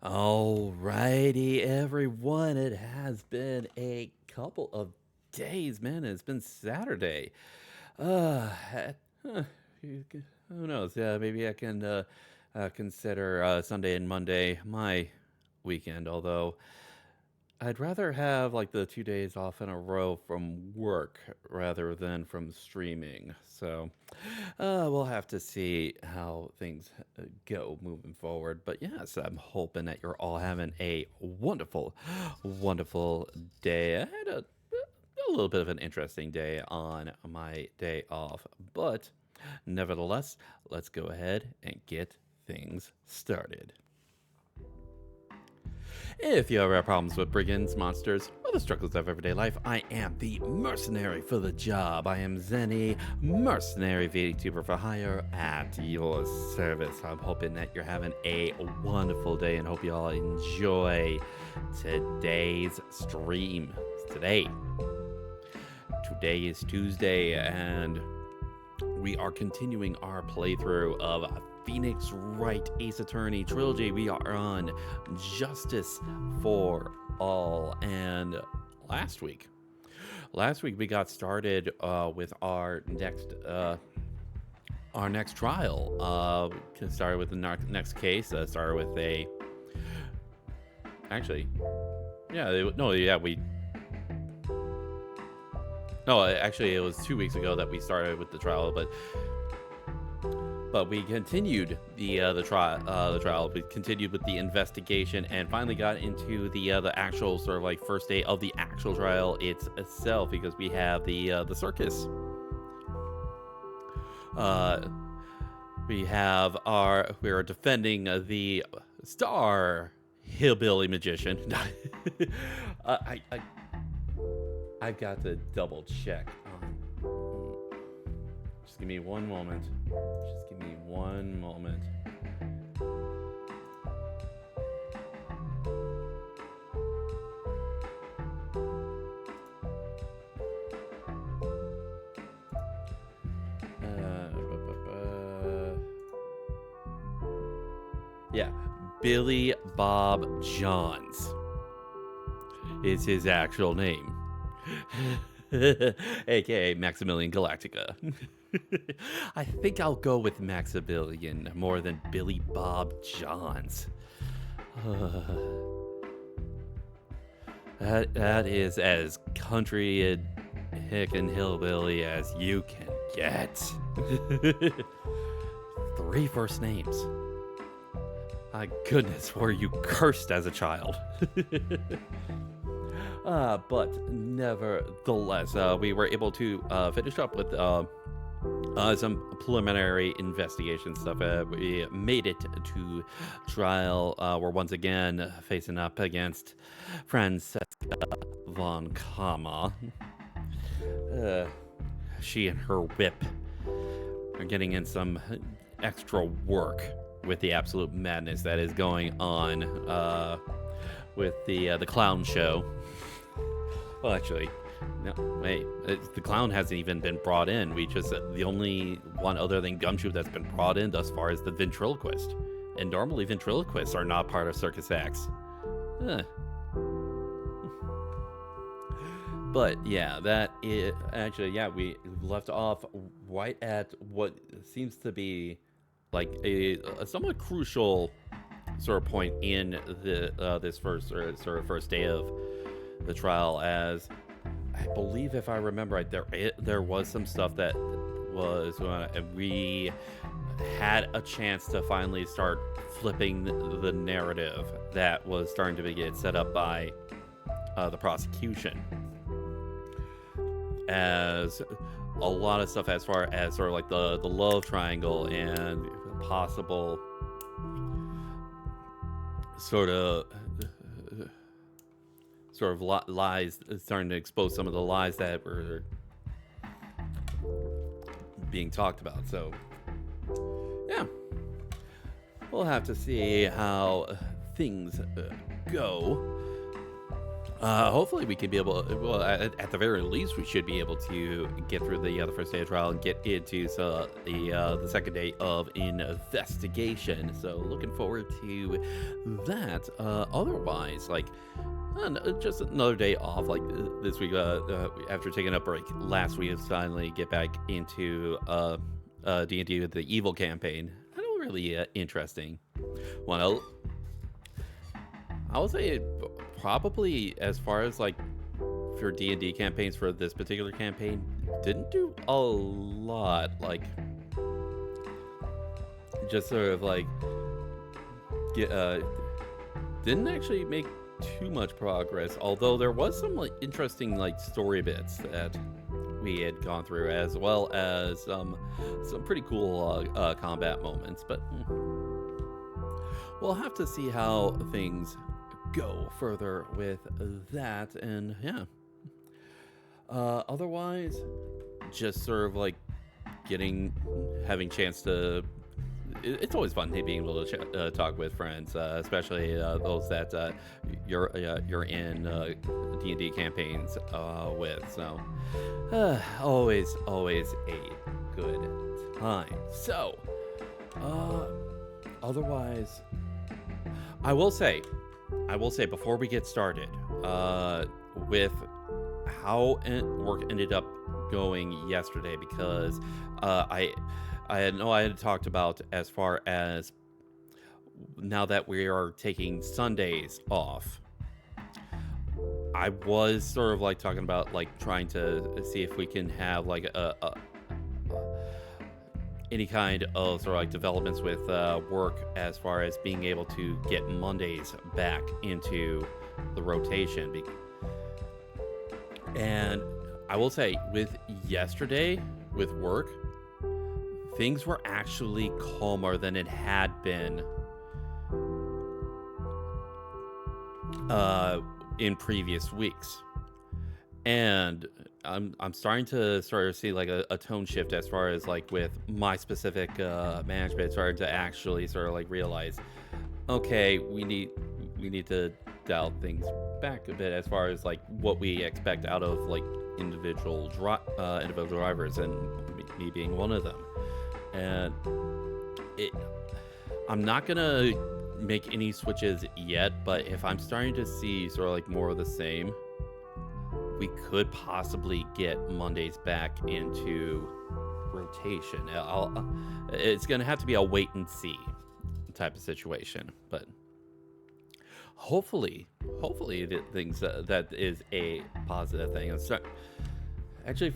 Alrighty, everyone. It has been a couple of days, man. It's been Saturday. Uh, huh, who knows? Maybe I can consider Sunday and Monday my weekend. Although I'd rather have like the 2 days off in a row from work rather than from streaming. So we'll have to see how things go moving forward. But yes, I'm hoping that you're all having a wonderful, wonderful day. I had a little bit of an interesting day on my day off. But nevertheless, let's go ahead and get things started. If you ever have problems with brigands, monsters, or the struggles of everyday life, I am the mercenary for the job. I am Zenny, mercenary VTuber for hire at your service. I'm hoping that you're having a wonderful day and hope you all enjoy today's stream. Today is Tuesday, and we are continuing our playthrough of Phoenix Wright Ace Attorney trilogy. We are on Justice for All, and last week we got started with our next trial. Started with the next case. Started with a actually, yeah, no, yeah, we. No, actually, it was 2 weeks ago that we started with the trial, but we continued the trial. We continued with the investigation and finally got into the actual sort of like first day of the actual trial itself, because we have the circus. We are defending the star hillbilly magician. I've got to double check. Just give me one moment. Just give me one moment. Yeah, Billy Bob Johns is his actual name. AKA Maximilian Galactica. I think I'll go with Maximilian more than Billy Bob Johns. That is as country and hick and hillbilly as you can get. 3 first names. My goodness, were you cursed as a child? But nevertheless, we were able to finish up with some preliminary investigation stuff. We made it to trial. We're once again facing up against Francesca von Kama. She and her whip are getting in some extra work with the absolute madness that is going on with the clown show. Well, actually, no, wait. The clown hasn't even been brought in. The only one other than Gumshoe that's been brought in thus far is the ventriloquist. And normally ventriloquists are not part of circus acts. But yeah, that is actually, yeah, we left off right at what seems to be like a somewhat crucial sort of point in this first first day of the trial, as I believe, if I remember right, there was some stuff that was we had a chance to finally start flipping the narrative that was starting to get set up by the prosecution, as a lot of stuff as far as sort of like the love triangle and possible sort of lies, starting to expose some of the lies that were being talked about. So yeah, we'll have to see how things go. Hopefully we can be able. Well, at the very least, we should be able to get through the first day of trial and get into the second day of investigation. So looking forward to that. Otherwise, like. Just another day off, like this week. After taking a break last week, finally get back into D&D with the evil campaign. I know, really interesting. Well, I would say probably as far as like for D&D campaigns for this particular campaign, didn't do a lot. Like just sort of like get didn't actually make too much progress, although there was some like interesting like story bits that we had gone through, as well as some pretty cool combat moments. But we'll have to see how things go further with that. And yeah, otherwise, just sort of like having chance to. It's always fun being able to talk with friends, especially those that you're in D&D campaigns with. So always a good time. So otherwise, I will say before we get started with how work ended up going yesterday, because I had talked about, as far as now that we are taking Sundays off, I was sort of like talking about like trying to see if we can have like any kind of sort of like developments with work, as far as being able to get Mondays back into the rotation. And I will say, with yesterday with work, things were actually calmer than it had been in previous weeks. And I'm starting to sort of see like a tone shift, as far as like with my specific management, starting to actually sort of like realize, okay, we need to dial things back a bit, as far as like what we expect out of like individual drivers, and me being one of them. And I'm not gonna make any switches yet, but if I'm starting to see sort of like more of the same, we could possibly get Mondays back into rotation. It's gonna have to be a wait and see type of situation, but hopefully things that is a positive thing. I actually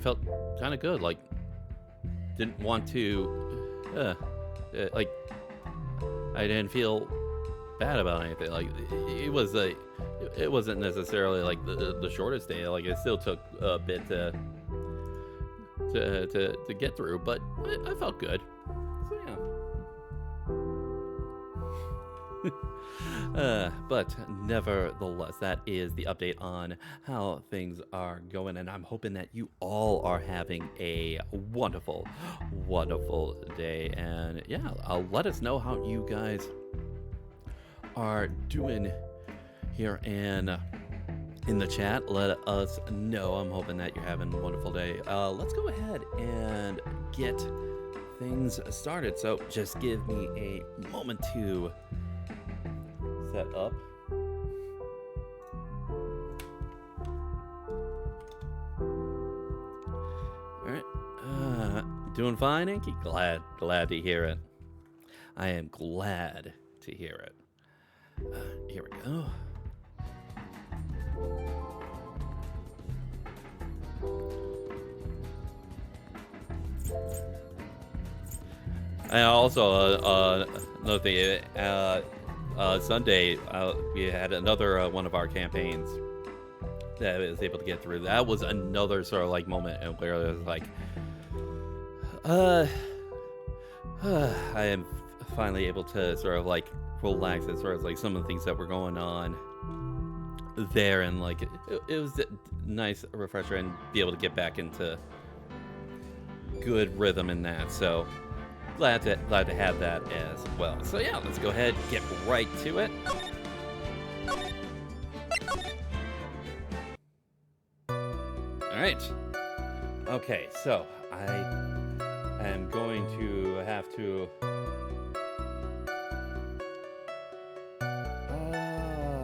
felt kind of good. Like, didn't want to like, I didn't feel bad about anything. Like, it wasn't necessarily like the shortest day. Like, it still took a bit to get through, but I felt good. So yeah. But nevertheless, that is the update on how things are going, and I'm hoping that you all are having a wonderful day. And yeah, let us know how you guys are doing here in the chat. Let us know. I'm hoping that you're having a wonderful day. Let's go ahead and get things started. So just give me a moment to set up. All right. Doing fine, Inky? Glad to hear it. I am glad to hear it. Here we go. And also, another thing, Sunday, we had another one of our campaigns that I was able to get through. That was another sort of like moment where it was like, I am finally able to sort of like relax, as far as like some of the things that were going on there, and like it was a nice refresher, and be able to get back into good rhythm in that. So glad to have that as well. So yeah, let's go ahead and get right to it. All right. Okay, so I am going to have to.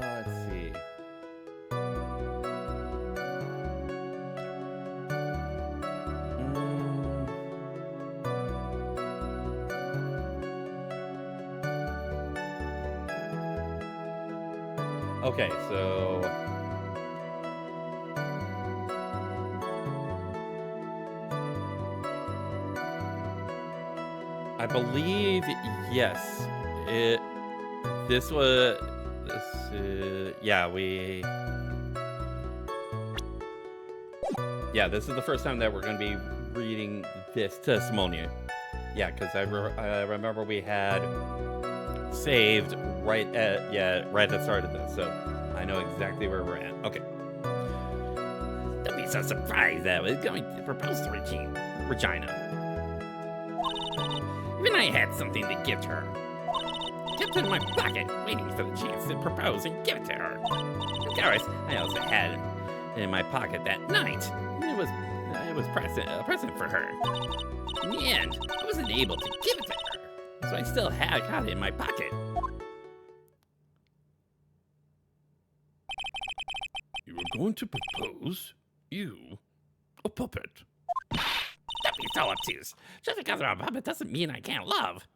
Let's see. Okay, so I believe yes. This was this is the first time that we're going to be reading this testimony. Yeah, because I remember we had saved right at the start of this, so I know exactly where we're at. Okay. Don't be so surprised that I was going to propose to Regina. Even I had something to give to her. Kept it in my pocket, waiting for the chance to propose and give it to her. Of course, I also had it in my pocket that night. It was a present for her. In the end, I wasn't able to give it to her, so I still got it in my pocket. You were going to propose? You? A puppet? Don't be so obtuse. Just because I'm a puppet doesn't mean I can't love.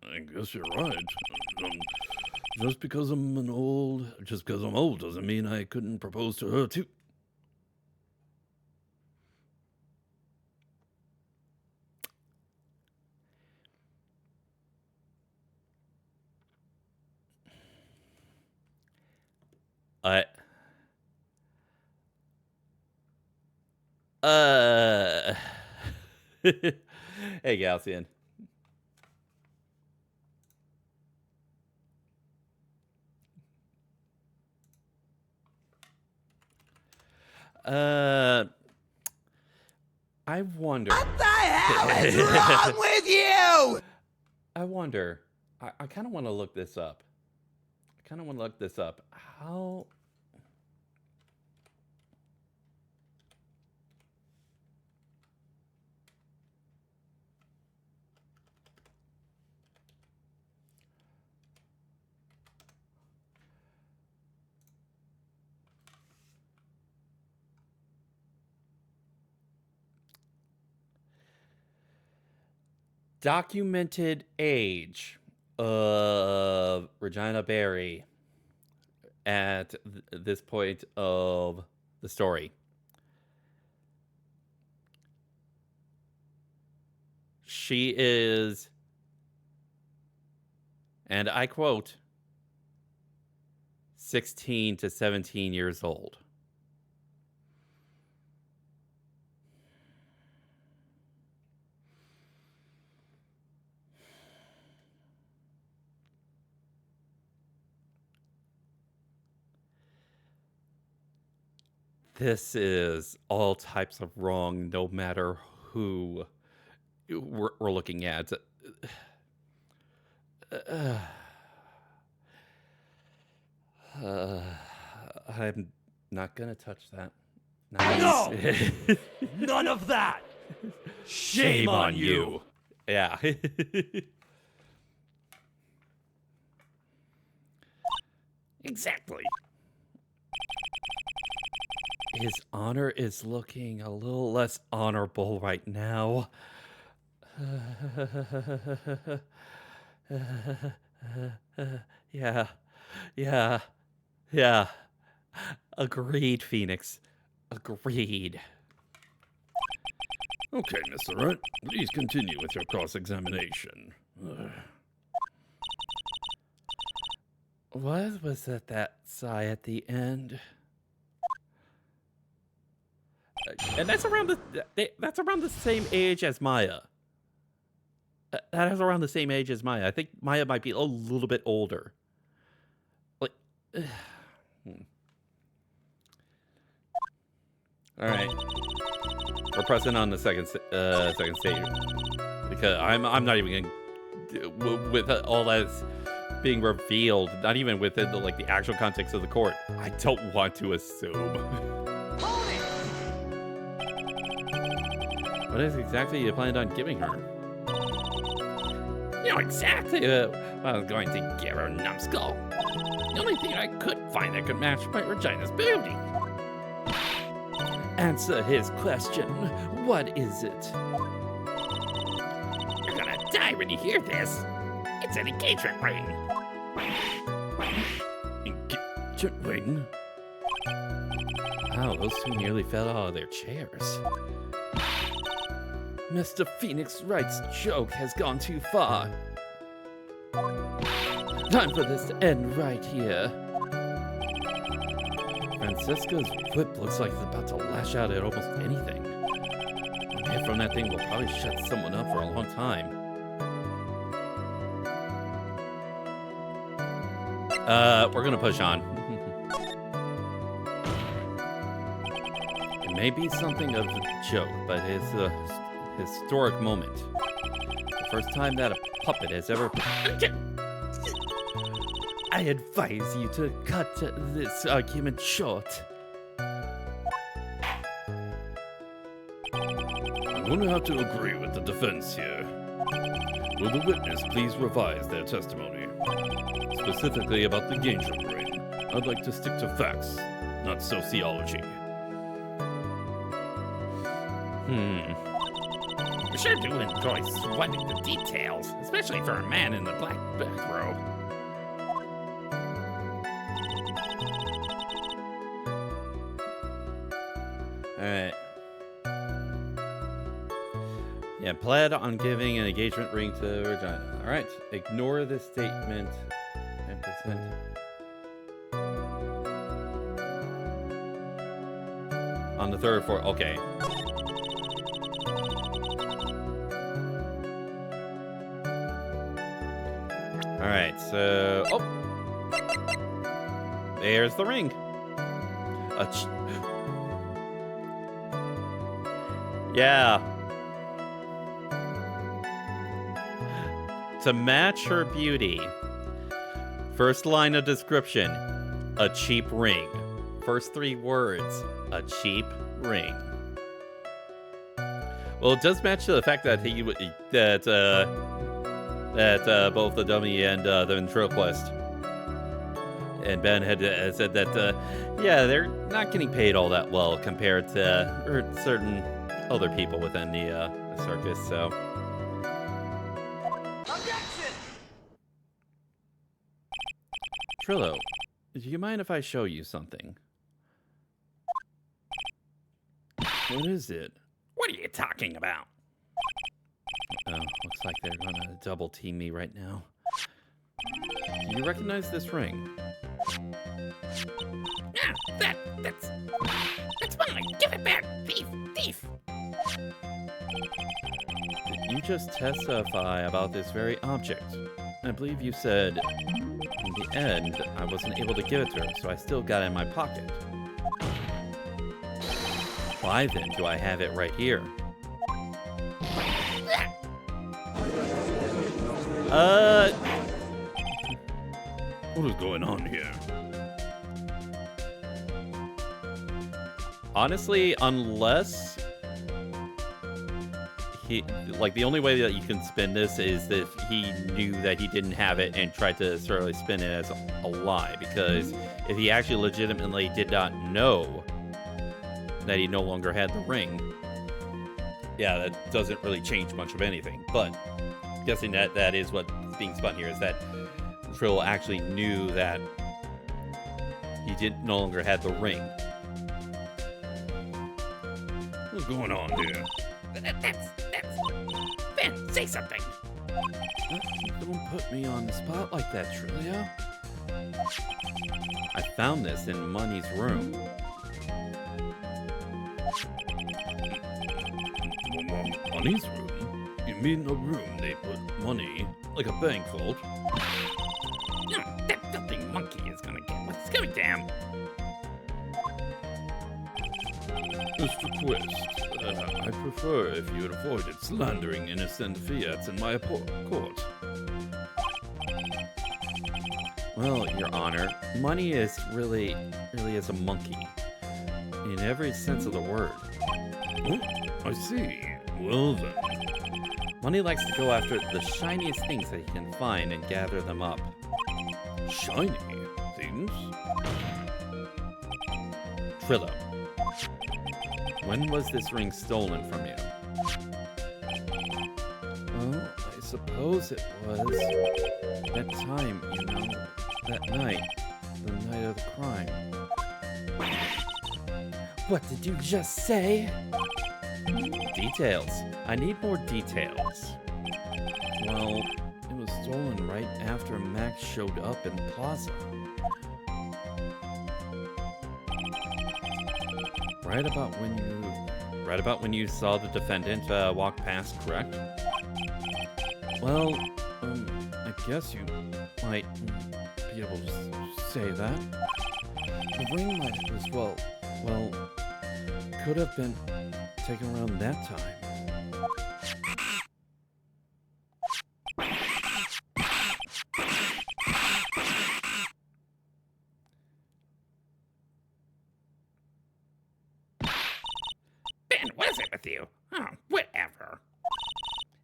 I guess you're right. Just because I'm old doesn't mean I couldn't propose to her too. Hey, Galcian. I wonder. What the hell is wrong with you? I wonder. I kind of want to look this up. How? Documented age of Regina Berry at this point of the story. She is, and I quote, 16 to 17 years old. This is all types of wrong, no matter who we're looking at. I'm not gonna touch that. No! None of that! Shame on you! Yeah. Exactly. His honor is looking a little less honorable right now. Yeah. Agreed, Phoenix. Agreed. Okay, Mr. Wright, please continue with your cross-examination. What was that sigh at the end? And that's around the same age as Maya. That is around the same age as Maya. I think Maya might be a little bit older. Like, all right, we're pressing on the second stage because I'm not even gonna with all that's being revealed, not even within the actual context of the court. I don't want to assume. What is exactly you planned on giving her? You know exactly what I was going to give her, numbskull. The only thing I could find that could match my Regina's beauty. Answer his question. What is it? You're gonna die when you hear this. It's an engagement ring. Engagement ring? Wow, those two nearly fell out of their chairs. Mr. Phoenix Wright's joke has gone too far. Time for this to end right here. Francisca's whip looks like it's about to lash out at almost anything. One hit from that thing will probably shut someone up for a long time. We're gonna push on. It may be something of a joke, but it's a historic moment. The first time that a puppet has ever... I advise you to cut this argument short. I'm going to have to agree with the defense here. Will the witness please revise their testimony? Specifically about the engagement ring. I'd like to stick to facts, not sociology. I sure do enjoy sweating the details, especially for a man in the black bathrobe. Alright. Yeah, pled on giving an engagement ring to Regina. Alright, ignore this statement and present. On the third floor, okay. Alright, so... Oh! There's the ring. Yeah. To match her beauty. First line of description. A cheap ring. First 3 words. A cheap ring. Well, it does match to the fact that both the dummy and the ventriloquist and Ben had said that, yeah, they're not getting paid all that well compared to certain other people within the circus, so. Objection! Trillo, do you mind if I show you something? What is it? What are you talking about? Oh, looks like they're gonna double team me right now. Do you recognize this ring? Yeah, that's mine. Give it back, thief, thief. Did you just testify about this very object? I believe you said, in the end, I wasn't able to give it to her, so I still got it in my pocket. Why then do I have it right here? What is going on here? Honestly, unless he, the only way that you can spin this is that he knew that he didn't have it and tried to sort of spin it as a lie, because if he actually legitimately did not know that he no longer had the ring, yeah, that doesn't really change much of anything. But guessing that is what's being spun here, is that Trill actually knew that he no longer had the ring. What's going on here? That's Ben, say something. Don't put me on the spot like that, Trillia. I found this in Money's room. Money's room? You mean a room they put money, like a bank vault? No, that filthy monkey is gonna get what's going down. Mr. Quest, I prefer if you had avoided slandering innocent fiats in my court. Well, Your Honor, money is really is a monkey. In every sense of the word. Oh, I see. Well then. Money likes to go after the shiniest things that he can find and gather them up. Shiny things? Trillo, when was this ring stolen from you? Well, I suppose it was that time, you know, that night, the night of the crime. What did you just say? Details. I need more details. Well, it was stolen right after Max showed up in the plaza. Right about when you saw the defendant walk past, correct? Well, I guess you might be able to say that. The ring might as well, could have been taken around that time. Ben, what is it with you? Oh, whatever.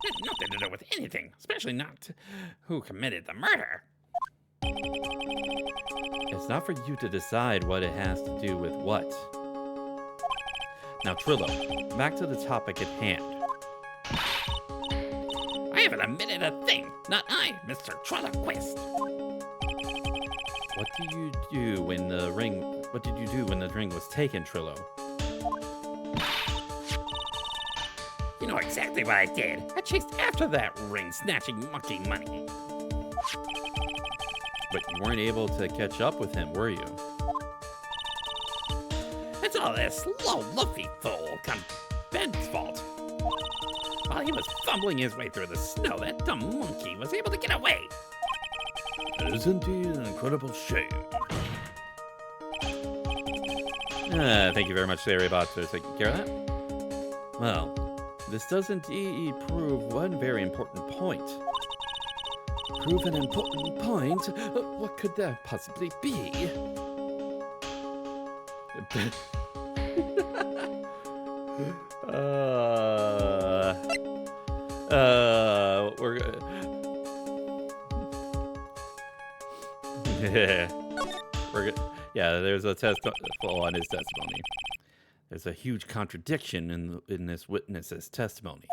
It has nothing to do with anything, especially not who committed the murder. It's not for you to decide what it has to do with what. Now, Trillo, back to the topic at hand. I haven't admitted a thing. Not I, Mr. Trelloquist. What did you do when the ring was taken, Trillo? You know exactly what I did. I chased after that ring, snatching monkey money. But you weren't able to catch up with him, were you? It's all this slow, luffy fool come Ben's fault. While he was fumbling his way through the snow, that dumb monkey was able to get away. It is indeed an incredible shame. Thank you very much, Saribot, for taking care of that. Well, this does indeed prove one very important point. Prove an important point? What could that possibly be? We're yeah, there's a test on his testimony. There's a huge contradiction in this witness's testimony.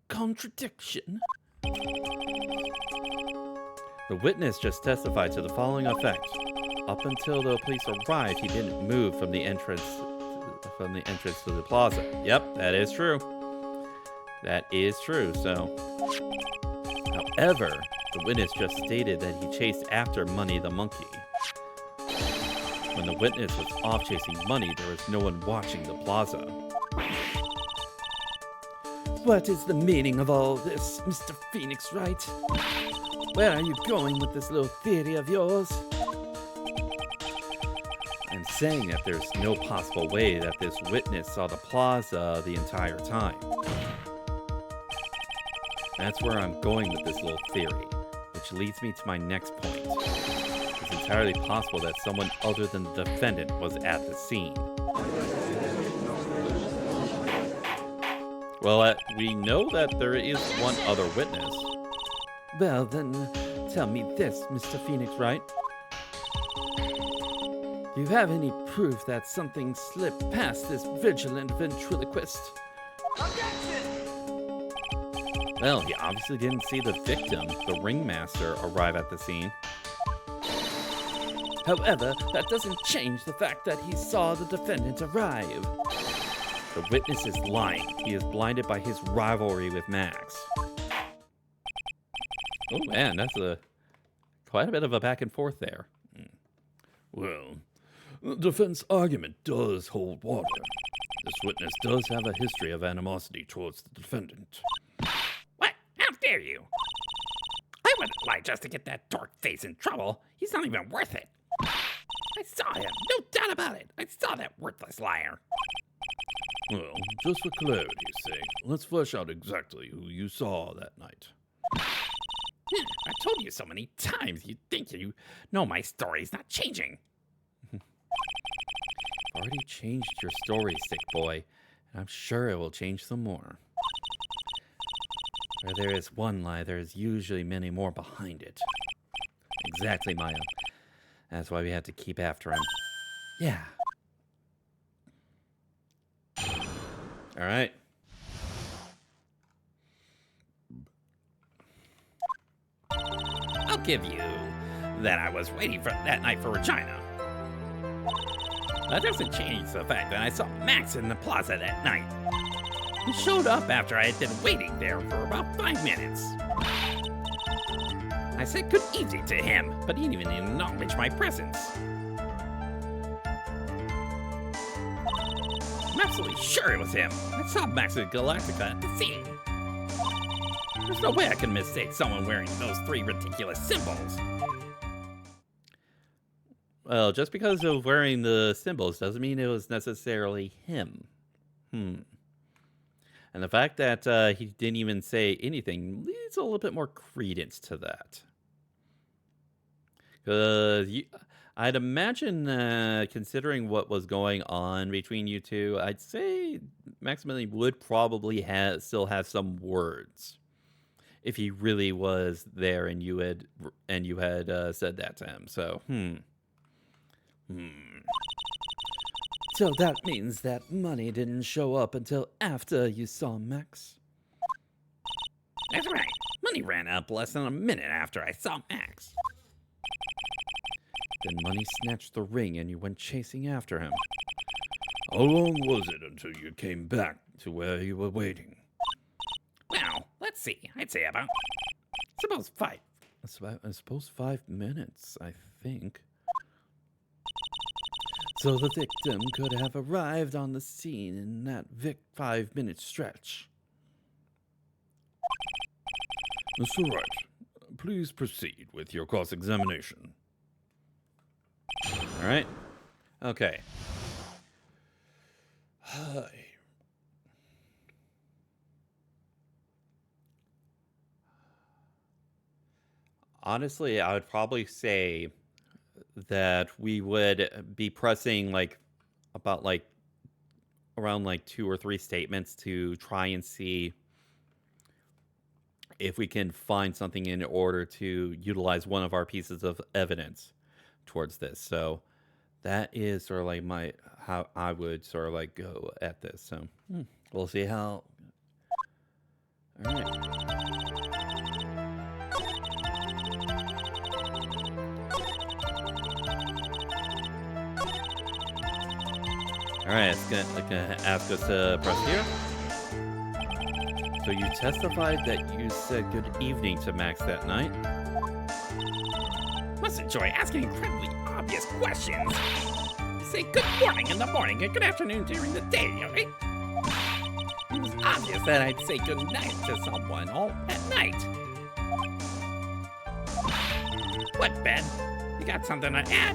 Contradiction? The witness just testified to the following effect. Up until the police arrived, he didn't move from the entrance to the plaza. Yep, that is true. That is true, so. However, the witness just stated that he chased after Money the monkey. When the witness was off chasing Money, there was no one watching the plaza. What is the meaning of all this, Mr. Phoenix Wright? Where are you going with this little theory of yours? I'm saying that there's no possible way that this witness saw the plaza the entire time. That's where I'm going with this little theory, which leads me to my next point. It's entirely possible that someone other than the defendant was at the scene. Well, we know that there is one other witness. Well, then, tell me this, Mr. Phoenix Wright. Do you have any proof that something slipped past this vigilant ventriloquist? Objection! Well, he obviously didn't see the victim, the ringmaster, arrive at the scene. However, that doesn't change the fact that he saw the defendant arrive. The witness is lying. He is blinded by his rivalry with Max. Oh man, that's quite a bit of a back and forth there. Well, the defense argument does hold water. This witness does have a history of animosity towards the defendant. What? How dare you? I wouldn't lie just to get that dork face in trouble. He's not even worth it. I I saw him. No doubt about it. I saw that worthless liar. Well, just for clarity's sake, let's flesh out exactly who you saw that night. I told you so many times. You think you know my story's not changing. Already changed your story, sick boy, and I'm sure it will change some more. Where there is one lie, there is usually many more behind it. Exactly, Maya. That's why we have to keep after him. Yeah. All right. I'll give you that I was waiting for that night for Regina. That doesn't change the fact that I saw Max in the plaza that night. He showed up after I had been waiting there for about 5 minutes. I said good evening to him, but he didn't even acknowledge my presence. I'm absolutely sure it was him. I saw Max at Galactica at the scene. There's no way I can mistake someone wearing those 3 ridiculous symbols. Well, just because of wearing the symbols doesn't mean it was necessarily him. And the fact that he didn't even say anything leads a little bit more credence to that. Because I'd imagine, considering what was going on between you two, I'd say Maximilian would probably still have some words if he really was there and you had said that to him. So, So that means that money didn't show up until after you saw Max? That's right. Money ran up less than a minute after I saw Max. Then Money snatched the ring and you went chasing after him. How long was it until you came back to where you were waiting? Well, let's see. I'd say about, I suppose 5 minutes, I think. So the victim could have arrived on the scene in that 5-minute stretch. Mr. Wright, please proceed with your cross-examination. All right. Okay. Hi. Honestly, I would probably say that we would be pressing around 2 or 3 statements to try and see if we can find something in order to utilize one of our pieces of evidence towards this. So that is sort of how I would sort of go at this. So we'll see how. All right. All right, it's gonna ask us to press here. So you testified that you said good evening to Max that night. must enjoy asking incredibly obvious questions. You say good morning in the morning and good afternoon during the day, right? It was obvious that I'd say good night to someone all at night. What, Ben? You got something to add?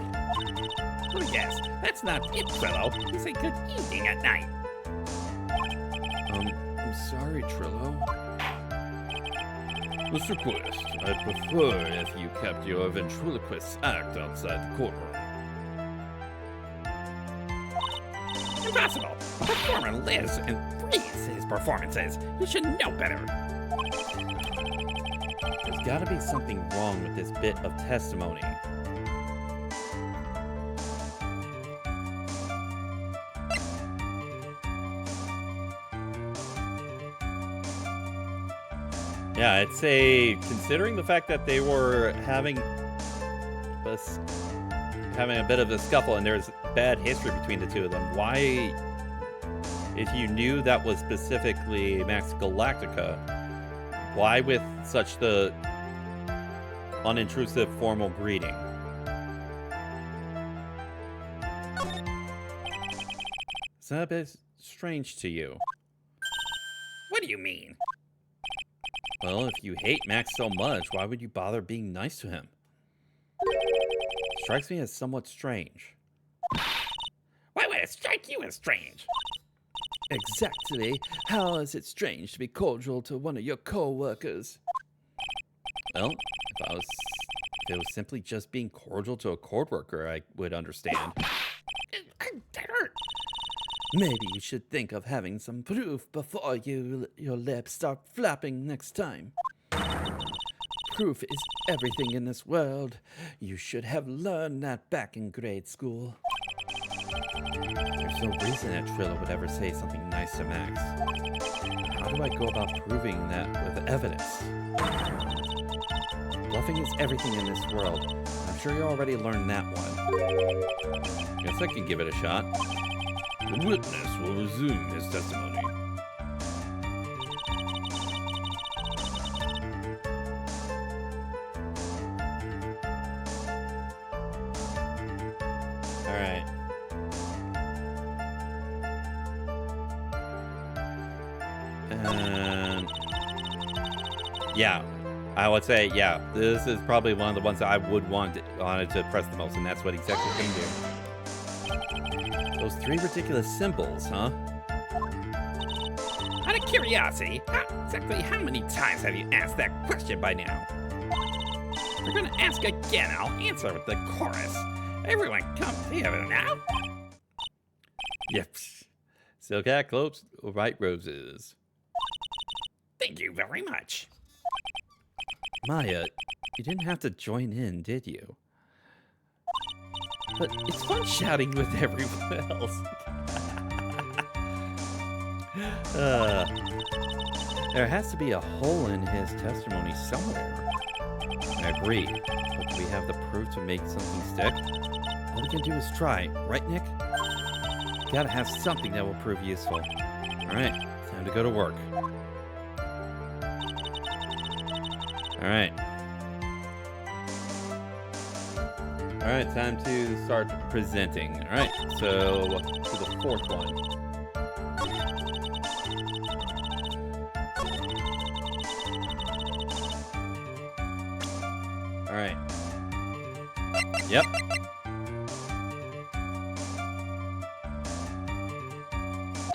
Let me guess. That's not it, Trillo. You say good evening at night. I'm sorry, Trillo. Mr. Quest, I'd prefer if you kept your ventriloquist act outside the courtroom. Impossible. A performer lives and breathes his performances. You should know better. There's got to be something wrong with this bit of testimony. Yeah, I'd say, considering the fact that they were having a bit of a scuffle and there's bad history between the two of them, why, if you knew that was specifically Max Galactica, why with such the unintrusive formal greeting? Is that a bit strange to you? What do you mean? Well, if you hate Max so much, why would you bother being nice to him? Strikes me as somewhat strange. this strike you as strange? Exactly. How is it strange to be cordial to one of your co-workers? Well, if it was simply just being cordial to a coworker, I would understand. That hurt. Maybe you should think of having some proof before your lips start flapping next time. Proof is everything in this world. You should have learned that back in grade school. There's no reason that Trillo would ever say something nice to Max. How do I go about proving that with evidence? Bluffing is everything in this world. I'm sure you already learned that one. Guess I can give it a shot. The witness will resume his testimony. Alright. Yeah, I would say, yeah, this is probably one of the ones that I would wanted to press the most, and that's what exactly we can do. Those three ridiculous symbols, huh? Out of curiosity, exactly how many times have you asked that question by now? If you're gonna ask again, I'll answer with the chorus. Everyone come together now. Yep. Silk hat, cloaks, Wright roses. Thank you very much. Maya, you didn't have to join in, did you? But it's fun shouting with everyone else. There has to be a hole in his testimony somewhere. I agree, but do we have the proof to make something stick? All we can do is try, right, Nick? Gotta have something that will prove useful. Alright, time to go to work. Alright. Alright, time to start presenting. Alright, so to the fourth one. Alright. Yep.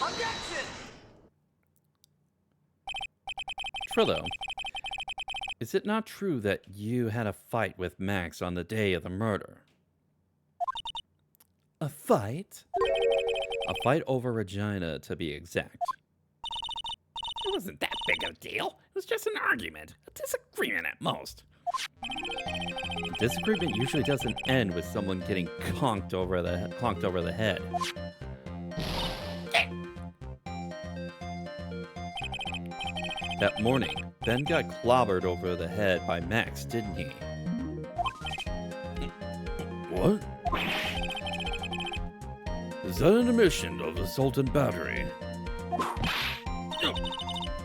Objection! Trillo, is it not true that you had a fight with Max on the day of the murder? A fight? A fight over Regina, to be exact. It wasn't that big of a deal. It was just an argument, a disagreement at most. A disagreement usually doesn't end with someone getting conked over the head. That morning, Ben got clobbered over the head by Max, didn't he? What? Is that an admission of assault and battery?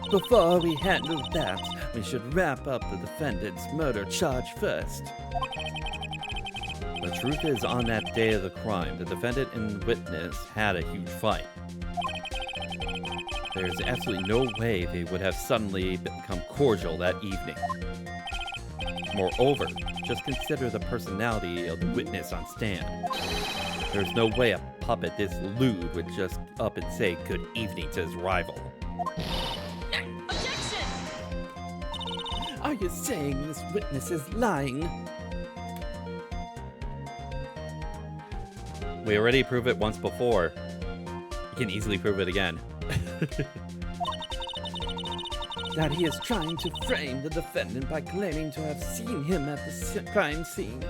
Before we handle that, we should wrap up the defendant's murder charge first. The truth is, on that day of the crime, the defendant and witness had a huge fight. There's absolutely no way they would have suddenly become cordial that evening. Moreover, just consider the personality of the witness on stand. There's no way a puppet this lewd would just up and say good evening to his rival. Objection! Are you saying this witness is lying? We already proved it once before. You can easily prove it again. That he is trying to frame the defendant by claiming to have seen him at the crime scene.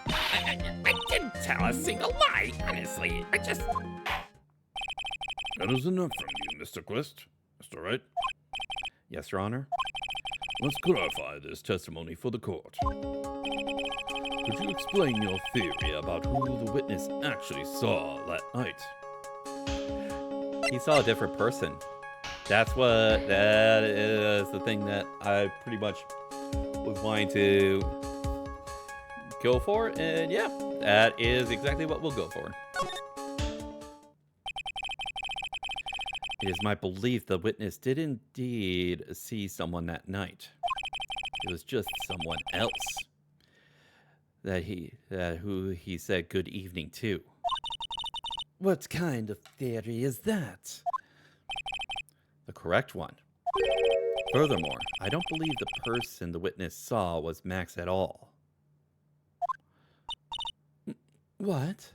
I didn't tell a single lie, honestly. I just... That is enough from you, Mr. Quist. Mr. Wright, Yes, Your Honor. let's clarify this testimony for the court. Could you explain your theory about who the witness actually saw that night? He saw a different person. That is the thing that I pretty much was wanting to go for, and yeah, that is exactly what we'll go for. It is my belief the witness did indeed see someone that night. It was just someone else who he said good evening to. What kind of theory is that? The correct one. Furthermore, I don't believe the person the witness saw was Max at all. What?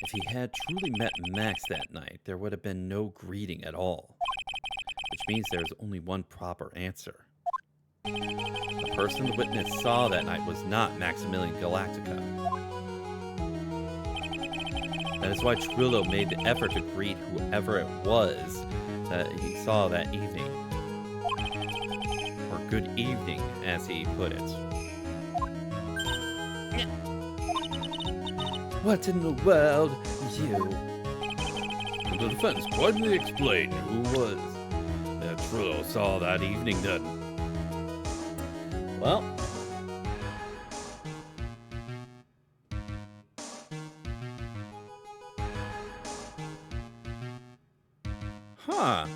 If he had truly met Max that night, there would have been no greeting at all. Which means there's only one proper answer. The person the witness saw that night was not Maximilian Galactica. That is why Trillo made the effort to greet whoever it was that he saw that evening. Or good evening, as he put it. What in the world, you? Will the defense kindly explain who was that Trillo saw that evening then? Well, huh.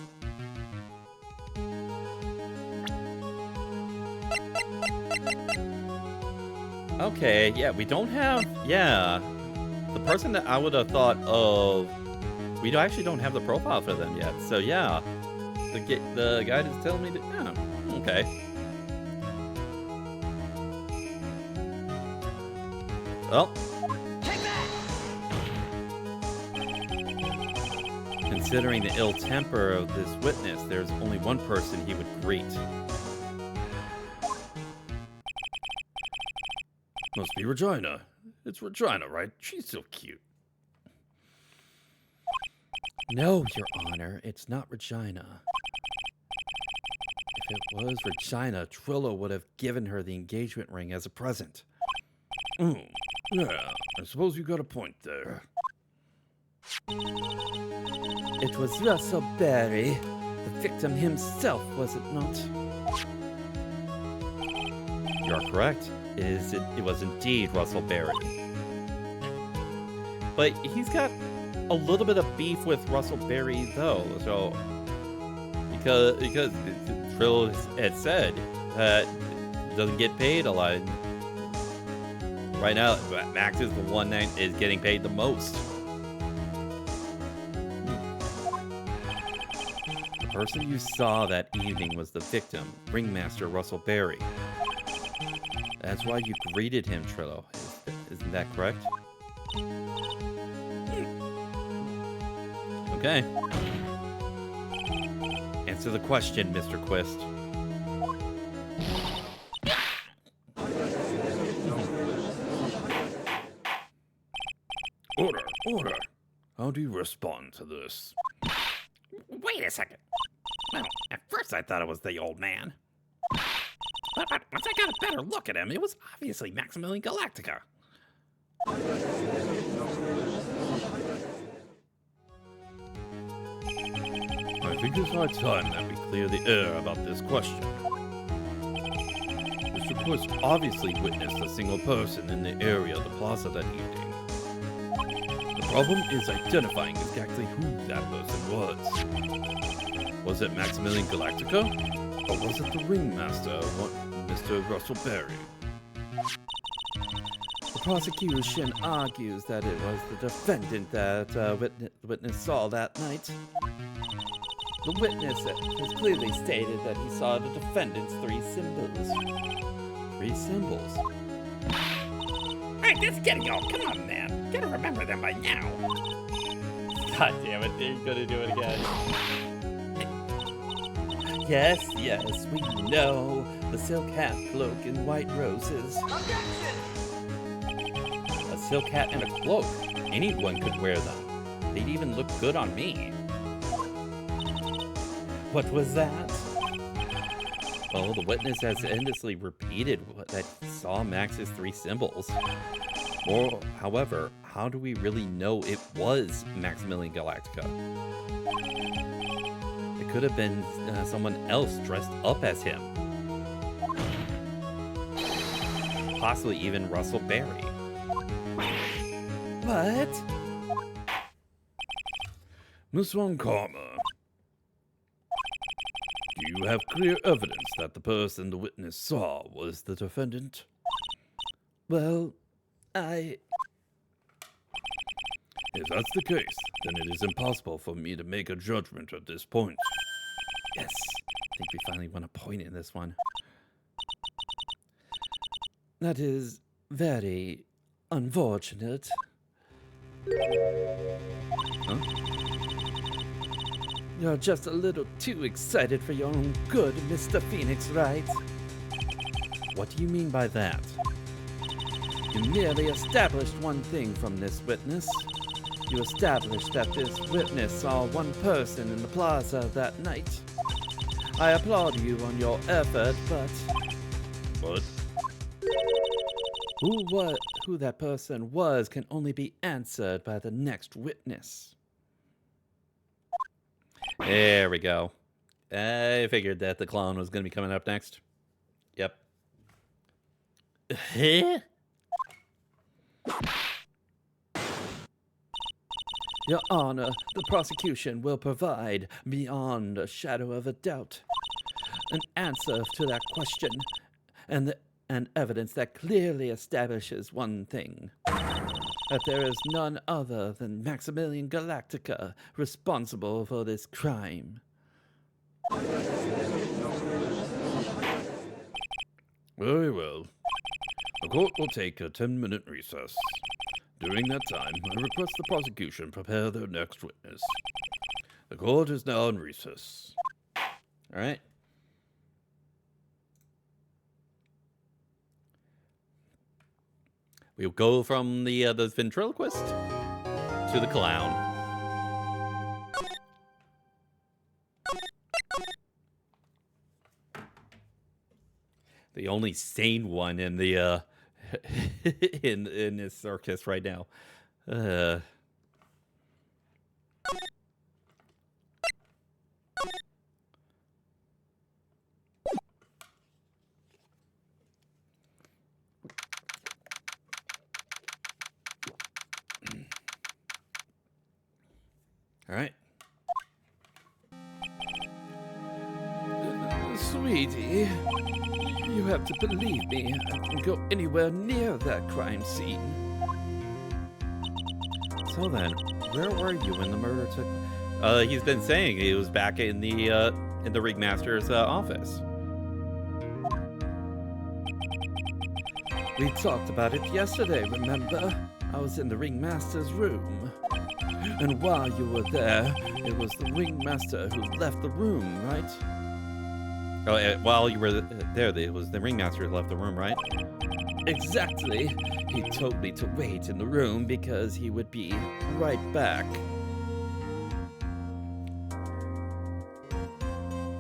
Okay, yeah, we don't have, yeah. The person that I would have thought of, we actually don't have the profile for them yet. So yeah, the guy is telling me that, yeah, okay. Well, Take that! considering the ill temper of this witness, there's only one person he would greet. Must be Regina. It's Regina, right? She's so cute. No, Your Honor, it's not Regina. If it was Regina, Trillo would have given her the engagement ring as a present. Yeah, I suppose you got a point there. It was Russell Berry, the victim himself, was it not? You are correct. It was indeed Russell Berry. But he's got a little bit of beef with Russell Berry, though. So because Trillo had said that he doesn't get paid a lot. Right now, Max is the one that is getting paid the most. The person you saw that evening was the victim, Ringmaster Russell Berry. That's why you greeted him, Trillo. Isn't that correct? Okay. Answer the question, Mr. Quist. Order. How do you respond to this? Wait a second. Well, at first I thought it was the old man. But once I got a better look at him, it was obviously Maximilian Galactica. I think it's high time that we clear the air about this question. Mr. Quist obviously witnessed a single person in the area of the plaza that evening. The problem is identifying exactly who that person was. Was it Maximilian Galactica? Or was it the ringmaster, Mr. Russell Berry? The prosecution argues that it was the defendant that the witness saw that night. The witness has clearly stated that he saw the defendant's three symbols. Three symbols? Alright, that's getting old. Come on, man. Gotta remember them by now. God damn it, you're gonna do it again. Yes, we know. The silk hat, cloak, and white roses. Objection! A silk hat and a cloak. Anyone could wear them. They'd even look good on me. What was that? Well, the witness has endlessly repeated that he saw Max's three symbols. Or, however, how do we really know it was Maximilian Galactica? It could have been someone else dressed up as him. Possibly even Russell Berry. What? Miss Von Karma, do you have clear evidence that the person the witness saw was the defendant? Well, If that's the case, then it is impossible for me to make a judgment at this point. Yes, I think we finally won a point in this one. That is very unfortunate. Huh? You're just a little too excited for your own good, Mr. Phoenix, right? What do you mean by that? You merely established one thing from this witness. You established that this witness saw one person in the plaza that night. I applaud you on your effort, but What? who that person was can only be answered by the next witness. There we go. I figured that the clown was going to be coming up next. Yep. Your Honor, the prosecution will provide, beyond a shadow of a doubt, an answer to that question, and evidence that clearly establishes one thing: that there is none other than Maximilian Galactica responsible for this crime. Very well. The court will take a 10-minute recess. During that time, I request the prosecution prepare their next witness. The court is now in recess. All right. We'll go from the ventriloquist to the clown. The only sane one in the in this circus right now. All right. Sweetie, you have to believe me. I can go anywhere near that crime scene. So then, where were you when the murder took? He's been saying he was back in the ringmaster's office. We talked about it yesterday, remember? I was in the ringmaster's room. And while you were there, it was the ringmaster who left the room, right? Oh, while you were there, it was the ringmaster who left the room, right? Exactly. He told me to wait in the room because he would be right back.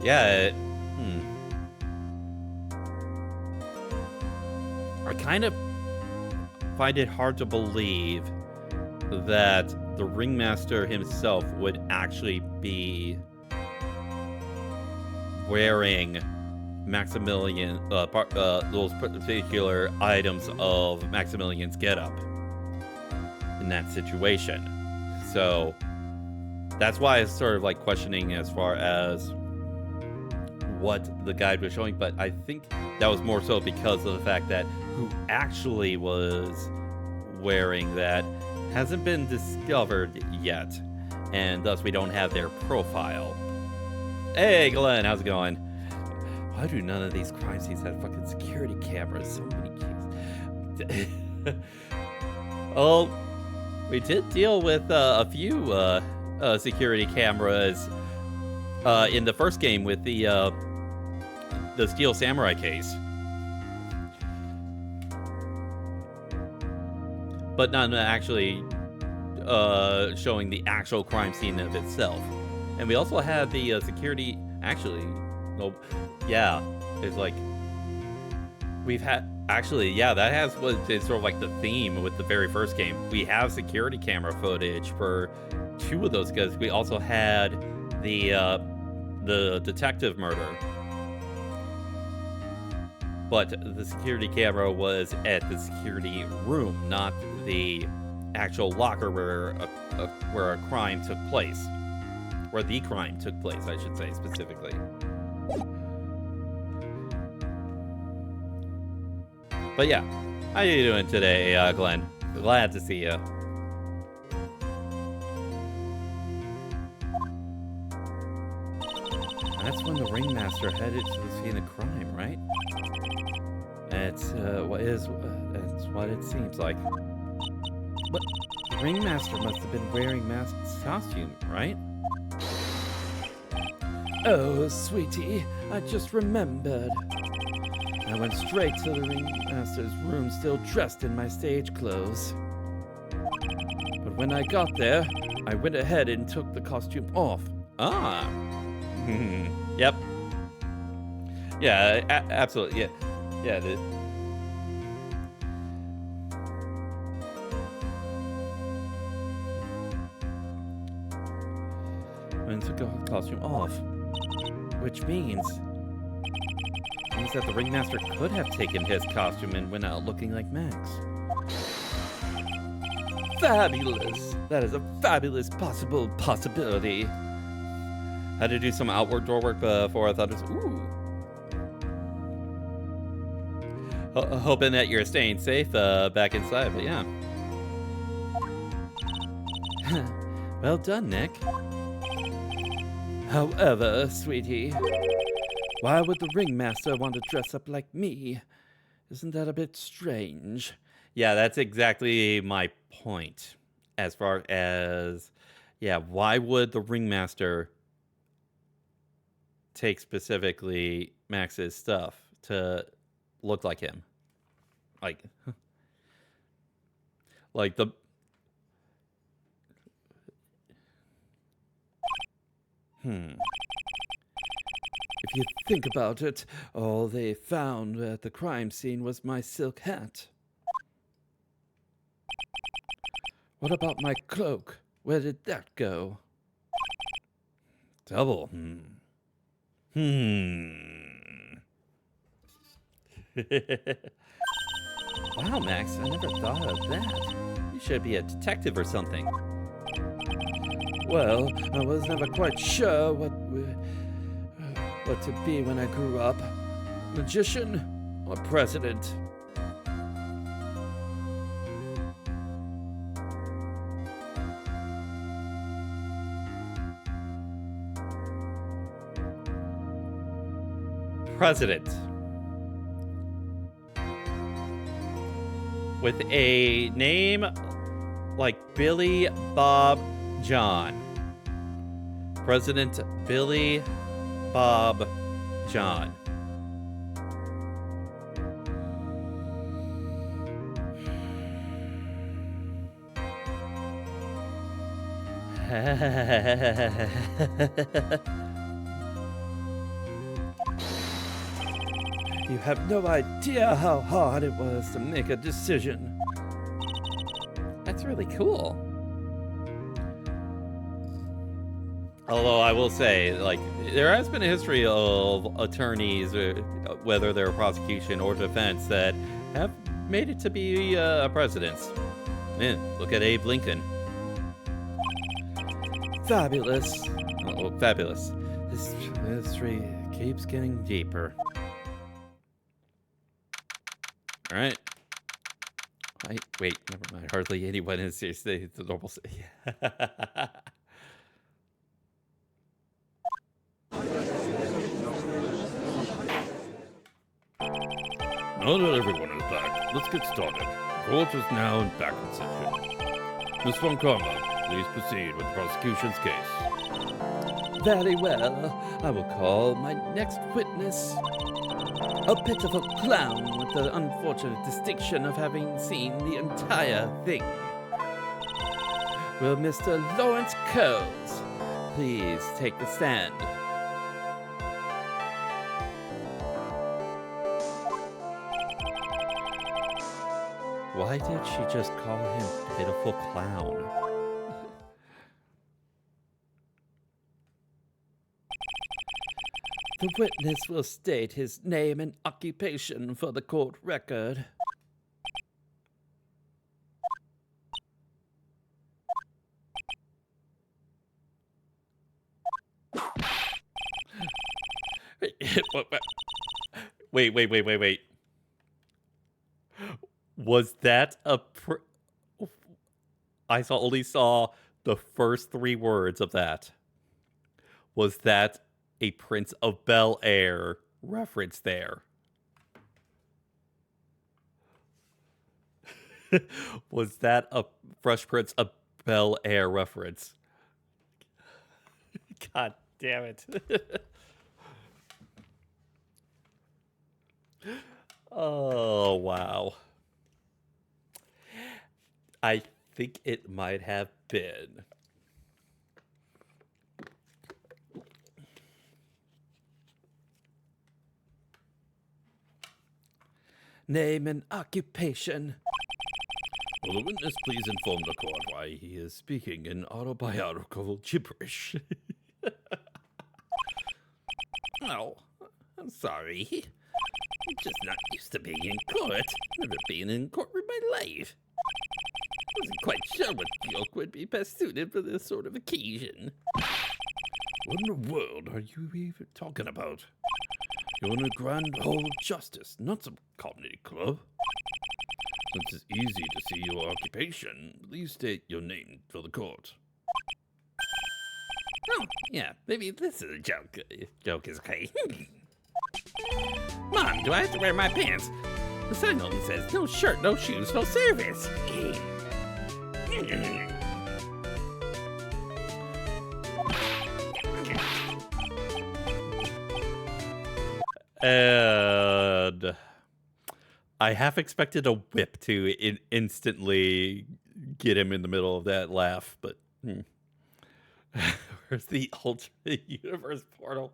Yeah, I kind of find it hard to believe that the ringmaster himself would actually be wearing Maximilian, those particular items of Maximilian's getup in that situation. So that's why I was sort of like questioning as far as what the guide was showing, but I think that was more so because of the fact that who actually was wearing that hasn't been discovered yet, and thus we don't have their profile. Hey Glenn, how's it going? Why do none of these crime scenes have fucking security cameras? So many keys. Oh, we did deal with a few security cameras in the first game with the Steel Samurai case. But none actually showing the actual crime scene of itself. And we also had the security, actually, well, yeah, it's like, we've had, actually, yeah, that has what is sort of like the theme with the very first game. We have security camera footage for 2 of those guys. We also had the detective murder. But the security camera was at the security room, not the actual locker where a crime took place. Where the crime took place, I should say, specifically. But yeah, how you doing today, Glenn? Glad to see you. That's when the ringmaster headed to the scene of crime, right? That's that's what it seems like. But the ringmaster must have been wearing Mask's costume, right? Oh, sweetie, I just remembered. I went straight to the ringmaster's room still dressed in my stage clothes. But when I got there, I went ahead and took the costume off. Ah. Yep. Yeah, absolutely. Yeah. Yeah, and took the costume off. Which means that the ringmaster could have taken his costume and went out looking like Max. Fabulous! That is a fabulous possibility. Had to do some outward door work before I thought it was... Ooh. Hoping that you're staying safe back inside, but yeah. Well done, Nick. However, sweetie, why would the ringmaster want to dress up like me? Isn't that a bit strange? Yeah, that's exactly my point. As far as, yeah, why would the ringmaster take specifically Max's stuff to look like him? Like the... If you think about it, all they found at the crime scene was my silk hat. What about my cloak? Where did that go? Double. Wow, Max, I never thought of that. You should be a detective or something. Well, I was never quite sure what to be when I grew up. Magician or president? President. With a name like Billy Bob John. President Billy Bob John. You have no idea how hard it was to make a decision. That's really cool. Although I will say, like, there has been a history of attorneys, whether they're prosecution or defense, that have made it to be presidents. Man, look at Abe Lincoln. Fabulous. Oh, fabulous. This mystery keeps getting deeper. All right. Wait, never mind. Hardly anyone is seriously the normal. Now that everyone is back, let's get started. Court is now in back in session. Miss Von Karma, please proceed with the prosecution's case. Very well. I will call my next witness. A pitiful clown with the unfortunate distinction of having seen the entire thing. Will Mr. Lawrence Coles please take the stand? Why did she just call him pitiful clown? The witness will state his name and occupation for the court record. Wait. Was that a only saw the first 3 words of that. Was that a Prince of Bel-Air reference there. Was that a Fresh Prince of Bel-Air reference? God damn it. Oh, wow. I think it might have been. Name and occupation. Will the witness please inform the court why he is speaking in autobiographical gibberish? Oh, I'm sorry. I'm just not used to being in court. Never been in court in my life. Wasn't quite sure what joke would be best suited for this sort of occasion. What in the world are you even talking about? You're in a grand hall of justice, not some comedy club. Since it's easy to see your occupation, please state your name for the court. Oh, yeah, maybe this is a joke. Joke is okay. Mom, do I have to wear my pants? The sign only says no shirt, no shoes, no service. And I half expected a whip to instantly get him in the middle of that laugh, but where's the alternate universe portal?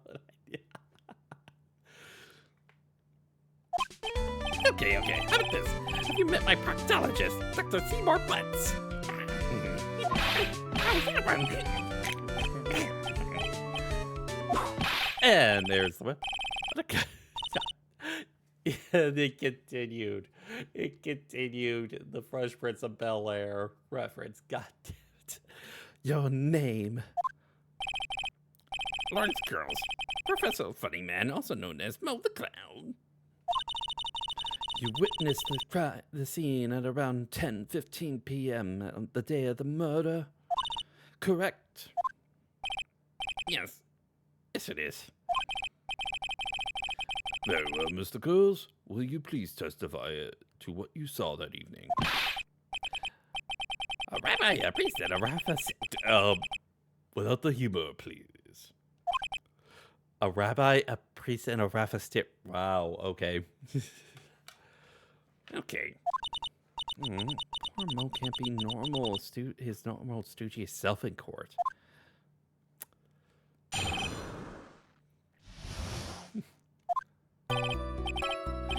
Okay, how about this? Have you met my proctologist, Dr. Seymour Butts? How's that one? And there's the whip. And it continued. It continued. The Fresh Prince of Bel-Air reference. God damn it. Your name. Lawrence Girls. Professor Funny Man, also known as Mo the Clown. You witnessed the scene at around 10:15 p.m. on the day of the murder. Correct? Yes. Yes, it is. Very well, Mr. Curls. Will you please testify to what you saw that evening? A rabbi, a priest, and a rafa. Without the humor, please. A rabbi, a priest, and a rafa. Wow, okay. Okay. Poor Mo can't be normal. His normal stoogy self in court.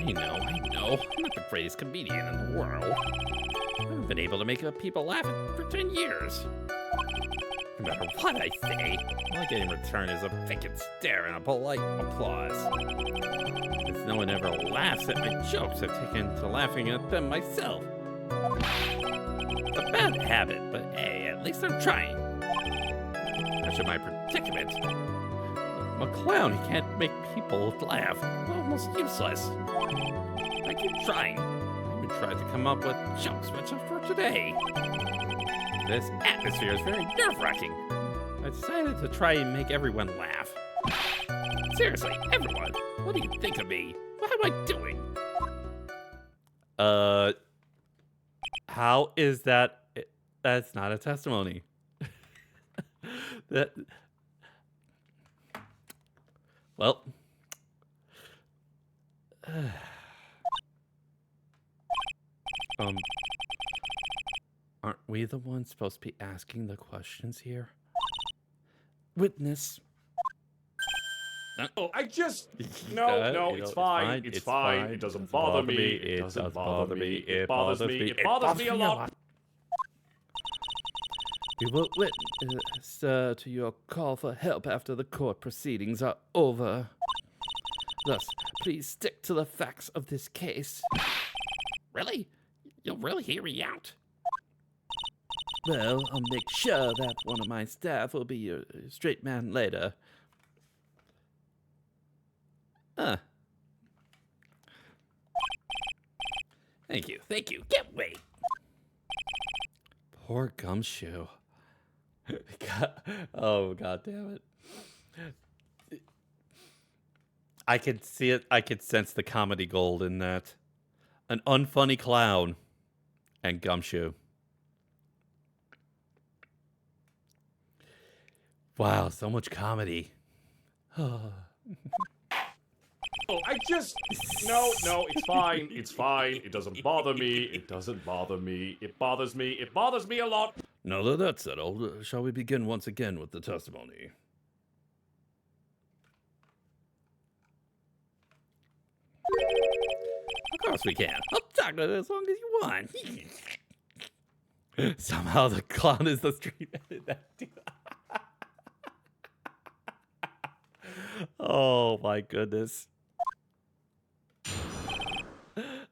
I know. I'm not the greatest comedian in the world. I've been able to make people laugh for 10 years. No matter what I say, all I get in return is a vacant stare and a polite applause. Since no one ever laughs at my jokes, I've taken to laughing at them myself. It's a bad habit, but hey, at least I'm trying. Much of my predicament. I'm a clown. He can't make people laugh. Almost useless. I keep trying. I even tried to come up with jokes for today. This atmosphere is very nerve-wracking. I decided to try and make everyone laugh. Seriously, everyone, what do you think of me? What am I doing? How is that? That's not a testimony. That. Well. Aren't we the ones supposed to be asking the questions here? Witness. No, it's fine. It's fine. It doesn't bother me. It doesn't bother me. It bothers me. It bothers me a lot. We will witness to your call for help after the court proceedings are over. Thus, please stick to the facts of this case. Really? You'll really hear me out? Well, I'll make sure that one of my staff will be your straight man later. Thank you. Get away. Poor Gumshoe. God damn it. I could see it. I could sense the comedy gold in that. An unfunny clown and Gumshoe. Wow, so much comedy. Oh, I just... No, it's fine. It's fine. It doesn't bother me. It doesn't bother me. It bothers me. It bothers me a lot. Now that that's settled, shall we begin once again with the testimony? Of course we can. I'll talk as long as you want. Somehow the clown is the street vendor. Oh my goodness.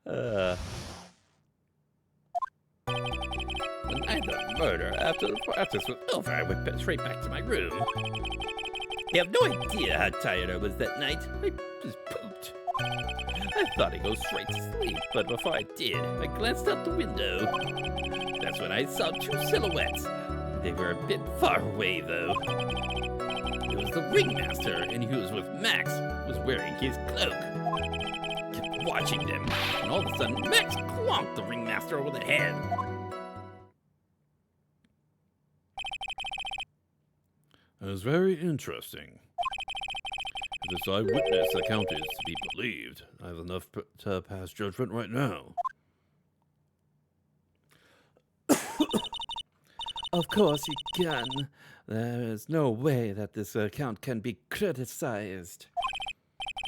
The night of the murder, after the practice was over, I went straight back to my room. You have no idea how tired I was that night. I just pooped. I thought I'd go straight to sleep, but before I did, I glanced out the window. That's when I saw two silhouettes. They were a bit far away, though. It was the ringmaster, and he was with Max, was wearing his cloak. Kept watching them, and all of a sudden, Max clonked the ringmaster over the head. That is very interesting. If this eyewitness account is to be believed, I have enough to pass judgment right now. Of course you can. There is no way that this account can be criticized.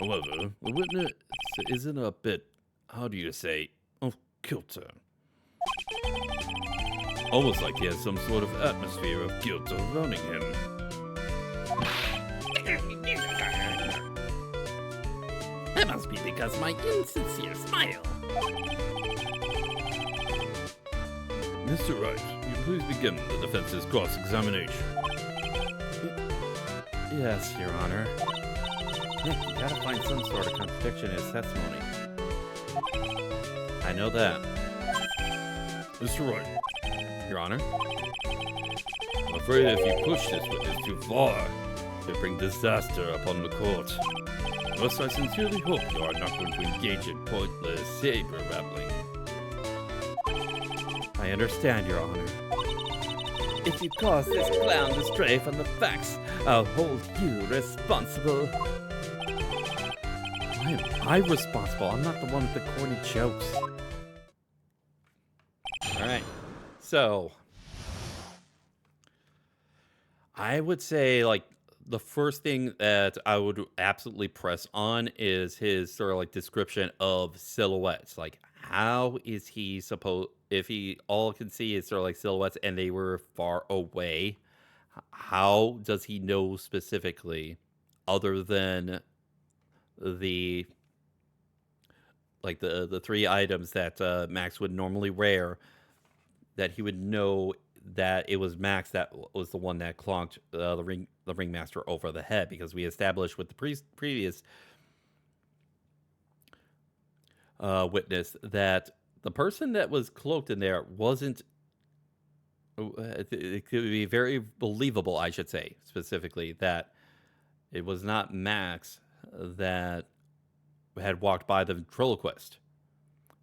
However, the witness isn't a bit, how do you say, of kilter. Almost like he has some sort of atmosphere of guilt surrounding him. That must be because of my insincere smile. Mr. Wright, will you please begin the defense's cross-examination? Yes, Your Honor. Nick, you gotta find some sort of contradiction in his testimony. I know that. Mr. Wright, Your Honor? I'm afraid if you push this witness too far, it will bring disaster upon the court. Thus, I sincerely hope you are not going to engage in pointless saber babbling. I understand, Your Honor. If you cause this clown to stray from the facts, I'll hold you responsible. Why am I responsible? I'm not the one with the corny jokes. Alright, so I would say, like, the first thing that I would absolutely press on is his sort of like description of silhouettes. Like, how is he supposed, if he all can see is sort of like silhouettes and they were far away, how does he know specifically, other than the like the three items that Max would normally wear, that he would know that it was Max that was the one that clonked the ringmaster over the head? Because we established with the previous witness that the person that was cloaked in there wasn't. It could be very believable, I should say, specifically, that it was not Max that had walked by the ventriloquist.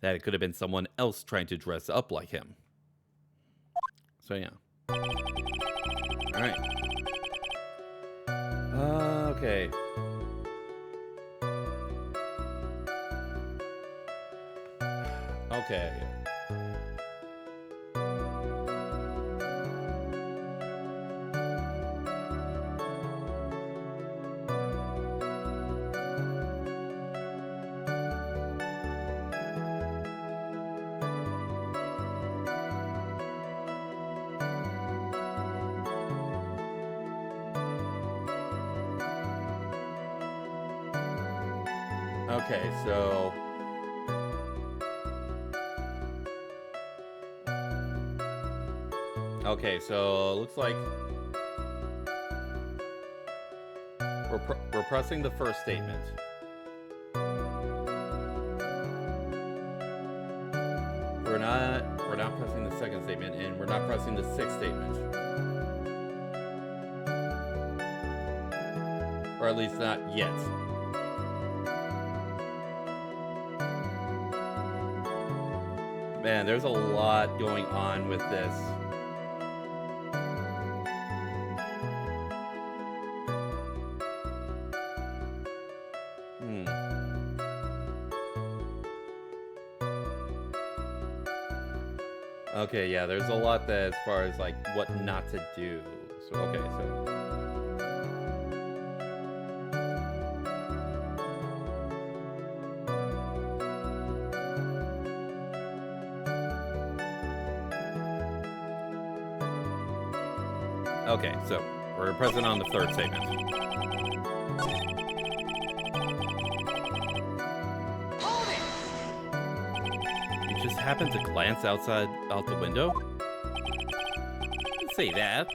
That it could have been someone else trying to dress up like him. So yeah. All right. Okay. Okay. Okay, so looks like we're pressing the first statement. We're not pressing the second statement, and we're not pressing the sixth statement. Or at least not yet. Man, there's a lot going on with this. Okay, yeah, there's a lot that as far as like what not to do. So okay, so okay, so we're present on the third statement. Hold it! You just happened to glance out the window? Say that.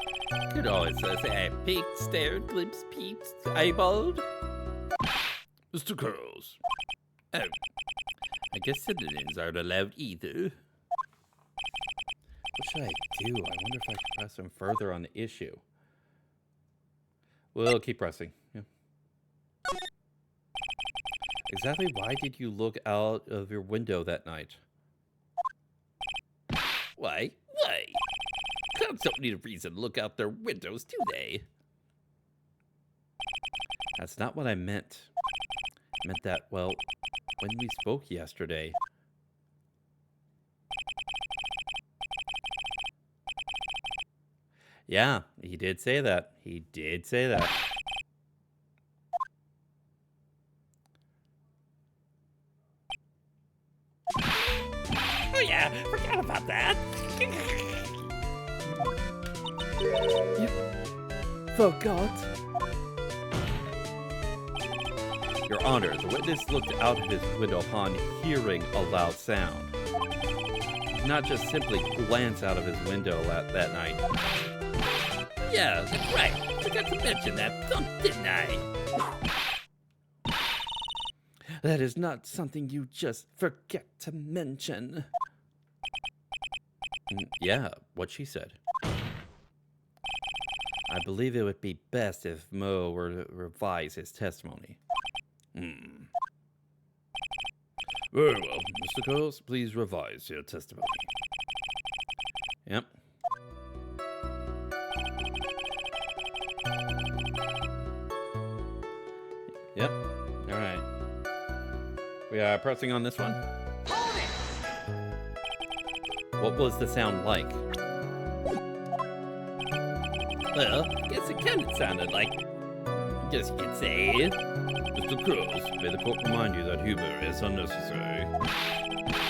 Could always say I peeked, stared, glimpsed, peeped, eyeballed. Mr. Curls. Oh, I guess citizens aren't allowed either. What should I do? I wonder if I can press him further on the issue. We'll keep pressing. Yeah. Exactly why did you look out of your window that night? Why? Why? Cops don't need a reason to look out their windows, do they? That's not what I meant. I meant that, well, when we spoke yesterday. Yeah, he did say that. He did say that. Oh yeah, forgot about that. Forgot? Your Honor, the witness looked out of his window upon hearing a loud sound. He did not just simply glance out of his window that night. Yeah, that's right. Forgot to mention that, didn't I? That is not something you just forget to mention. Yeah, what she said. I believe it would be best if Mo were to revise his testimony. Very well. Mr. Curls, please revise your testimony. Yep. Yep. All right. We are pressing on this one. Hold it! What was the sound like? Well, I guess it kind of sounded like, I guess you could say. Mr. Curls, may the court remind you that humor is unnecessary.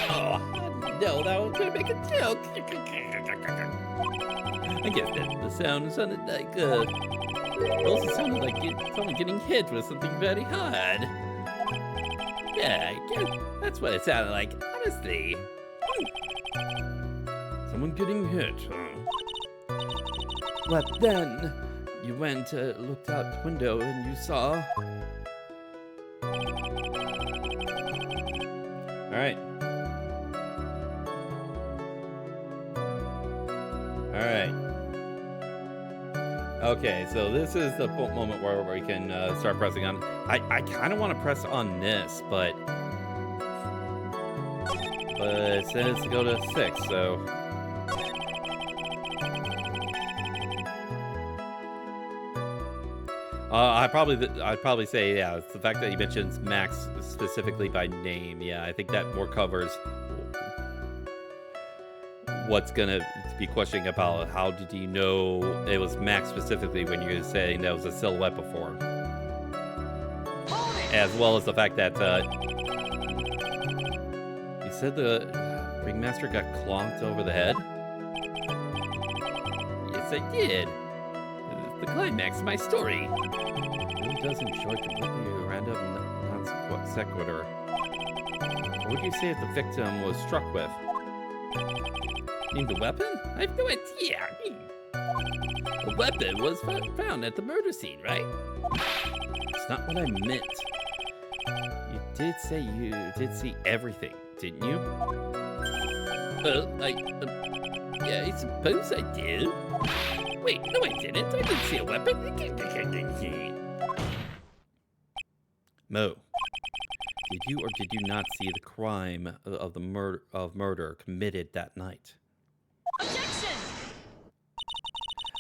Oh, no, that was gonna make a joke. I guess that the sound sounded like, it also sounded like someone getting hit with something very hard. Yeah, I guess that's what it sounded like, honestly. Someone getting hit, huh? But then, you went, looked out the window and you saw... Alright. Alright. Okay, so this is the moment where we can start pressing on. I kind of want to press on this, but it says to go to 6, so... I'd probably say, yeah, it's the fact that he mentions Max specifically by name. Yeah, I think that more covers what's gonna be questioning about how did he know it was Max specifically when you're saying that was a silhouette before. As well as the fact that you said the ringmaster got clonked over the head? Yes, I did. The climax of my story. It really does enjoy completely random non sequitur. What would you say if the victim was struck with? You mean the weapon? I have no idea. The weapon was found at the murder scene, right? It's not what I meant. You did say you did see everything, didn't you? Well, yeah, I suppose I did. Wait, no I didn't. I didn't see a weapon. Mo, Did you or did you not see the crime of the murder committed that night? Objection!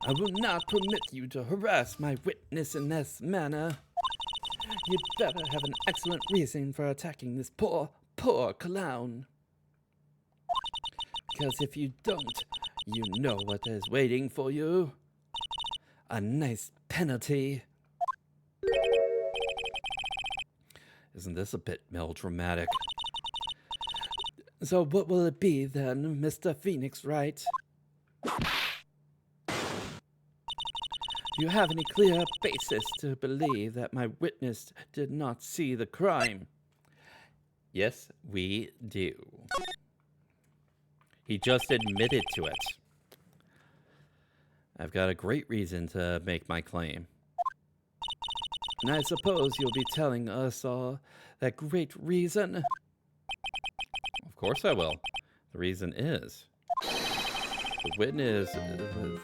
I will not permit you to harass my witness in this manner. You'd better have an excellent reason for attacking this poor clown. Because if you don't, you know what is waiting for you. A nice penalty. Isn't this a bit melodramatic? So what will it be then, Mr. Phoenix Wright? Do you have any clear basis to believe that my witness did not see the crime? Yes, we do. He just admitted to it. I've got a great reason to make my claim. And I suppose you'll be telling us all that great reason? Of course I will. The reason is the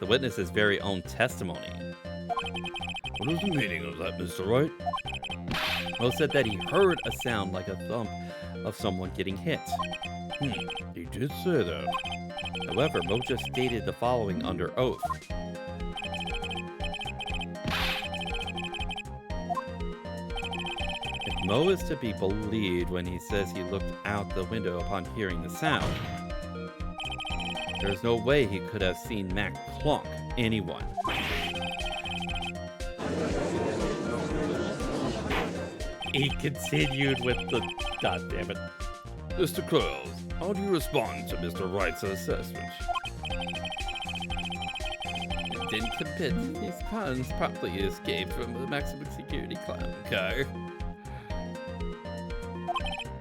witness's very own testimony. What is the meaning of that, Mr. Wright? Mo said that he heard a sound like a thump of someone getting hit. He did say that. However, Mo just stated the following under oath. If Mo is to be believed when he says he looked out the window upon hearing the sound, there's no way he could have seen Mac clonk anyone. He continued with the... God damn it. Mr. Curls, how do you respond to Mr. Wright's assessment? Didn't commit these crimes properly escaped from the maximum security clown car.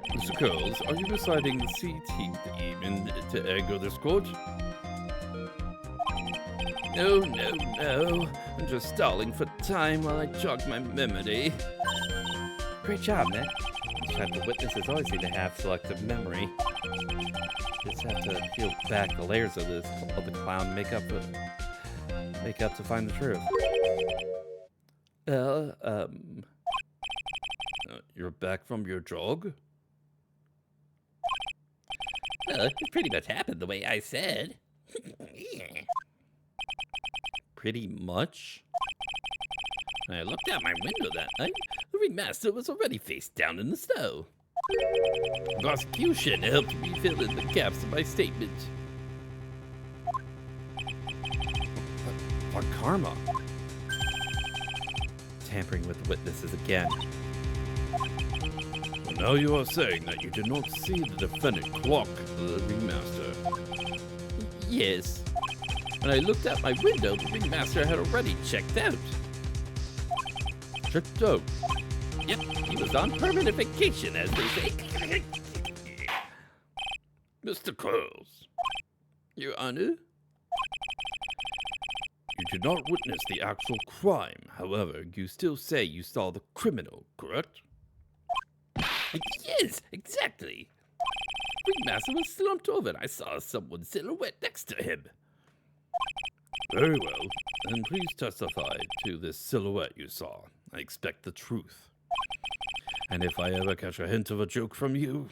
Mr. Curls, are you reciting the CT theme to anger this court? No. I'm just stalling for time while I jog my memory. Great job, man. These type of witnesses always seem to have selective memory. Just have to peel back the layers of the clown makeup to find the truth. You're back from your jog? Well, it pretty much happened the way I said. Pretty much? When I looked out my window that night, the ringmaster was already face down in the snow. The prosecution helped me fill in the gaps of my statement. For karma. Tampering with the witnesses again. Well, now you are saying that you did not see the defendant clock the ringmaster. Yes. When I looked out my window, the ringmaster had already checked out. Checked out? Yep, he was on permanent vacation, as they say. Mr. Curls, Your Honor? you did not witness the actual crime. However, you still say you saw the criminal, correct? Yes, exactly. Ringmaster was slumped over and I saw someone's silhouette next to him. Very well. Then please testify to this silhouette you saw. I expect the truth. And if I ever catch a hint of a joke from you,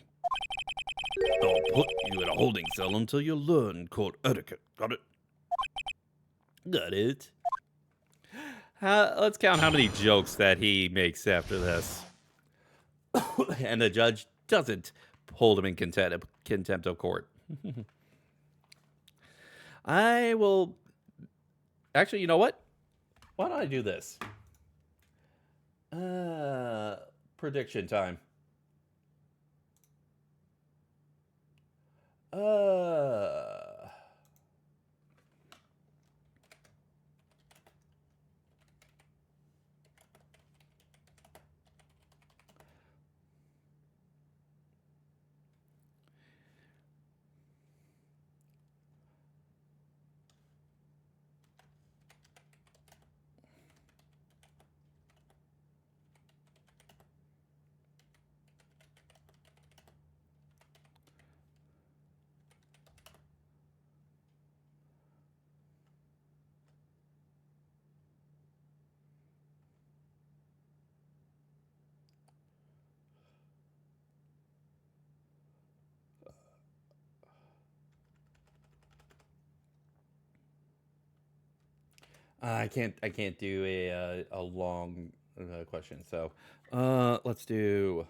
I'll put you in a holding cell until you learn court etiquette. Got it? Got it. Let's count how many jokes that he makes after this. And the judge doesn't hold him in contempt of court. I will... Actually, you know what? Why don't I do this? Prediction time. I can't do a long question. So, let's do.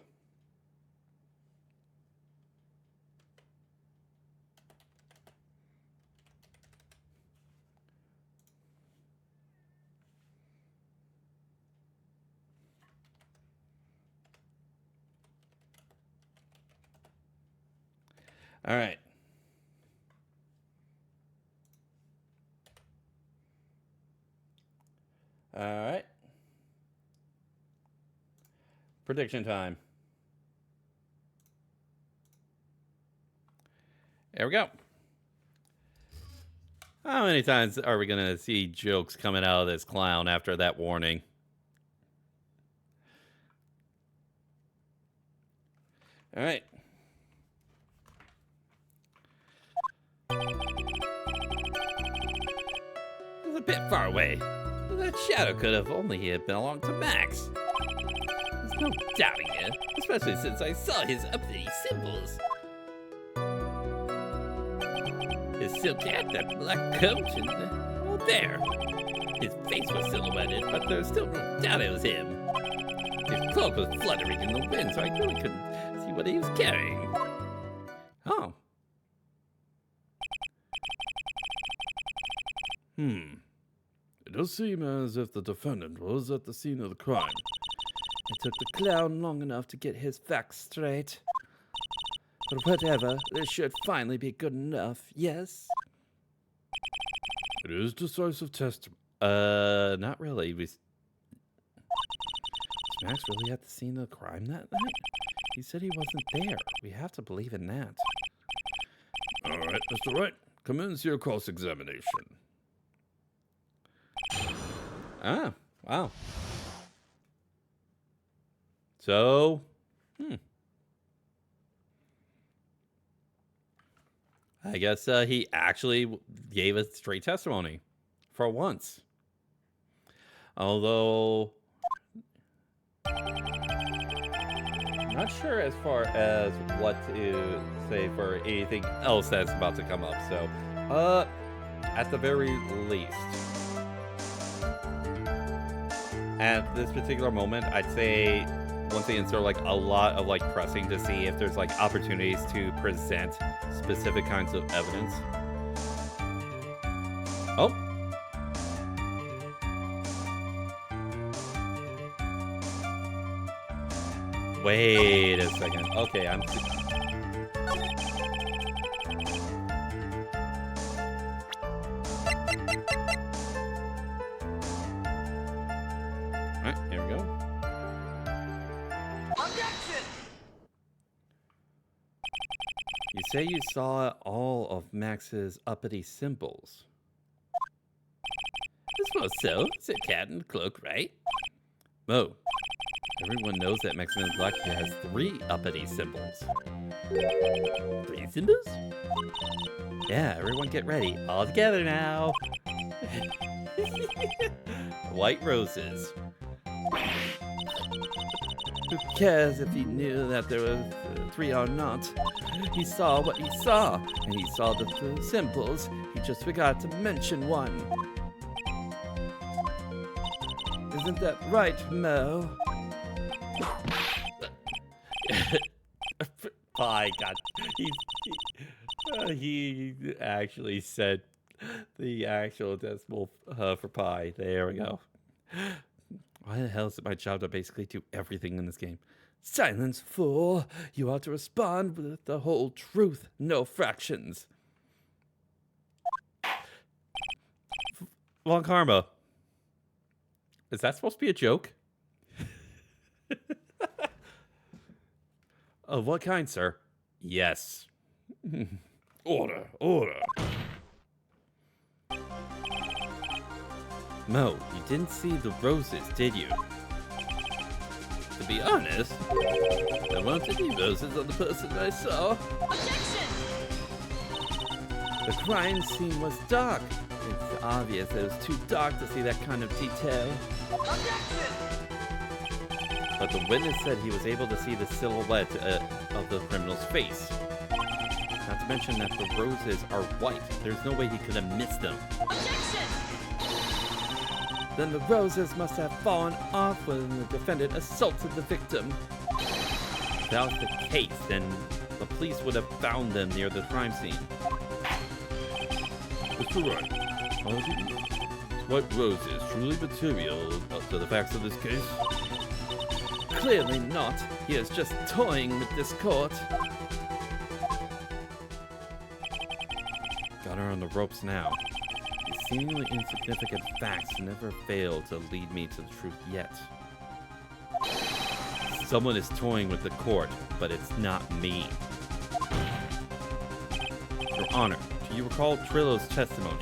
All right. All right. Prediction time. There we go. How many times are we going to see jokes coming out of this clown after that warning? All right. It was a bit far away. That shadow could have only belonged to Max. There's no doubting it, especially since I saw his uppity symbols. His silk hat, that black coat, and well, there. His face was silhouetted, but there's still no doubt it was him. His cloak was fluttering in the wind, so I really couldn't see what he was carrying. Oh. It does seem as if the defendant was at the scene of the crime. It took the clown long enough to get his facts straight. But whatever, this should finally be good enough, yes? It is decisive testimony. Not really. Was Max really at the scene of the crime that night? He said he wasn't there. We have to believe in that. All right, Mr. Wright, commence your cross-examination. Ah, wow. So, I guess he actually gave a straight testimony for once. Although, I'm not sure as far as what to say for anything else that's about to come up. So, at the very least, at this particular moment, I'd say once again, so like a lot of like pressing to see if there's like opportunities to present specific kinds of evidence. Oh. Wait a second. Okay, I'm... Alright, here we go. Objection! You say you saw all of Max's uppity symbols. I suppose so, said Cat in the cloak, right? Oh. Everyone knows that Maximum Black has 3 uppity symbols. 3 symbols? Yeah, everyone get ready. All together now. White roses. Who cares if he knew that there were 3 or not? He saw what he saw, and he saw the 3 symbols. He just forgot to mention one. Isn't that right, Mo? Pie got he actually said the actual decimal for pie. There we go. Why the hell is it my job to basically do everything in this game? Silence, fool! You ought to respond with the whole truth, no fractions. Long karma. Is that supposed to be a joke? Of what kind, sir? Yes. Order, order. Mo, you didn't see the roses, did you? To be honest, there weren't any roses on the person I saw. Objection! The crime scene was dark. It's obvious it was too dark to see that kind of detail. Objection! But the witness said he was able to see the silhouette of the criminal's face. Not to mention that the roses are white. There's no way he could have missed them. Objection! Then the roses must have fallen off when the defendant assaulted the victim. If that was the case, then the police would have found them near the crime scene. Mr. Wright, are these white roses truly material to the facts of this case? Clearly not. He is just toying with this court. Got her on the ropes now. These seemingly insignificant facts never fail to lead me to the truth yet. Someone is toying with the court, but it's not me. Your Honor, do you recall Trillo's testimony?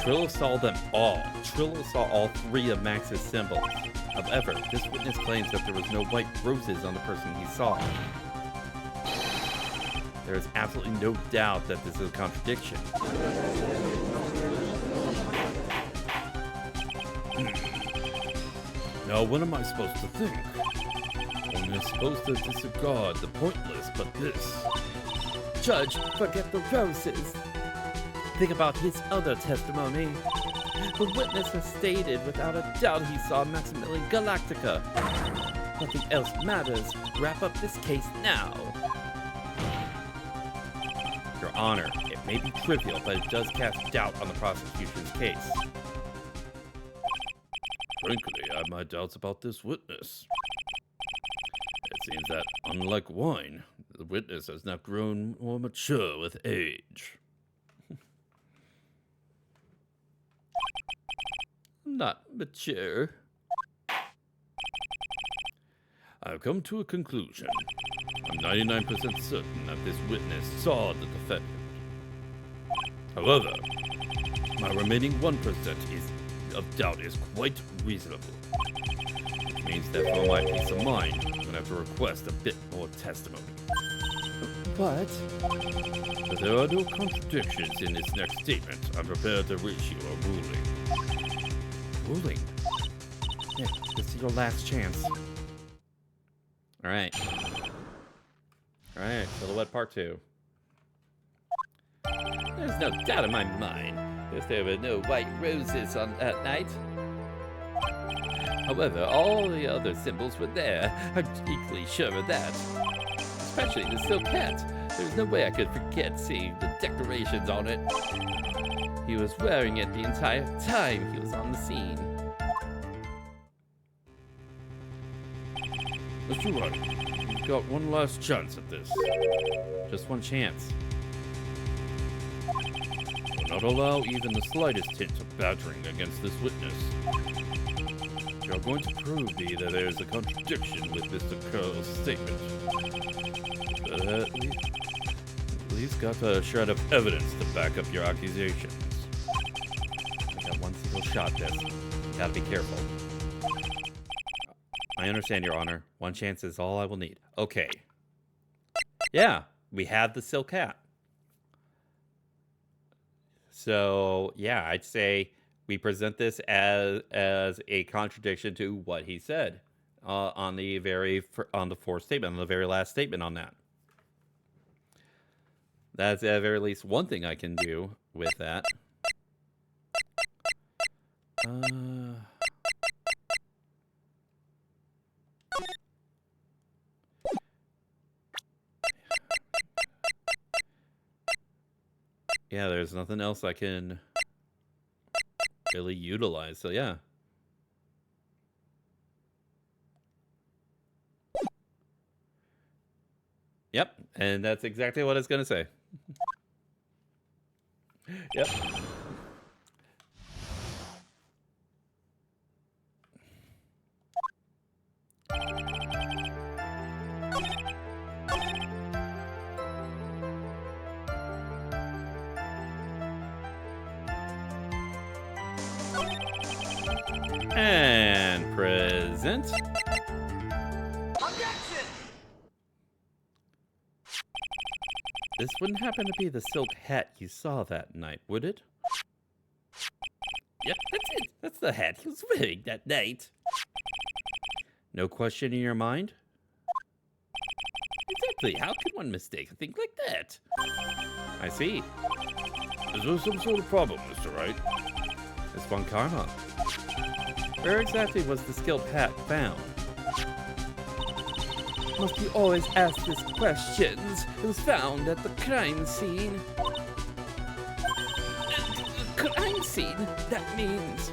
Trillo saw them all. Trillo saw all 3 of Max's symbols. However, this witness claims that there was no white roses on the person he saw. There is absolutely no doubt that this is a contradiction. Now, what am I supposed to think? One is supposed to disregard the pointless, but this... Judge, forget the roses. Think about his other testimony. The witness has stated without a doubt he saw Maximilian Galactica. Nothing else matters. Wrap up this case now. Your Honor, it may be trivial, but it does cast doubt on the prosecution's case. Frankly, I have my doubts about this witness. It seems that, unlike wine, the witness has not grown more mature with age. Not mature. I've come to a conclusion. I'm 99% certain that this witness saw the defendant. However, my remaining 1% of doubt is quite reasonable. Which means that for my peace of mind, I'm going to have to request a bit more testimony. But If there are no contradictions in this next statement, I'm prepared to issue a ruling. ruling. Yeah, this is your last chance. Alright. Alright, Silhouette Part 2. There's no doubt in my mind that there were no white roses on that night. However, all the other symbols were there. I'm equally sure of that. Especially the silk hat. There's no way I could forget seeing the decorations on it. He was wearing it the entire time he was on the scene. Mr. Wright, you've got one last chance at this. Just one chance. Do not allow even the slightest hint of badgering against this witness. You're going to prove me that there is a contradiction with Mr. Curl's statement. But at least got a shred of evidence to back up your accusations. I got one single shot this. Gotta be careful. I understand, Your Honor. One chance is all I will need. Okay. Yeah, we have the silk hat. So, yeah, I'd say we present this as a contradiction to what he said on the fourth statement, on the very last statement on that. That's at very least one thing I can do with that. Yeah, there's nothing else I can really utilize, so yeah. Yep, and that's exactly what it's gonna say. Yep. And present. Objection! This wouldn't happen to be the silk hat you saw that night, would it? Yep, that's it. That's the hat he was wearing that night. No question in your mind? Exactly. How could one mistake a thing like that? I see. Is there some sort of problem, Mr. Wright? Miss Von Karma. Where exactly was the skilled hat found? Must you always ask these questions? It was found at the crime scene. Crime scene? That means...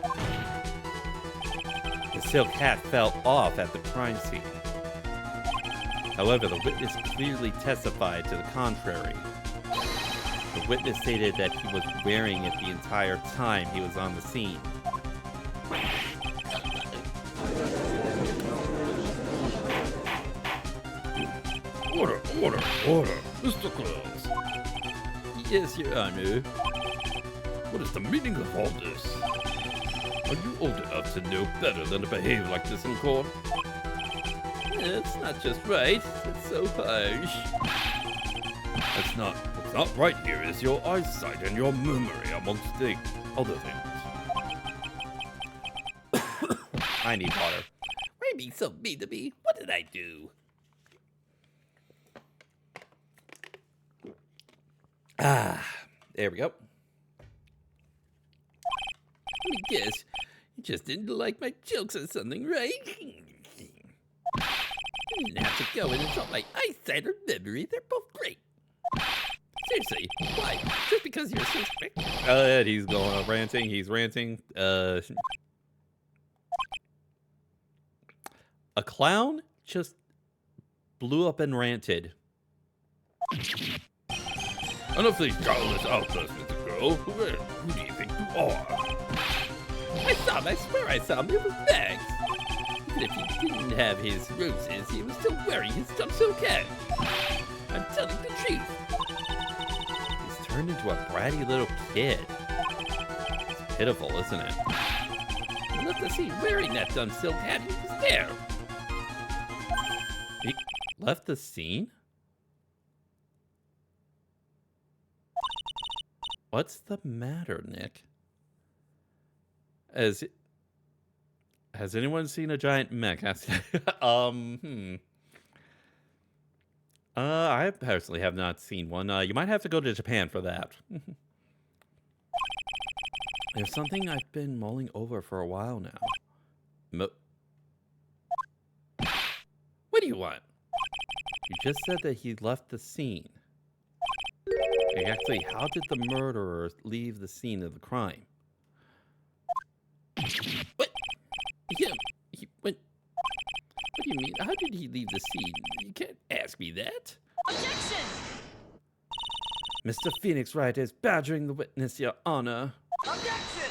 The silk hat fell off at the crime scene. However, the witness clearly testified to the contrary. The witness stated that he was wearing it the entire time he was on the scene. Order, Mr. Claus. Yes, Your Honor. What is the meaning of all this? Are you old enough to know better than to behave like this in court? It's not just right, it's so harsh. What's not right here is your eyesight and your memory, amongst other things. I need water. Why are you being so mean to me? What did I do? Ah, there we go. Let me guess. You just didn't like my jokes or something, right? You didn't have to go and insult my eyesight or memory. They're both great. Seriously, why? Just because you're so strict? He's going ranting. He's ranting. A clown just blew up and ranted. Enough of these childish outbursts, little girl. Who do you think you are? I saw him. I swear I saw him. It was Max. Even if he didn't have his roses, he was still wearing his jumpsuit hat. I'm telling the truth. He's turned into a bratty little kid. It's pitiful, isn't it? I left the scene wearing that dumb silk hat. He was there. He left the scene? What's the matter, Nick? Has anyone seen a giant mech? I personally have not seen one. You might have to go to Japan for that. There's something I've been mulling over for a while now. What do you want? You just said that he left the scene. Exactly, how did the murderer leave the scene of the crime? What? He went... What do you mean? How did he leave the scene? You can't ask me that. Objection! Mr. Phoenix Wright is badgering the witness, Your Honor. Objection!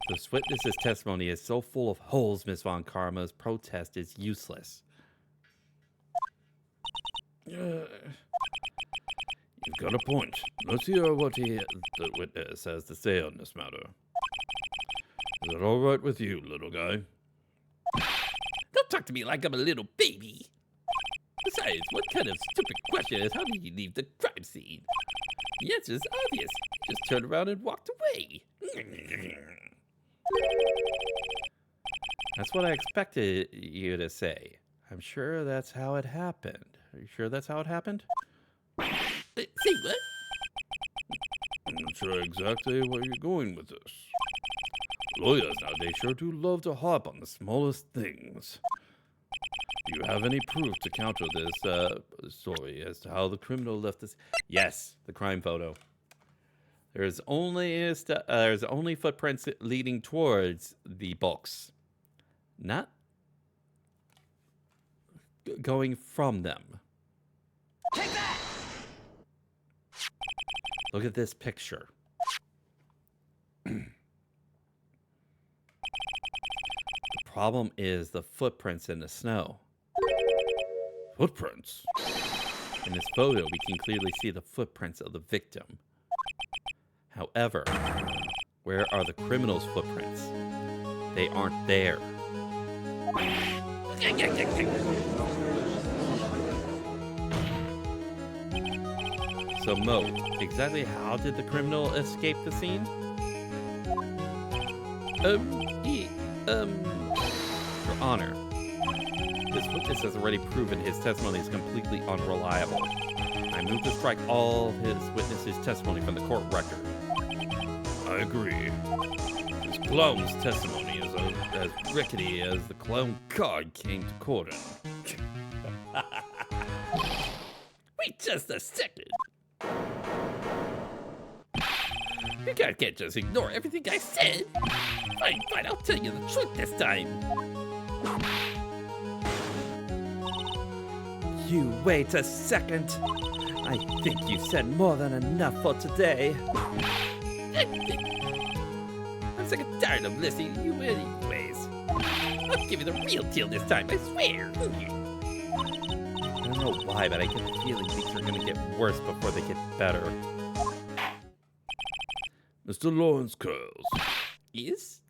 This witness's testimony is so full of holes, Miss Von Karma's protest is useless. You've got a point. Let's hear what the witness has to say on this matter. Is it all right with you, little guy? Don't talk to me like I'm a little baby. Besides, what kind of stupid question is how did you leave the crime scene? The answer is obvious. You just turned around and walked away. That's what I expected you to say. I'm sure that's how it happened. Are you sure that's how it happened? Say what? I'm not sure exactly where you're going with this. Lawyers nowadays sure do love to harp on the smallest things. Do you have any proof to counter this story as to how the criminal left this? Yes, the crime photo. There's only footprints leading towards the books, not going from them. Take that! Look at this picture. The problem is the footprints in the snow. Footprints? In this photo, we can clearly see the footprints of the victim. However, where are the criminal's footprints? They aren't there. So, Mo, exactly how did the criminal escape the scene? Your Honor, this witness has already proven his testimony is completely unreliable. I move to strike all his witnesses' testimony from the court record. I agree. This clown's testimony is as rickety as the clown card came to court in. Wait just a second. You guys can't just ignore everything I said. Fine, I'll tell you the truth this time. You wait a second. I think you said more than enough for today. I'm sick and tired of listening to you anyways. I'll give you the real deal this time, I swear. I don't know why, but I get the feeling things are gonna get worse before they get better. Mr. Lawrence Curls, Yes?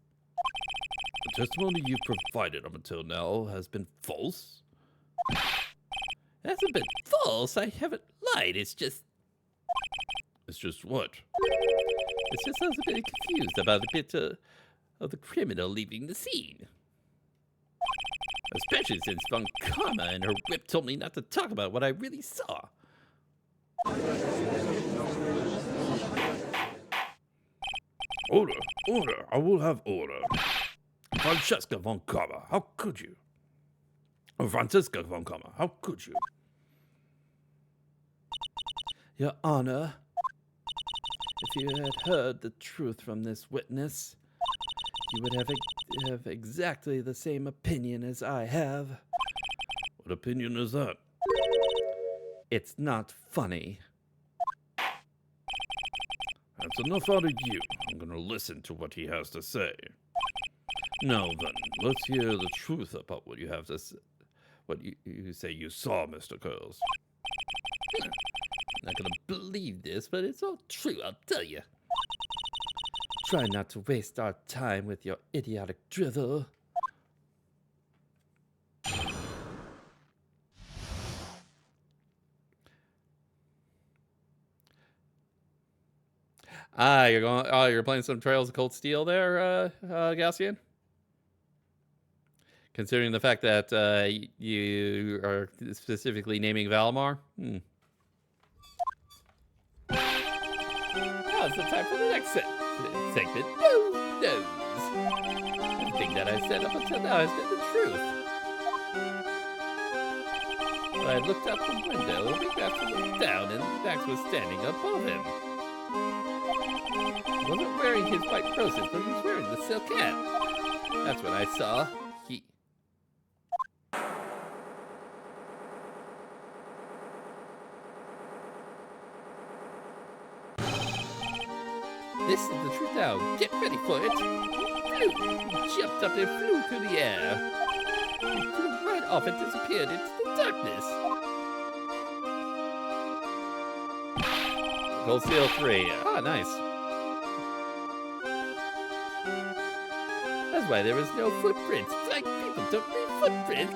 the testimony you've provided up until now has been false? It hasn't been false. I haven't lied. It's just what? It's just I was a bit confused about the bit of the criminal leaving the scene. Especially since Von Karma and her whip told me not to talk about what I really saw. Order, I will have order. Francesca Von Karma, how could you? Oh, Franziska Von Karma, how could you? Your Honor, if you had heard the truth from this witness, you would have exactly the same opinion as I have. What opinion is that? It's not funny. That's enough out of you. I'm gonna listen to what he has to say. Now then, let's hear the truth about what you have to say. What you say you saw, Mr. Curls. I'm not gonna believe this, but it's all true, I'll tell you. Try not to waste our time with your idiotic drivel. You're playing some Trails of Cold Steel there, Gaussian? Considering the fact that you are specifically naming Valimar? Now it's the time for the next segment. Knows. Everything that I said up until now has been the truth. When I looked out the window, Big Max looked down and Max was standing above him. He wasn't wearing his white roses, but he was wearing the silk hat. That's what I saw. This is the truth now. Get ready for it. He flew. He jumped up and flew through the air. He flew right off and disappeared into the darkness. Cold Steel 3. Ah, nice. That's why there was no footprints. It's like people don't leave footprints.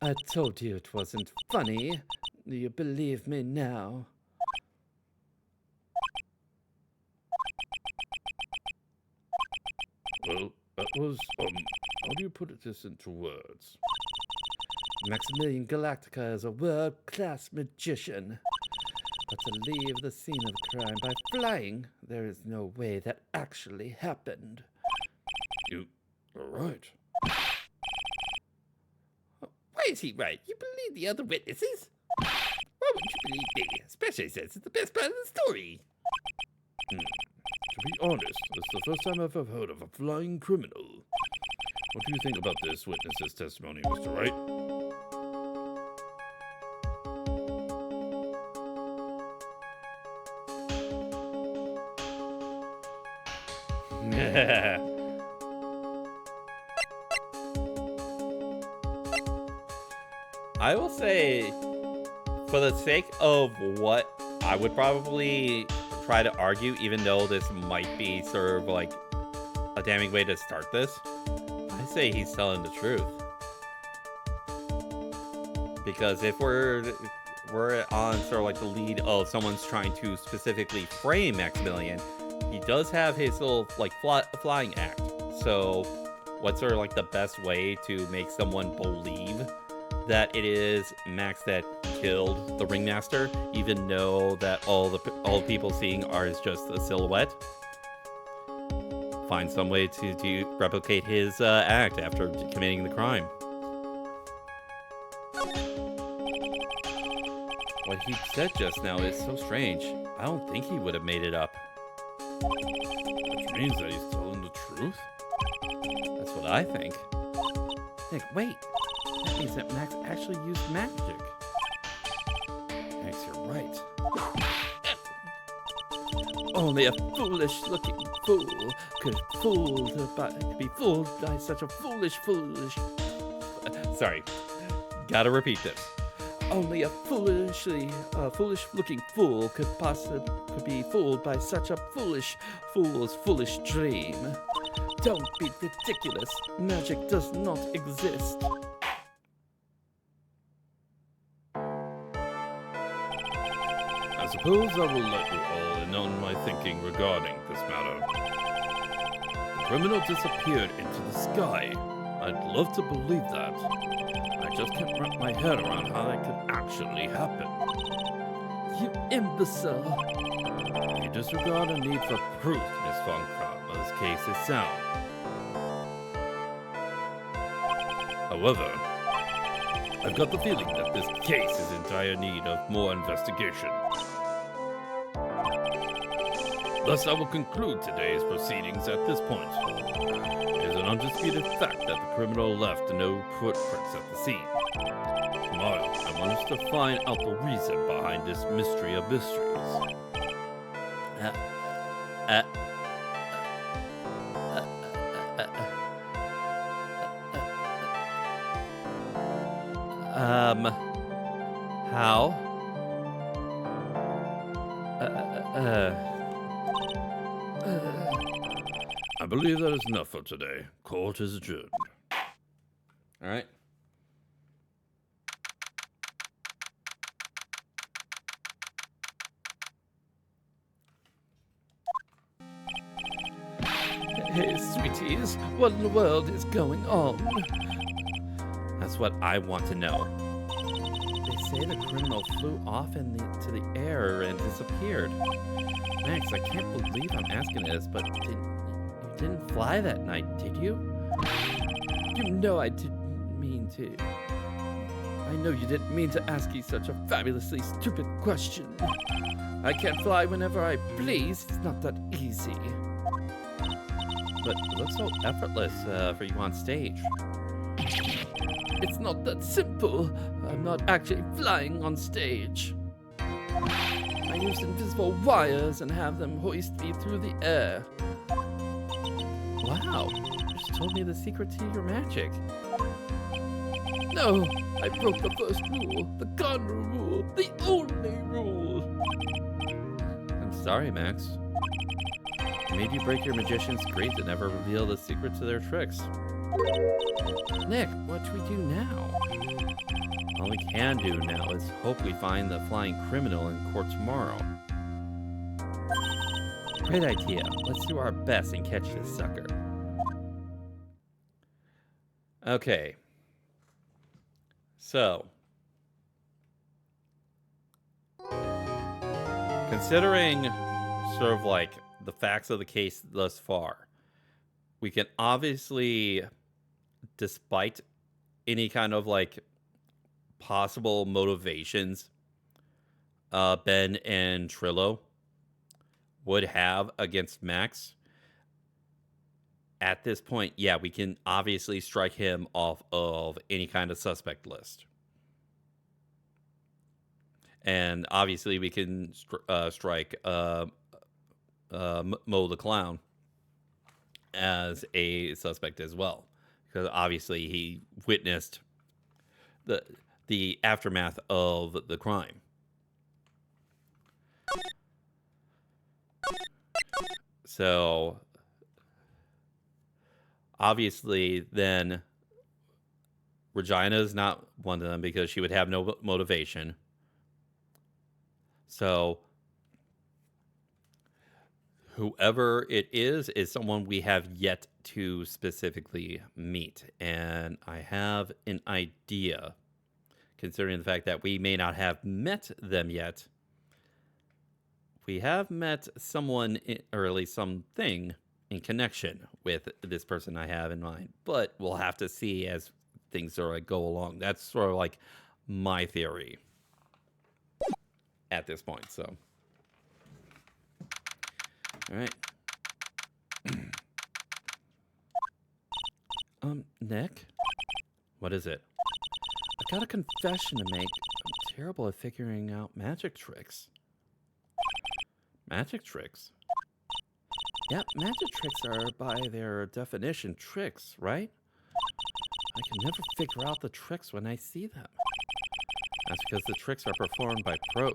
I told you it wasn't funny. Do you believe me now? Well, that was, how do you put this into words? Maximilian Galactica is a world-class magician. But to leave the scene of the crime by flying, there is no way that actually happened. You are right. Why is he right? You believe the other witnesses? Why would you believe me? Especially since it's the best part of the story. To be honest, it's the first time I've ever heard of a flying criminal. What do you think about this witness's testimony, Mr. Wright? I will say, for the sake of what I would probably try to argue, even though this might be sort of like a damning way to start this, I say he's telling the truth. Because if we're we're on sort of like the lead of someone's trying to specifically frame Maximilian, he does have his little like flying act. So, what's sort of like the best way to make someone believe that it is Max that killed the ringmaster, even though that all the people seeing are is just a silhouette? Find some way to replicate his act after committing the crime. What he said just now is so strange. I don't think he would have made it up. Which means that he's telling the truth? That's what I think. Nick, wait. That means that Max actually used magic. Max, you're right. Only a foolish-looking fool could be fooled by such a foolish. Sorry, gotta repeat this. Only a foolish-looking fool could be fooled by such a foolish dream. Don't be ridiculous. Magic does not exist. I suppose I will let you all in on my thinking regarding this matter. The criminal disappeared into the sky. I'd love to believe that. I just can't wrap my head around how that could actually happen. You imbecile. You disregard a need for proof, Miss Von Kramer's case is sound. However, I've got the feeling that this case is in dire need of more investigation. Thus, I will conclude today's proceedings at this point. It is an undisputed fact that the criminal left no footprints at the scene. Tomorrow, I want us to find out the reason behind this mystery of mysteries. How? I believe that is enough for today. Court is adjourned. All right. Hey, sweeties, what in the world is going on? That's what I want to know. They say the criminal flew off into the air and disappeared. Max, I can't believe I'm asking this, but you didn't fly that night, did you? You know I didn't mean to. I know you didn't mean to ask you such a fabulously stupid question. I can't fly whenever I please. It's not that easy. But it looks so effortless for you on stage. It's not that simple. I'm not actually flying on stage. I use invisible wires and have them hoist me through the air. Wow, you just told me the secret to your magic. No, I broke the first rule, the cardinal rule, the only rule. I'm sorry, Max. I made you break your magician's creed to never reveal the secret to their tricks. Nick, what do we do now? All we can do now is hope we find the flying criminal in court tomorrow. Great idea. Let's do our best and catch this sucker. Okay. So, considering sort of like the facts of the case thus far, we can obviously, despite any kind of like possible motivations Ben and Trillo would have against Max, at this point, yeah, we can obviously strike him off of any kind of suspect list. And obviously we can strike Mo the Clown as a suspect as well, because obviously he witnessed the aftermath of the crime. So obviously then Regina is not one of them because she would have no motivation. So whoever it is someone we have yet to specifically meet. And I have an idea, considering the fact that we may not have met them yet. We have met someone, or at least something, in connection with this person I have in mind. But we'll have to see as things sort of go along. That's sort of like my theory at this point. So, all right. Nick? What is it? I got a confession to make. I'm terrible at figuring out magic tricks. Magic tricks? Yep, magic tricks are, by their definition, tricks, right? I can never figure out the tricks when I see them. That's because the tricks are performed by pros.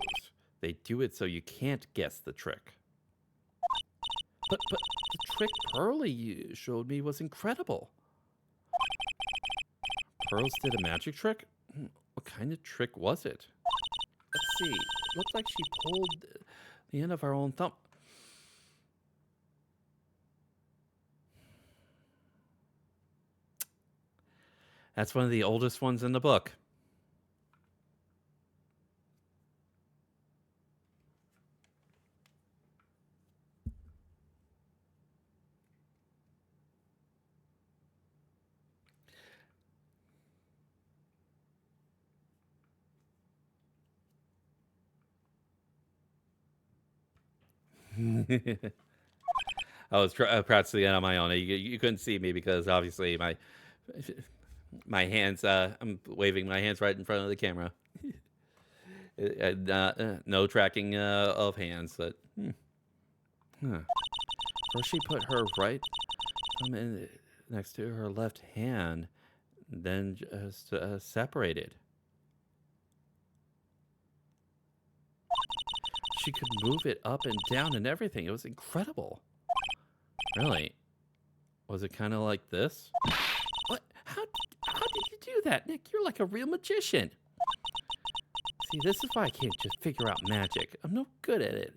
They do it so you can't guess the trick. But the trick Pearly you showed me was incredible. Pearls did a magic trick? What kind of trick was it? Let's see. It looked like she pulled the end of her own thumb. That's one of the oldest ones in the book. I was practicing on my own. You couldn't see me because obviously my hands. I'm waving my hands right in front of the camera. No tracking of hands. But first she put her right thumb in next to her left hand, then just separated. She could move it up and down and everything. It was incredible. Really? Was it kind of like this? What? How did you do that, Nick? You're like a real magician. See, this is why I can't just figure out magic. I'm no good at it.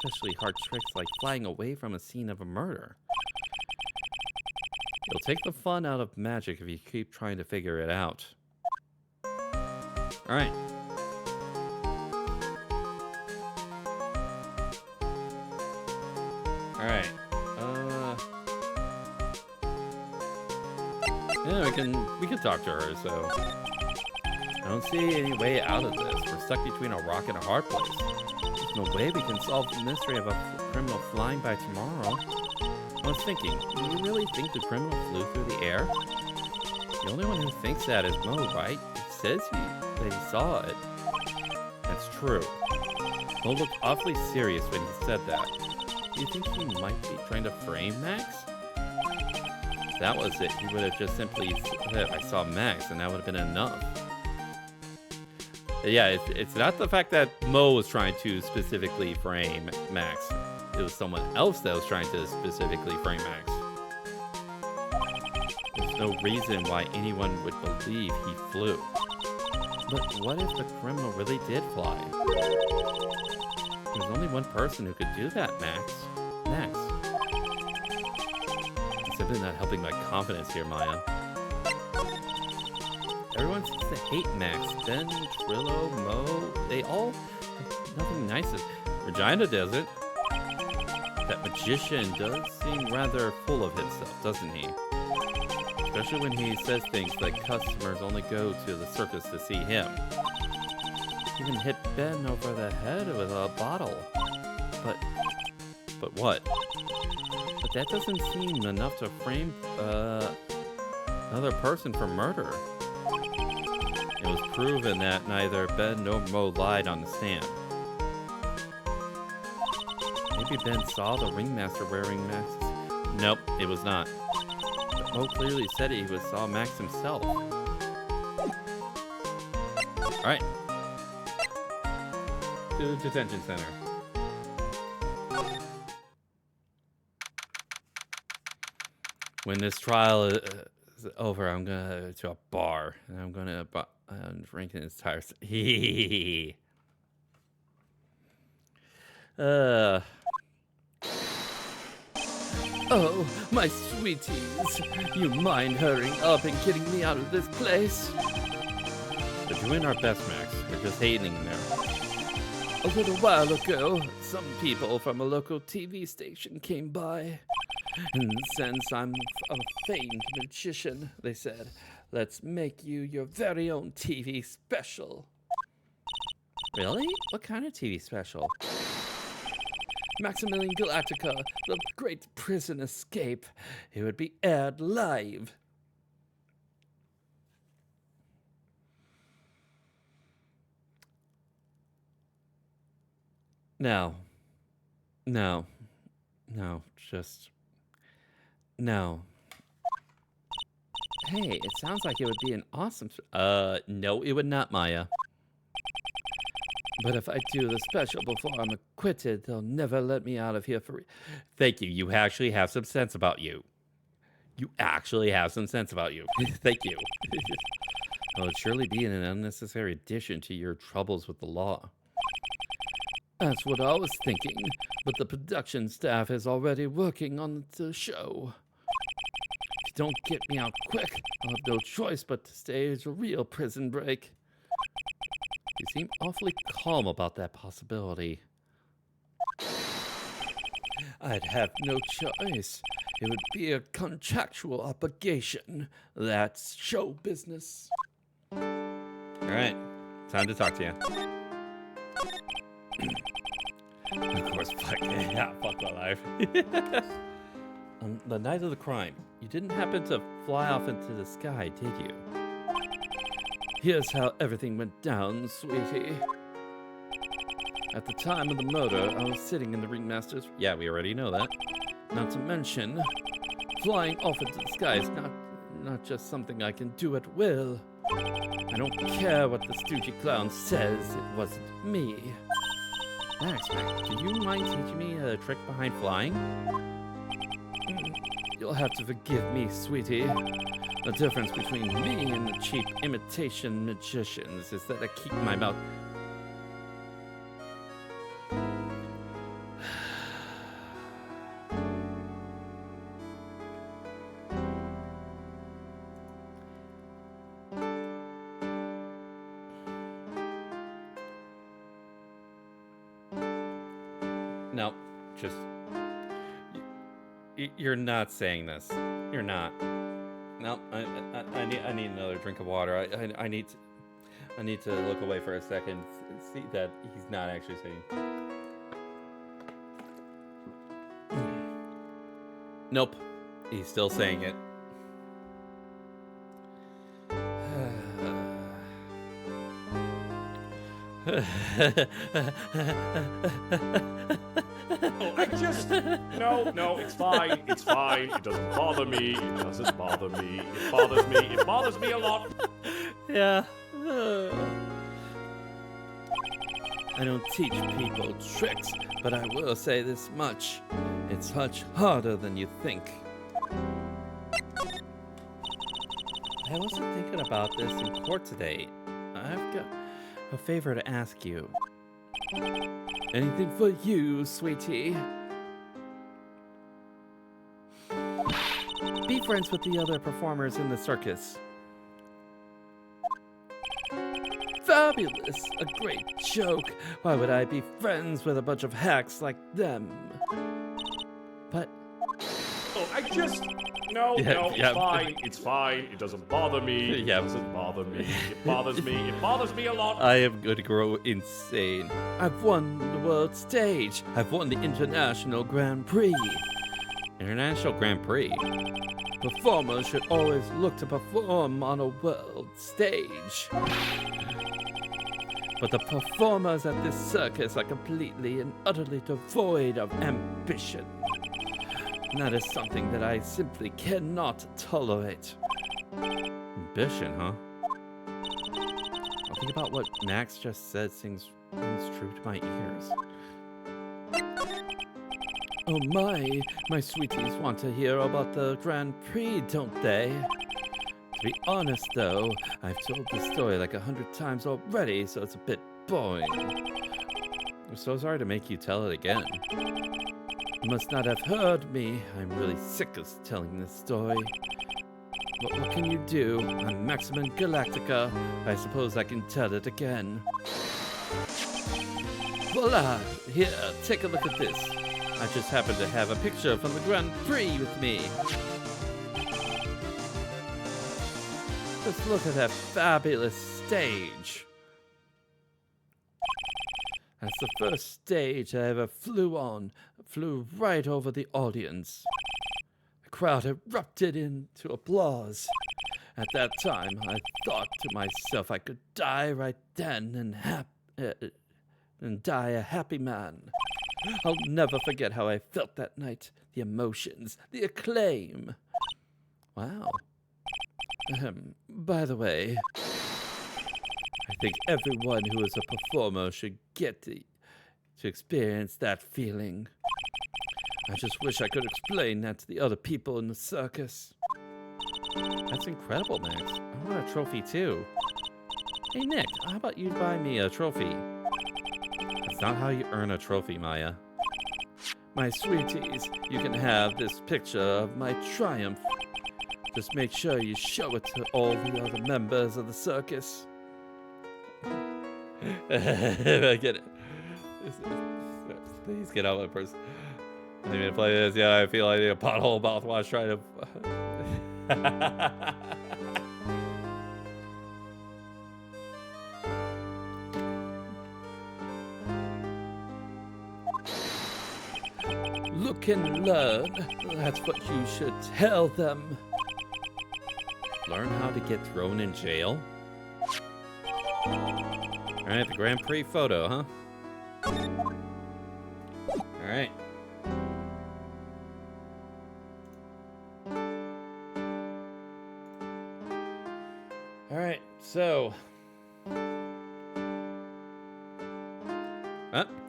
Especially hard tricks like flying away from a scene of a murder. It'll take the fun out of magic if you keep trying to figure it out. All right. All right. Yeah, we can talk to her. So I don't see any way out of this. We're stuck between a rock and a hard place. There's no way we can solve the mystery of a criminal flying by tomorrow. I was thinking, do you really think the criminal flew through the air? The only one who thinks that is Mo, right? It says that he saw it. That's true. Mo looked awfully serious when he said that. Do you think he might be trying to frame Max? If that was it, he would have just simply said, I saw Max, and that would have been enough. Yeah, it's not the fact that Mo was trying to specifically frame Max. It was someone else that was trying to specifically frame Max. There's no reason why anyone would believe he flew. But what if the criminal really did fly? There's only one person who could do that, Max. Max. It's simply not helping my confidence here, Maya. Everyone seems to hate Max. Ben, Trillo, Mo, they all have nothing nice. Regina doesn't. That magician does seem rather full of himself, doesn't he? Especially when he says things like customers only go to the circus to see him. He even hit Ben over the head with a bottle. But what? But that doesn't seem enough to frame another person for murder. It was proven that neither Ben nor Mo lied on the stand. Maybe Ben saw the ringmaster wearing Max. Nope, it was not. But Mo clearly said he saw Max himself. Alright. To the detention center. When this trial is over, I'm gonna to a bar, and I'm gonna drink an entire. Oh, my sweeties. You mind hurrying up and getting me out of this place? We're doing our best, Max. We're just hanging there. A little while ago, some people from a local TV station came by. And since I'm a famed magician, they said, let's make you your very own TV special. Really? What kind of TV special? Maximilian Galactica, the great prison escape. It would be aired live. No, just no. Hey, it sounds like it would be an awesome. No, it would not, Maya. But if I do the special before I'm acquitted, they'll never let me out of here for. Thank you. You actually have some sense about you. You actually have some sense about you. Thank you. Well, it'd surely be an unnecessary addition to your troubles with the law. That's what I was thinking, but the production staff is already working on the show. If you don't get me out quick, I'll have no choice but to stage a real prison break. You seem awfully calm about that possibility. I'd have no choice. It would be a contractual obligation. That's show business. All right, time to talk to you. Of course, fuck my life. On the night of the crime, you didn't happen to fly off into the sky, did you? Here's how everything went down, sweetie. At the time of the murder, I was sitting in the ringmaster's. Yeah, we already know that. Not to mention, flying off into the sky is not just something I can do at will. I don't care what the stoogie clown says, it wasn't me. Max, do you mind teaching me a trick behind flying? You'll have to forgive me, sweetie. The difference between me and the cheap imitation magicians is that I keep my mouth... No, just... You're not saying this. You're not. No, I need another drink of water. I need to look away for a second, see that he's not actually saying. Nope, he's still saying it. Oh, I just... No, it's fine. It's fine. It doesn't bother me. It doesn't bother me. It bothers me. It bothers me a lot. Yeah. I don't teach people tricks, but I will say this much. It's much harder than you think. I wasn't thinking about this in court today. I've got a favor to ask you. Anything for you, sweetie. Be friends with the other performers in the circus. Fabulous! A great joke. Why would I be friends with a bunch of hacks like them? But... Oh, I just... No, it's fine. It's fine. It doesn't bother me. It doesn't bother me. It bothers me. It bothers me a lot. I am going to grow insane. I've won the world stage. I've won the International Grand Prix. International Grand Prix? Performers should always look to perform on a world stage. But the performers at this circus are completely and utterly devoid of ambition. And that is something that I simply cannot tolerate. Ambition, huh? I'll think about what Max just said rings true to my ears. Oh my sweeties want to hear about the Grand Prix, don't they? To be honest though, I've told the story like 100 times already, so it's a bit boring. I'm so sorry to make you tell it again. You must not have heard me. I'm really sick of telling this story. But what can you do? I'm Maximum Galactica. I suppose I can tell it again. Voila! Here, take a look at this. I just happen to have a picture from the Grand Prix with me. Just look at that fabulous stage. That's the first stage I ever flew on. I flew right over the audience. The crowd erupted into applause. At that time, I thought to myself I could die right then and die a happy man. I'll never forget how I felt that night. The emotions, the acclaim. Wow. By the way, I think everyone who is a performer should get to experience that feeling. I just wish I could explain that to the other people in the circus. That's incredible, Max. I want a trophy too. Hey Nick, how about you buy me a trophy? That's not how you earn a trophy, Maya. My sweeties, you can have this picture of my triumph. Just make sure you show it to all the other members of the circus. I get it. Please get out of my purse. I need to play this. Yeah, I feel like I need a pothole mouthwash trying to. Look and learn. That's what you should tell them. Learn how to get thrown in jail? Alright, the Grand Prix photo, huh? Alright. Alright, so.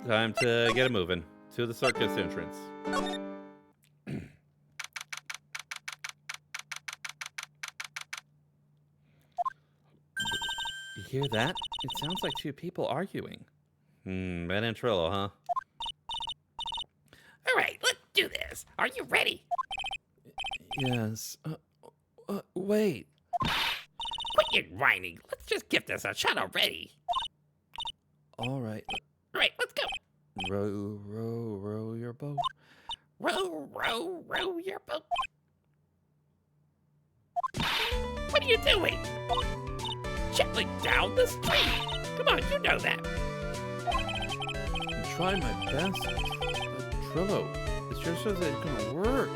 Time to get it moving to the circus entrance. You hear that? It sounds like two people arguing. Ben and Trillo, huh? All right, let's do this. Are you ready? Yes. Wait. Quit your whining. Let's just give this a shot already. All right. All right, let's go. Row, row, row your boat. Row, row, row your boat. What are you doing? Gently down the street. Come on, you know that. I'm trying my best. But Trillo, it sure says it's gonna work.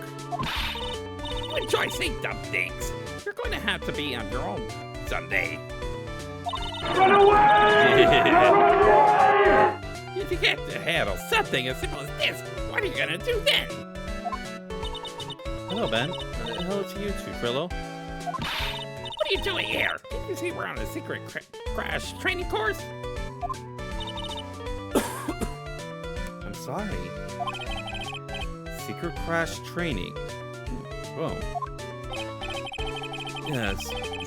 You enjoy saying dumb things. You're going to have to be on your own someday. Run away! If you get to handle something as simple as this, what are you going to do then? Hello, Ben. Hello to you too, Trillo. What are you doing here? Didn't you see we're on a secret crash training course? I'm sorry. Secret crash training. Whoa. Yes,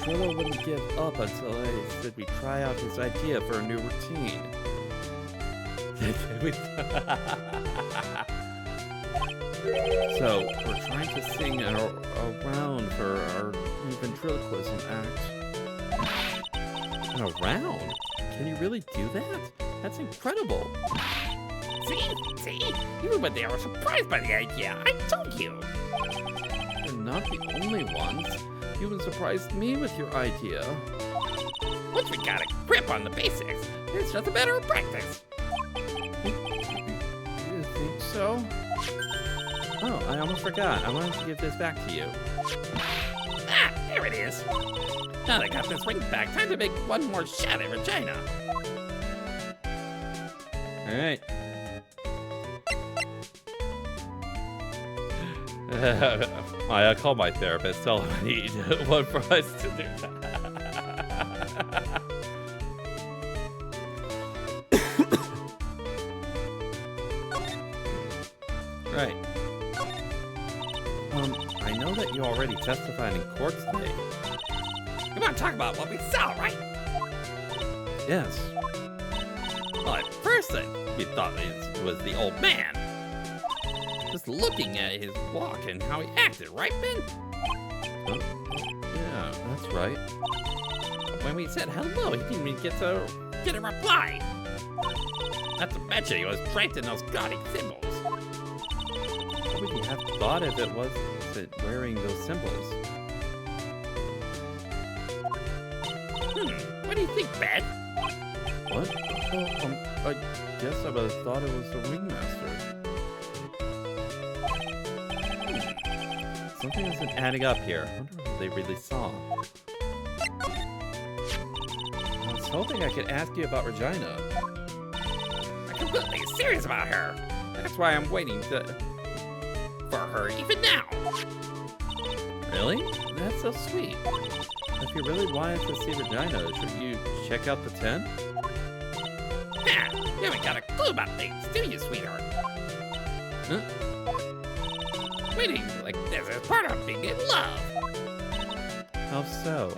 Trillo wouldn't give up until I said we try out his idea for a new routine. So, we're trying to sing around for our new ventriloquism act. Around? Can you really do that? That's incredible. See? Even when they were surprised by the idea, I told you. You're not the only ones. You even surprised me with your idea. Once we got a grip on the basics, it's just a matter of practice. You think so? Oh, I almost forgot. I wanted to give this back to you. Ah, there it is. Now that I got this ring back, time to make one more shot at Regina. Alright. I called my therapist, tell him I need one for us to do that. Right. I know that you already testified in court today. You want to talk about what we saw, right? Yes. Well, at first we thought it was the old man. Just looking at his walk and how he acted, right, Ben? Oh, yeah, that's right. When we said hello, he didn't even get a reply. Not to mention he was draped in those gaudy symbols. What would you have thought if it wasn't wearing those symbols? What do you think, Ben? What? Oh, I guess I would have thought it was the ringmaster. Something isn't adding up here. I wonder what they really saw. I was hoping I could ask you about Regina. I'm completely serious about her. That's why I'm waiting for her even now. Really? That's so sweet. If you really wanted to see Regina, shouldn't you check out the tent? Yeah, you haven't got a clue about things, do you, sweetheart? Huh? Waiting like this is part of being in love. How so?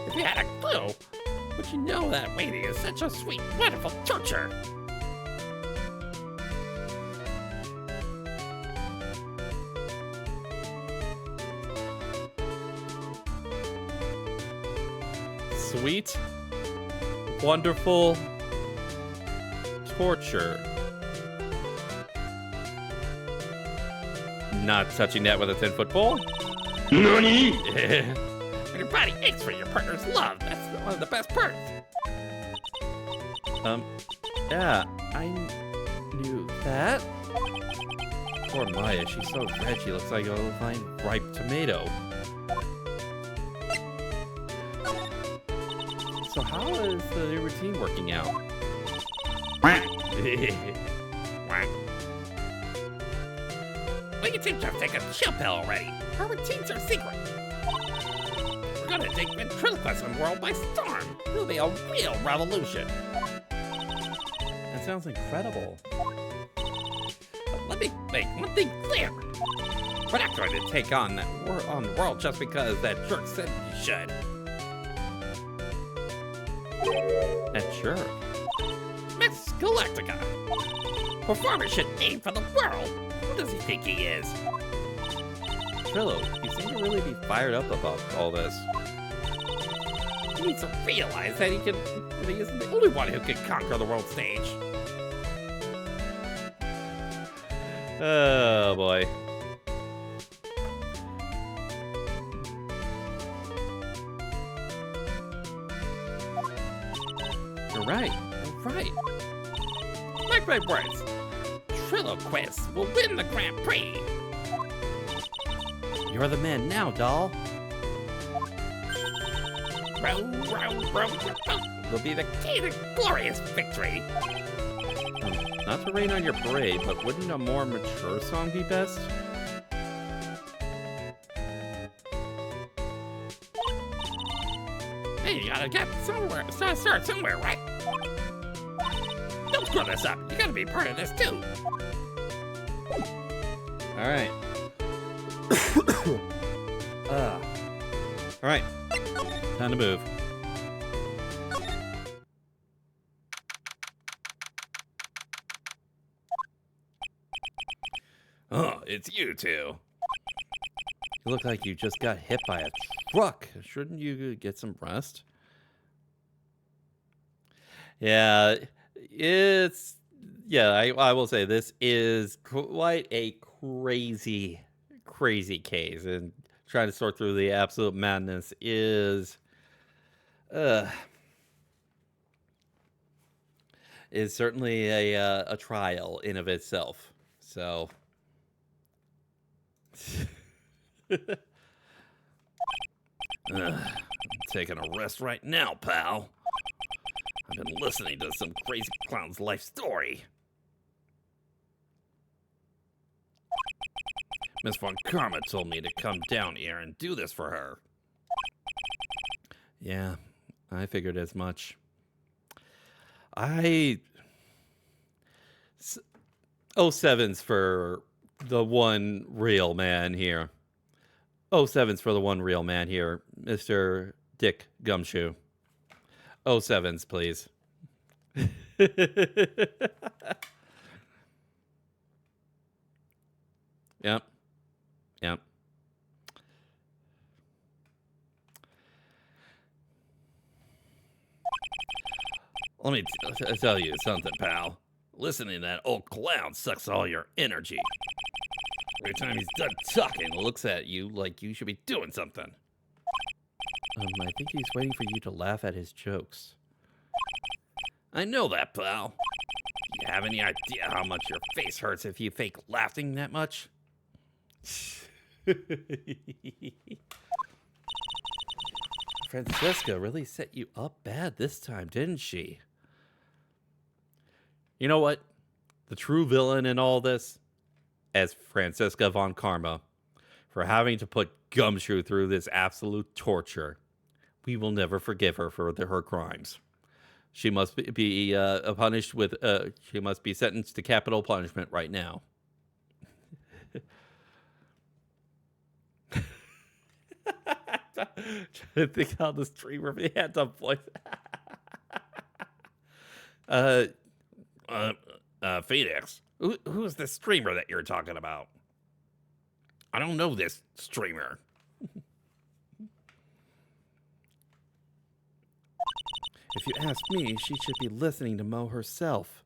If you had a clue, would you know that waiting is such a sweet, wonderful torture? Sweet, wonderful torture. Not touching that with a 10-foot pole? NANI?! When your body aches for your partner's love, that's one of the best parts. Yeah, I knew that. Poor Maya, she's so red she looks like a fine ripe tomato. So how is the new routine working out? We can just take a chill pill already. Our routines are secret. We're gonna take ventriloquism world by storm. It'll be a real revolution. That sounds incredible. But let me make one thing clear. We're not going to take on the world just because that jerk said you should. That jerk. Miss Galactica. Performer should aim for the world. Who does he think he is? Trillo, you seem to really be fired up about all this. He needs to realize that he isn't the only one who can conquer the world stage. Oh boy. You're right. You're right. Mark my words. Triloquist will win the Grand Prix. You're the man now, doll. Row, row, row your boat will be the key to glorious victory. Not to rain on your parade, but wouldn't a more mature song be best? Hey, you gotta get somewhere. Start somewhere, right? Don't screw this up. You gotta be part of this too. All right. All right. Time to move. Oh, it's you two. You look like you just got hit by a truck. Shouldn't you get some rest? Yeah, I will say this is quite a crazy case, and trying to sort through the absolute madness is certainly a trial in of itself. So I'm taking a rest right now, pal. I've been listening to some crazy clown's life story. Miss Von Karma told me to come down here and do this for her. yeah, I figured as much. 07's for the one real man here. 07's for the one real man here, Mr. Dick Gumshoe. 07's, please. Yep. Yep. Let me tell you something, pal. Listening to that old clown sucks all your energy. Every time he's done talking, looks at you like you should be doing something. I think he's waiting for you to laugh at his jokes. I know that, pal. You have any idea how much your face hurts if you fake laughing that much? Francesca really set you up bad this time, didn't she? You know what? The true villain in all this is Francesca von Karma for having to put Gumshoe through this absolute torture. We will never forgive her for her crimes. She must be punished with. She must be sentenced to capital punishment right now. Trying to think how the streamer if he had to voice. Phoenix, who's the streamer that you're talking about? I don't know this streamer. If you ask me, she should be listening to Mo herself.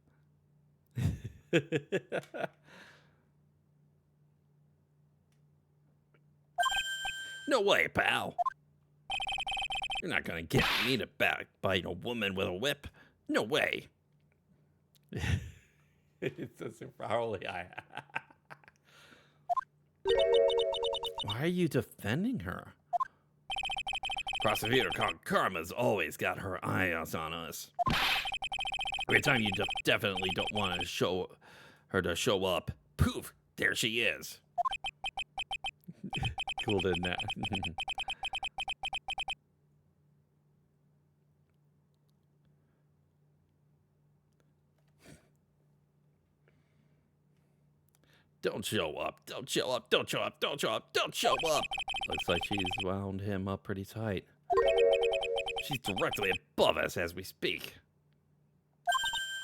No way, pal. You're not gonna get me to backbite a woman with a whip. No way. It's a super holy eye. Why are you defending her? Prosecutor Karma's always got her eyes on us. Every time you definitely don't want to show her to show up, poof, there she is. Cool, didn't that? Don't show up, don't show up, don't show up, don't show up, don't show up. Looks like she's wound him up pretty tight. She's directly above us as we speak.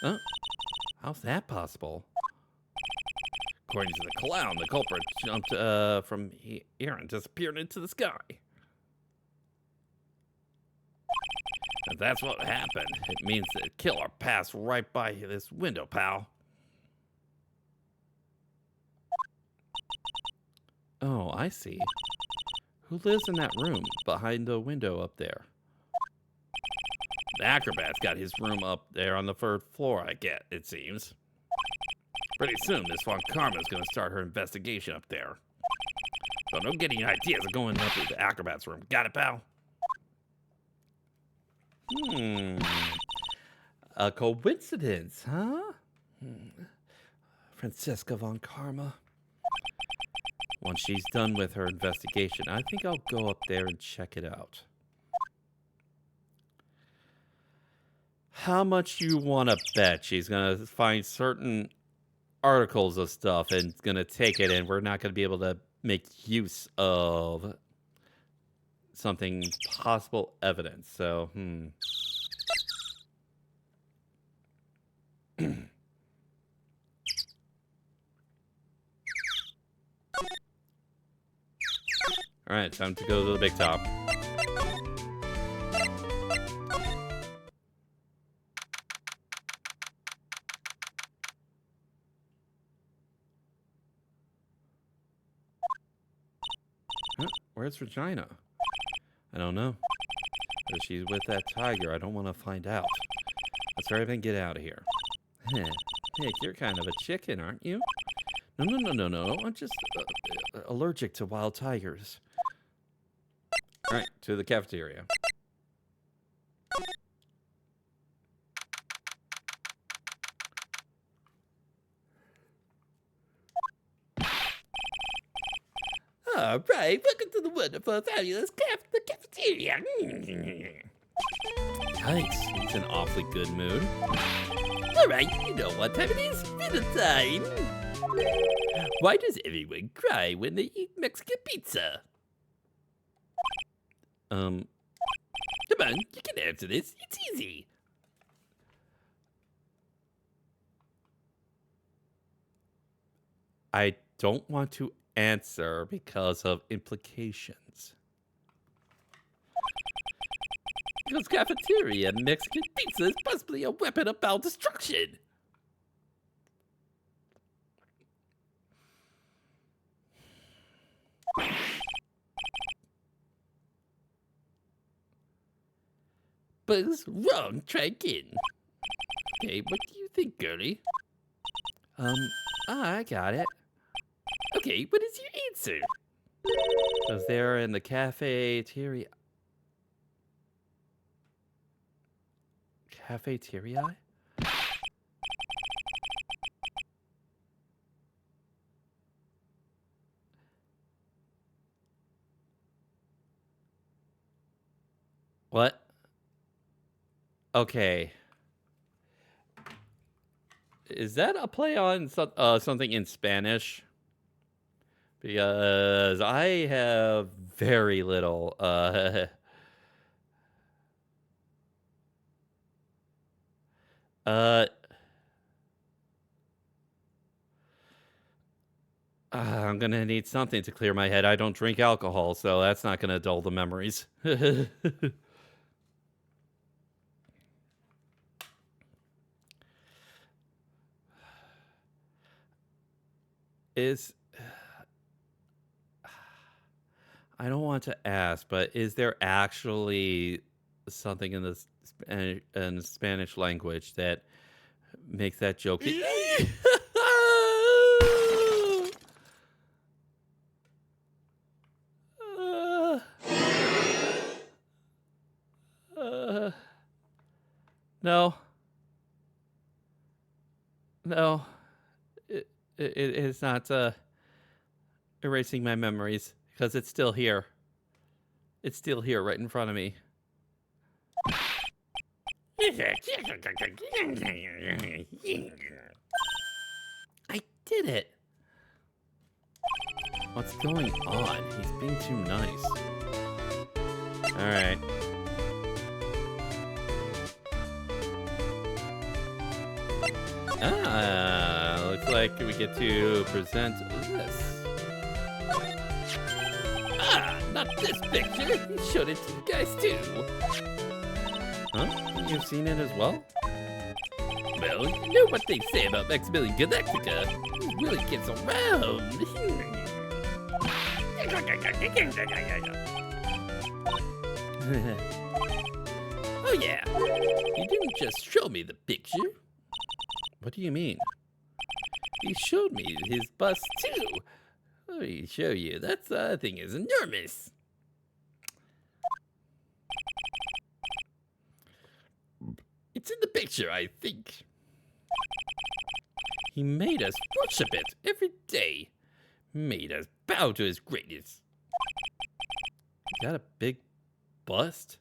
Huh? How's that possible? According to the clown, the culprit jumped from here and disappeared into the sky. If that's what happened, it means the killer passed right by this window, pal. Oh, I see. Who lives in that room behind the window up there? The acrobat's got his room up there on the third floor, it seems. Pretty soon, this Von Karma's gonna start her investigation up there. So don't get any ideas of going up to the acrobat's room. Got it, pal? A coincidence, huh? Francesca von Karma. Once she's done with her investigation, I think I'll go up there and check it out. How much you want to bet she's going to find certain articles of stuff and going to take it, and we're not going to be able to make use of something possible evidence. So, All right, time to go to the big top. Huh? Where's Regina? I don't know. If she's with that tiger, I don't want to find out. Let's hurry up and get out of here. Nick, you're kind of a chicken, aren't you? No. I'm just allergic to wild tigers. All right, to the cafeteria. All right, welcome to the wonderful, fabulous cafeteria. Yikes, he's in awfully good mood. All right, you know what time it is. Dinner time. Why does everyone cry when they eat Mexican pizza? Come on, you can answer this. It's easy. I don't want to answer because of implications. Because cafeteria Mexican pizza is possibly a weapon of foul destruction. Buzz, wrong, try again. Okay, what do you think, girlie? I got it. Okay, what is your answer? Was there in the cafeteria? Cafeteria? What? Okay. Is that a play on something in Spanish? Because I have very little I'm gonna need something to clear my head. I don't drink alcohol, so that's not gonna dull the memories. I don't want to ask, but is there actually something in the Spanish language that makes that joke? No. No. It's not erasing my memories because it's still here. It's still here right in front of me. I did it. What's going on? He's being too nice. All right. Looks like we get to present this. Not this picture. He showed it to you guys too. Huh? You've seen it as well? Well, you know what they say about Maximilian Galactica. He really gets around. Oh yeah, he didn't just show me the picture. What do you mean? He showed me his bust too. Let me show you. That thing is enormous. It's in the picture, I think. He made us worship it every day. Made us bow to his greatness. You got a big bust?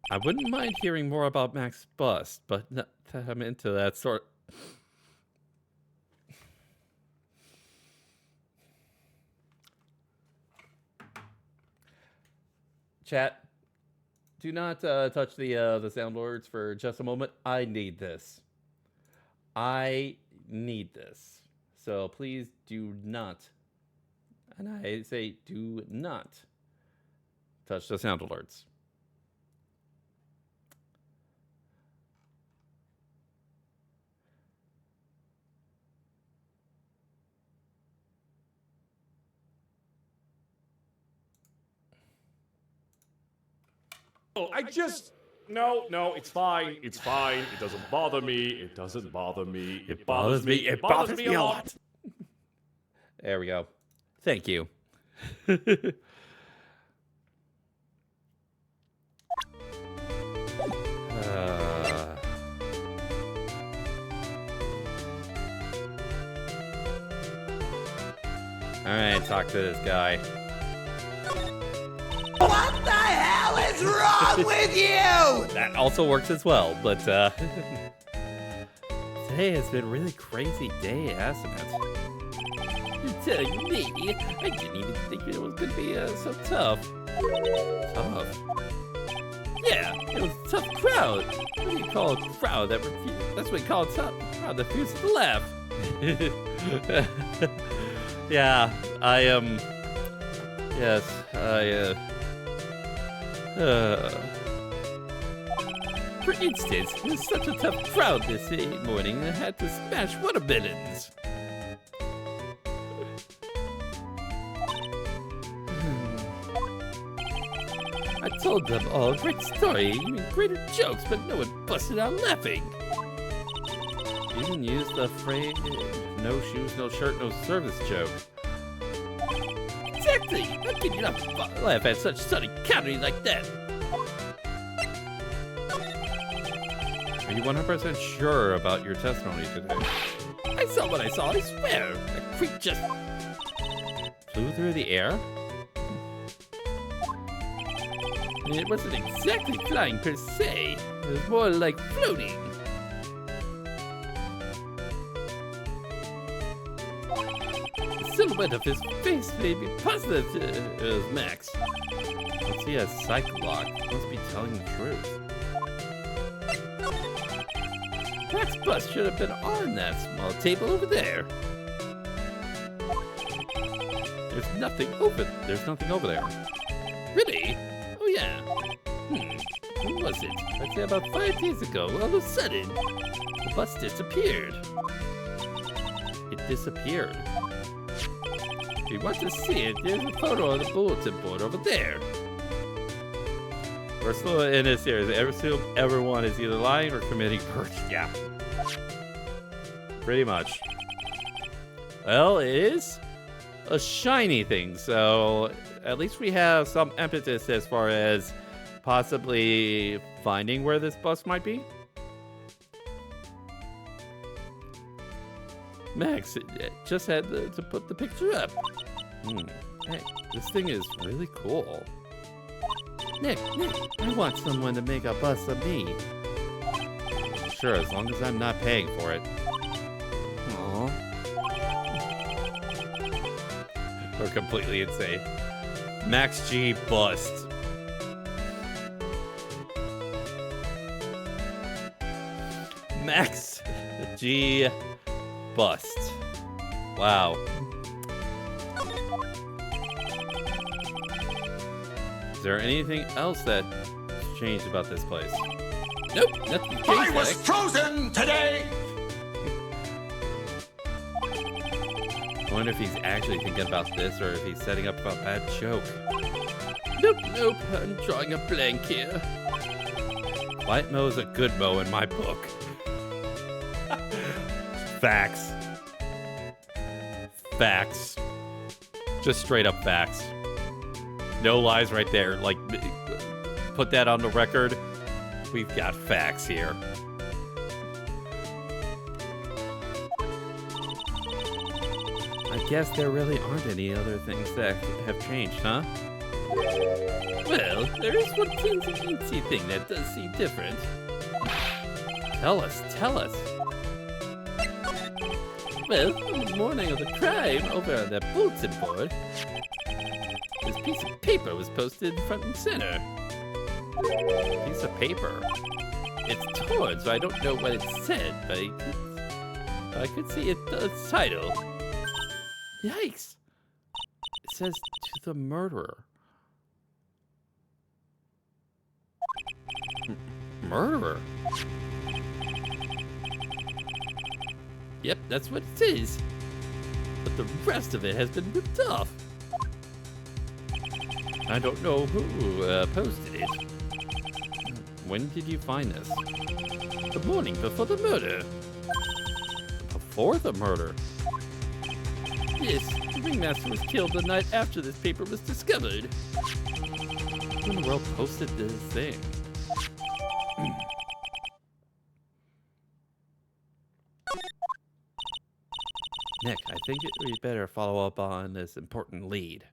I wouldn't mind hearing more about Mac's bust, but not that I'm into that sort. Chat, do not touch the soundboards for just a moment. I need this. I need this. So please do not, and I say do not, touch the sound alerts. Oh, No, it's fine. It's fine. It doesn't bother me. It doesn't bother me. It bothers me. It bothers me a lot. There we go. Thank you. All right, talk to this guy. What the hell is wrong with you? That also works as well, but today has been a really crazy day, hasn't it? You're telling me? I didn't even think it was going to be so tough. Tough. Yeah, it was a tough crowd. What do you call a crowd that refused? That's what you call a tough crowd that refuses to laugh. Yeah, I yes, For instance, it was such a tough crowd this morning that had to smash watermelons. I told them all a great story, even greater jokes, but no one busted out laughing. you even used the phrase "no shoes, no shirt, no service" joke. Exactly! How can you not laugh at such stunning comedy like that? Are you 100% sure about your testimony today? I saw what I saw, I swear! A creep just... Flew through the air? It wasn't exactly flying per se. It was more like floating. The silhouette of his face made me positive it was Max. What's he a psychologue? He must be telling the truth. Max bus should have been on that small table over there. There's nothing over there. Really? Oh yeah. When was it? I'd say about 5 days ago. All of a sudden, the bus disappeared. It disappeared. If you want to see it, there's a photo on the bulletin board over there. We're still in this series. Everyone is either lying or committing perjury. Yeah. Pretty much. Well, it is a shiny thing, so at least we have some impetus as far as possibly finding where this bus might be. Max just had to put the picture up. Hey, this thing is really cool. Nick, I want someone to make a bus of me. Sure, as long as I'm not paying for it. Aww. We're completely insane. Max G bust. Max G bust. Wow. Is there anything else that's changed about this place? Nope, nothing changed. I was frozen today! I wonder if he's actually thinking about this or if he's setting up a bad joke. Nope, I'm drawing a blank here. Quiet Mo is a good Mo in my book. Facts. Facts. Just straight up facts. No lies right there. Like, put that on the record. We've got facts here. I guess there really aren't any other things that have changed, huh? Well, there is one teensy thing that does seem different. Tell us. Well, on the morning of the crime, over on that bulletin board, this piece of paper was posted in front and center. Piece of paper. It's torn, so I don't know what it said, but I could see the title. Yikes! It says to the murderer. Murderer? Yep, that's what it is. But the rest of it has been ripped off. I don't know who posted it. When did you find this? The morning before the murder. Before the murder? Yes, the ringmaster was killed the night after this paper was discovered. Who in the world posted this thing? Nick, I think we better follow up on this important lead.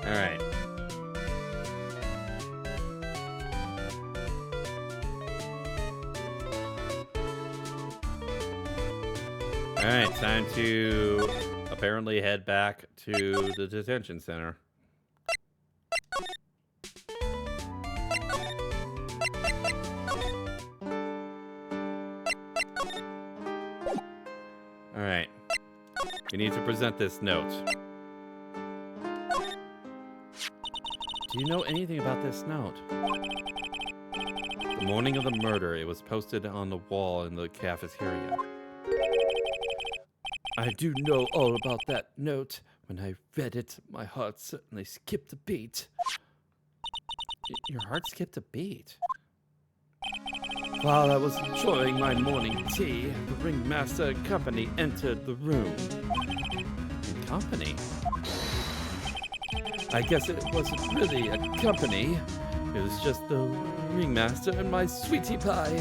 All right. Alright, time to apparently head back to the detention center. Alright. We need to present this note. Do you know anything about this note? The morning of the murder, it was posted on the wall in the cafeteria. I do know all about that note. When I read it, my heart certainly skipped a beat. Your heart skipped a beat? While I was enjoying my morning tea, the ringmaster and company entered the room. In company? I guess it wasn't really a company. It was just the ringmaster and my sweetie pie.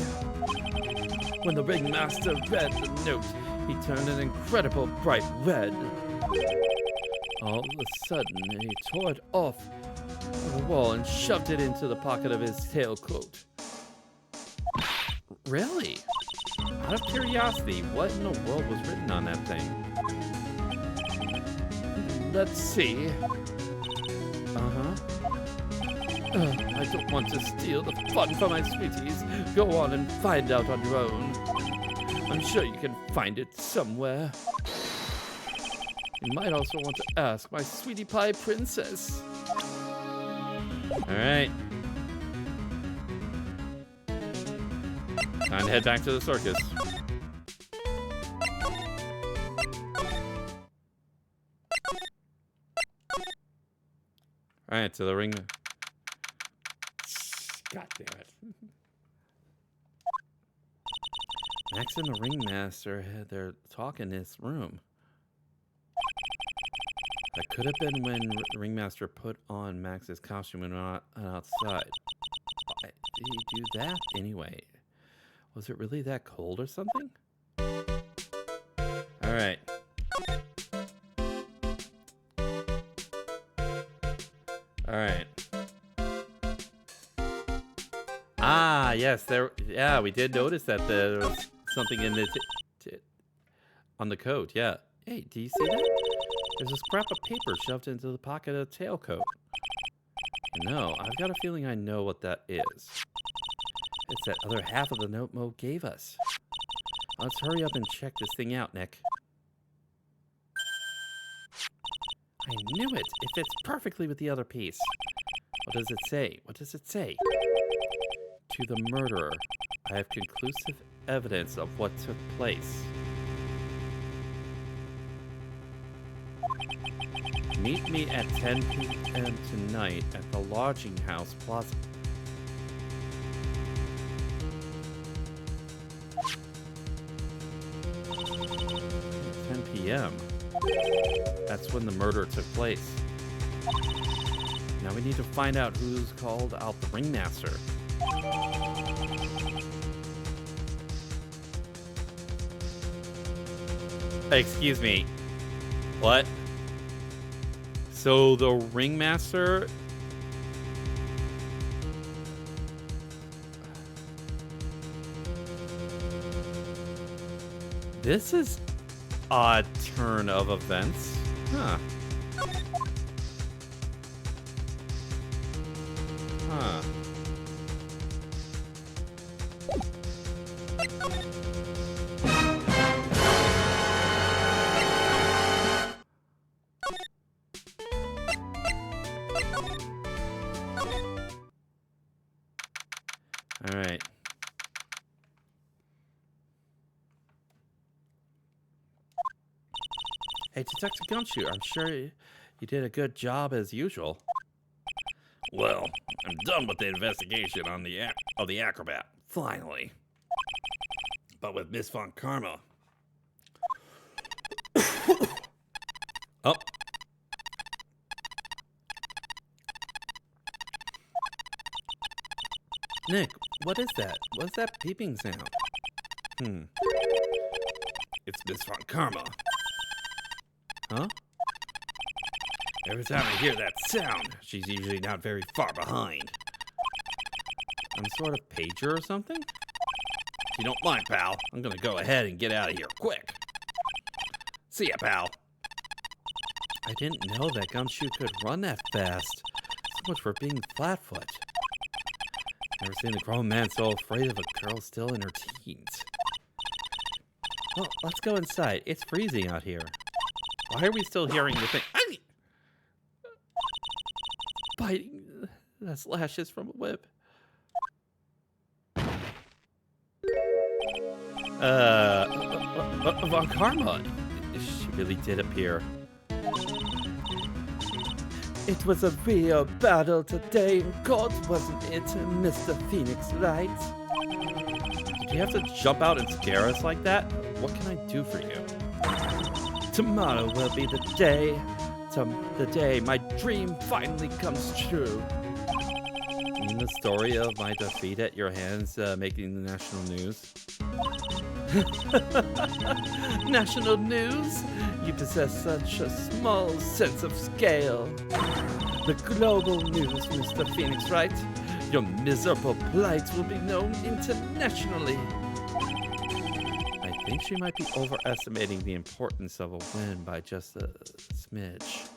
When the ringmaster read the note, he turned an incredible bright red. All of a sudden, he tore it off the wall and shoved it into the pocket of his tailcoat. Really? Out of curiosity, what in the world was written on that thing? Let's see. I don't want to steal the fun from my sweeties. Go on and find out on your own. I'm sure you can find it somewhere. You might also want to ask my sweetie pie princess. Alright. Time to head back to the circus. Alright, to the ring. God damn it. Max and the ringmaster had their talk in this room. That could have been when ringmaster put on Max's costume and went outside. Why did he do that anyway? Was it really that cold or something? Alright. Alright. Ah, yes, we did notice that there was something in the on the coat, yeah. Hey, do you see that? There's a scrap of paper shoved into the pocket of the tailcoat. No, I've got a feeling I know what that is. It's that other half of the note Mo gave us. Let's hurry up and check this thing out, Nick. I knew it! It fits perfectly with the other piece. What does it say? What does it say? To the murderer, I have conclusive evidence of what took place. Meet me at 10 p.m. tonight at the lodging house plaza. p.m. That's when the murder took place. Now we need to find out who's called out the ringmaster. Excuse me. What? So the ringmaster... This is odd turn of events. Huh. Huh. All right. Hey, Detective Gumshoe, I'm sure you did a good job as usual. Well, I'm done with the investigation on the acrobat, finally. But with Miss Von Karma... Oh. Nick, what is that? What's that peeping sound? It's Miss Von Karma. Huh? Every time I hear that sound, she's usually not very far behind. Some sort of pager or something? If you don't mind, pal, I'm gonna go ahead and get out of here quick. See ya, pal. I didn't know that Gumshoe could run that fast. So much for being Flatfoot. Never seen a grown man so afraid of a girl still in her teens. Well, let's go inside. It's freezing out here. Why are we still hearing the thing? Biting slashes from a whip. Von Karma. She really did appear. It was a real battle today in court, wasn't it, Mr. Phoenix Wright? Did you have to jump out and scare us like that? What can I do for you? Tomorrow will be the day. The day my dream finally comes true. You mean the story of my defeat at your hands making the national news? National news? You possess such a small sense of scale. The global news, Mr. Phoenix Wright. Your miserable plight will be known internationally. I think she might be overestimating the importance of a win by just a smidge.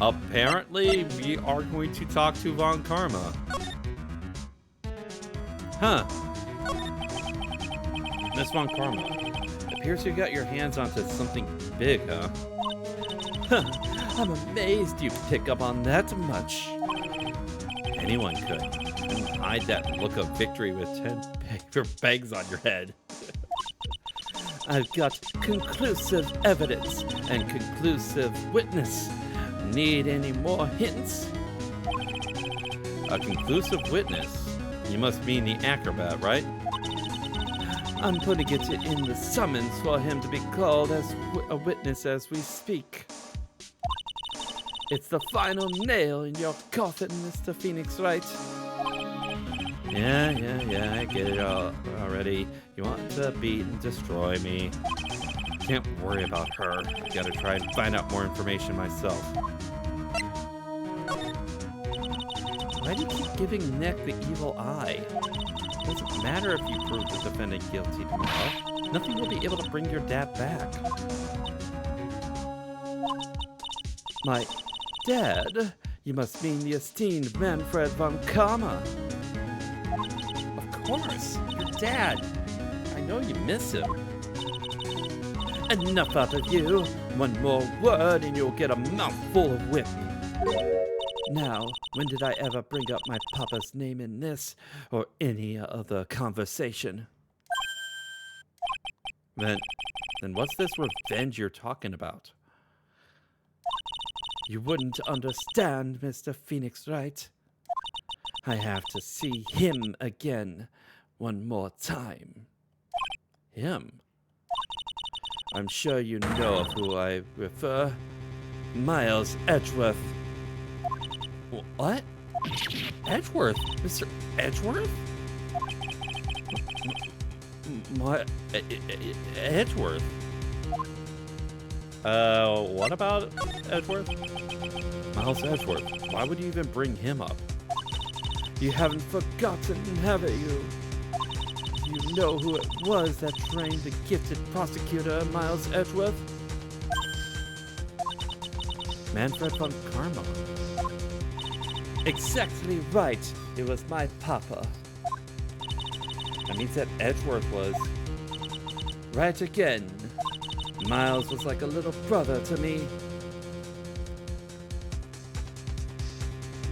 Apparently we are going to talk to Von Karma. Huh. Miss Von Karma, appears you got your hands onto something big, huh? I'm amazed you pick up on that much. Anyone could. And hide that look of victory with 10 paper bags on your head. I've got conclusive evidence and conclusive witness. Need any more hints? A conclusive witness? You must mean the acrobat, right? I'm putting it in the summons for him to be called as a witness as we speak. It's the final nail in your coffin, Mr. Phoenix Wright. Yeah, I get it already. You want to beat and destroy me. Can't worry about her. I gotta try and find out more information myself. Why do you keep giving Nick the evil eye? It doesn't matter if you prove the defendant guilty tomorrow. Nothing will be able to bring your dad back. My dad? You must mean the esteemed Manfred von Karma. Of course, your dad. I know you miss him. Enough out of you. One more word and you'll get a mouthful of whip. Now, when did I ever bring up my papa's name in this or any other conversation? Then what's this revenge you're talking about? You wouldn't understand, Mr. Phoenix Wright. I have to see him again one more time. Him? I'm sure you know of who I refer. Miles Edgeworth. What? Edgeworth? Mr. Edgeworth? What? Edgeworth? What about Edgeworth? Miles Edgeworth. Why would you even bring him up? You haven't forgotten, have you? You know who it was that trained the gifted prosecutor, Miles Edgeworth? Manfred von Karma. Exactly right. It was my papa. That means that Edgeworth was... Right again. Miles was like a little brother to me.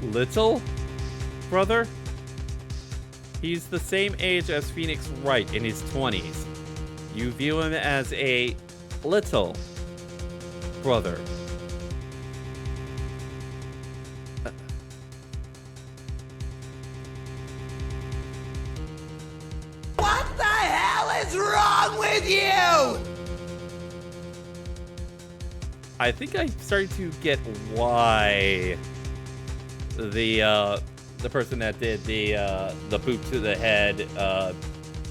Little brother? He's the same age as Phoenix Wright in his 20s. You view him as a little brother. What the hell is wrong with you? I think I'm starting to get why the person that did the boot to the head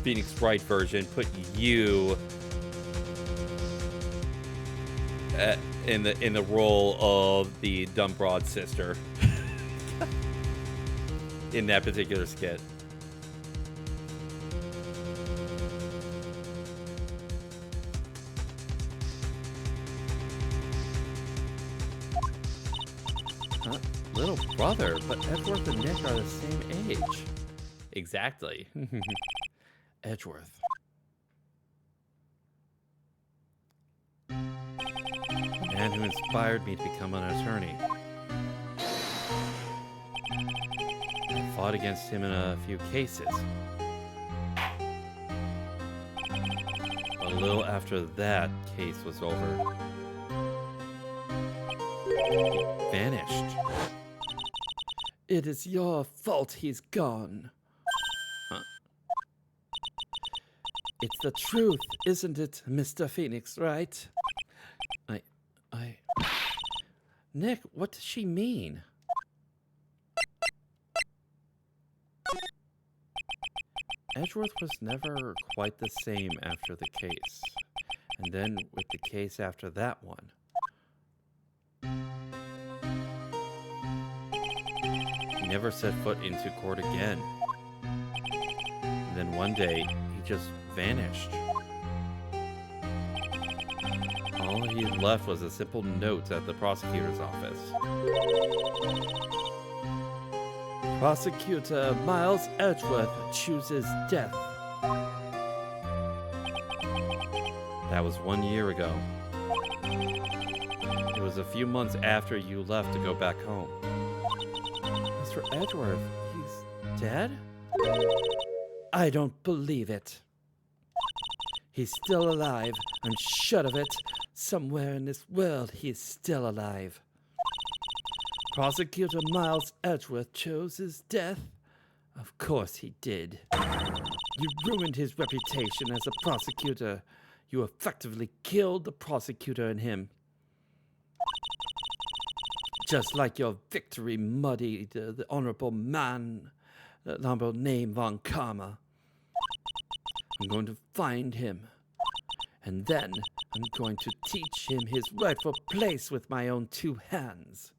Phoenix Wright version put you in the role of the dumb broad sister in that particular skit. Huh? Little brother, but Edgeworth and Nick are the same age. Exactly. Edgeworth. The man who inspired me to become an attorney. I fought against him in a few cases. But a little after that case was over, he vanished. It is your fault he's gone. Huh? It's the truth, isn't it, Mr. Phoenix, right? Nick, what does she mean? Edgeworth was never quite the same after the case. And then with the case after that one. He never set foot into court again. And then one day, he just vanished. All he left was a simple note at the prosecutor's office. Prosecutor Miles Edgeworth chooses death. That was 1 year ago. It was a few months after you left to go back home. Mr. Edgeworth, he's dead? I don't believe it. He's still alive. I'm sure of it. Somewhere in this world, he is still alive. Prosecutor Miles Edgeworth chose his death? Of course he did. You ruined his reputation as a prosecutor. You effectively killed the prosecutor in him. Just like your victory muddied the honorable man, the honorable name Von Karma. I'm going to find him. And then I'm going to teach him his rightful place with my own two hands.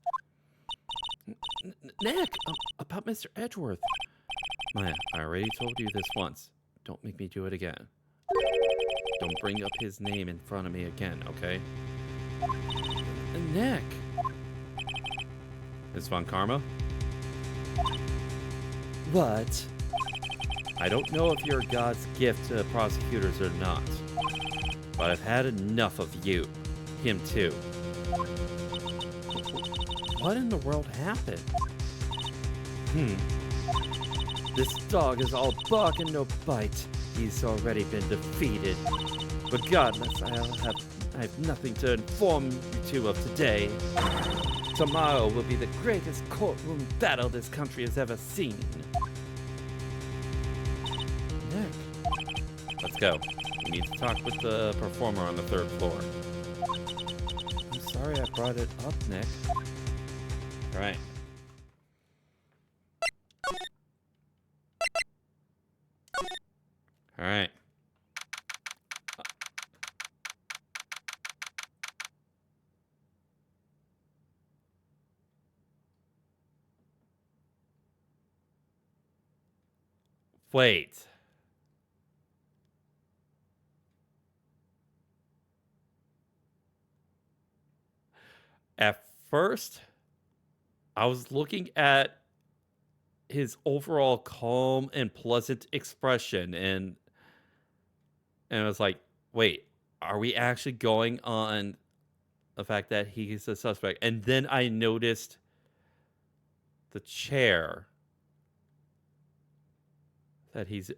Nick, about Mr. Edgeworth. Maya, I already told you this once. Don't make me do it again. Don't bring up his name in front of me again, okay? Nick. Is Von Karma? What? I don't know if you're God's gift to prosecutors or not, but I've had enough of you. Him too. What in the world happened? This dog is all bark and no bite. He's already been defeated. Regardless, I have nothing to inform you two of today. Tomorrow will be the greatest courtroom battle this country has ever seen. Nick. Let's go. We need to talk with the performer on the 3rd floor. I'm sorry I brought it up, Nick. All right. All right. Wait. At first, I was looking at his overall calm and pleasant expression, and I was like, wait, are we actually going on the fact that he's a suspect? And then I noticed the chair that he's...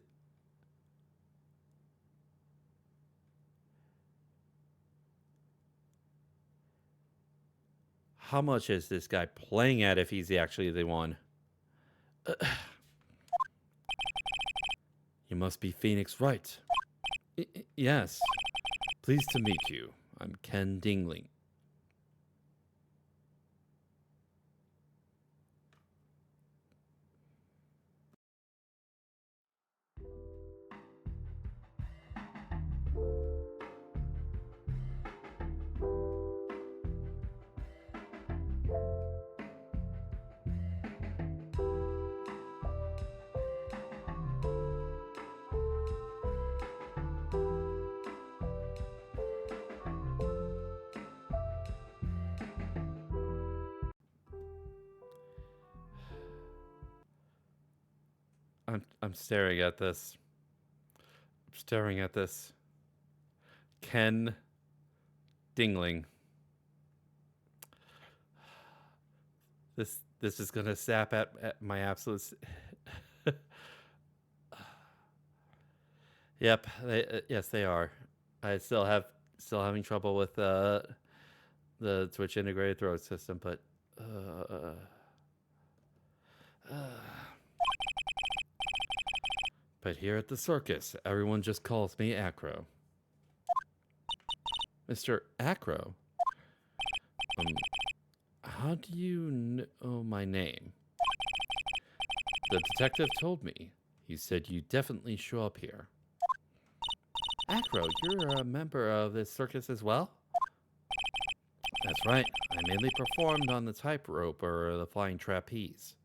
How much is this guy playing at if he's actually the one? You must be Phoenix Wright. Yes. Pleased to meet you. I'm Ken Dingling. I'm staring at this. I'm staring at this. Ken Dingling. This is gonna sap at my absolute. Yep. Yes, they are. I still having trouble with the Twitch integrated throat system, but. But here at the circus, everyone just calls me Acro. Mr. Acro? How do you know my name? The detective told me. He said you definitely show up here. Acro, you're a member of this circus as well? That's right. I mainly performed on the tightrope or the flying trapeze.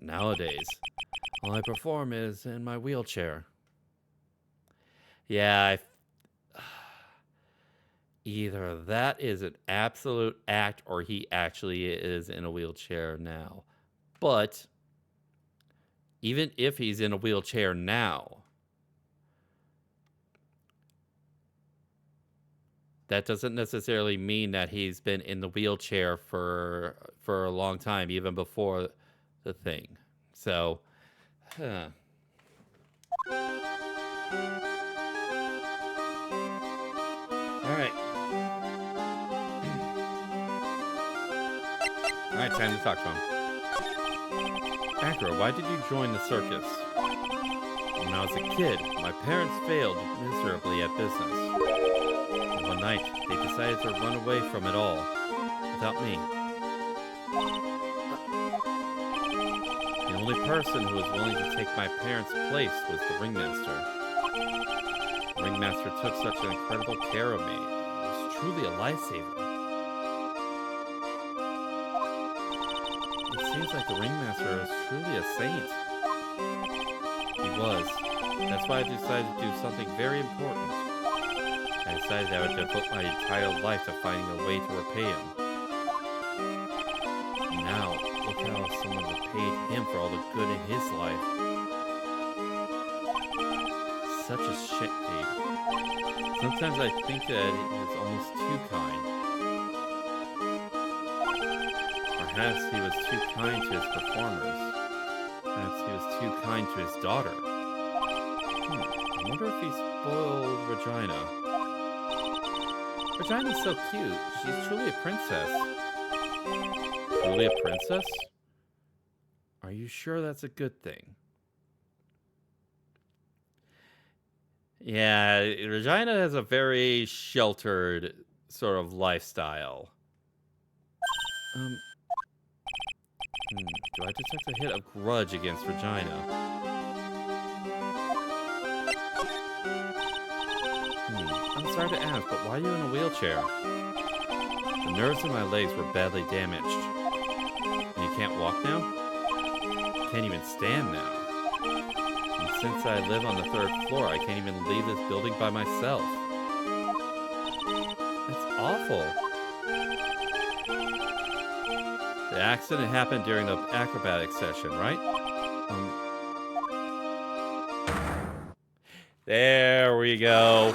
Nowadays, all I perform is in my wheelchair. Yeah, either that is an absolute act or he actually is in a wheelchair now. But even if he's in a wheelchair now, that doesn't necessarily mean that he's been in the wheelchair for a long time, even before the thing. So, All right. All right, time to talk to him. Acro, why did you join the circus? When I was a kid, my parents failed miserably at business. One night, they decided to run away from it all, without me. The only person who was willing to take my parents' place was the ringmaster. The ringmaster took such an incredible care of me. It was truly a lifesaver. It seems like the ringmaster was truly a saint. He was. That's why I decided to do something very important. I decided I would devote my entire life to finding a way to repay him. Now, look how someone repaid him for all the good in his life. Such a shame. Sometimes I think that he was almost too kind. Perhaps he was too kind to his performers. Perhaps he was too kind to his daughter. I wonder if he spoiled Regina. Regina's so cute. She's truly a princess. Truly a princess? Are you sure that's a good thing? Yeah, Regina has a very sheltered sort of lifestyle. Do I detect a hit of grudge against Regina? I'm sorry to ask, but why are you in a wheelchair? The nerves in my legs were badly damaged. And you can't walk now? You can't even stand now. And since I live on the 3rd floor, I can't even leave this building by myself. That's awful. The accident happened during the acrobatic session, right? There we go.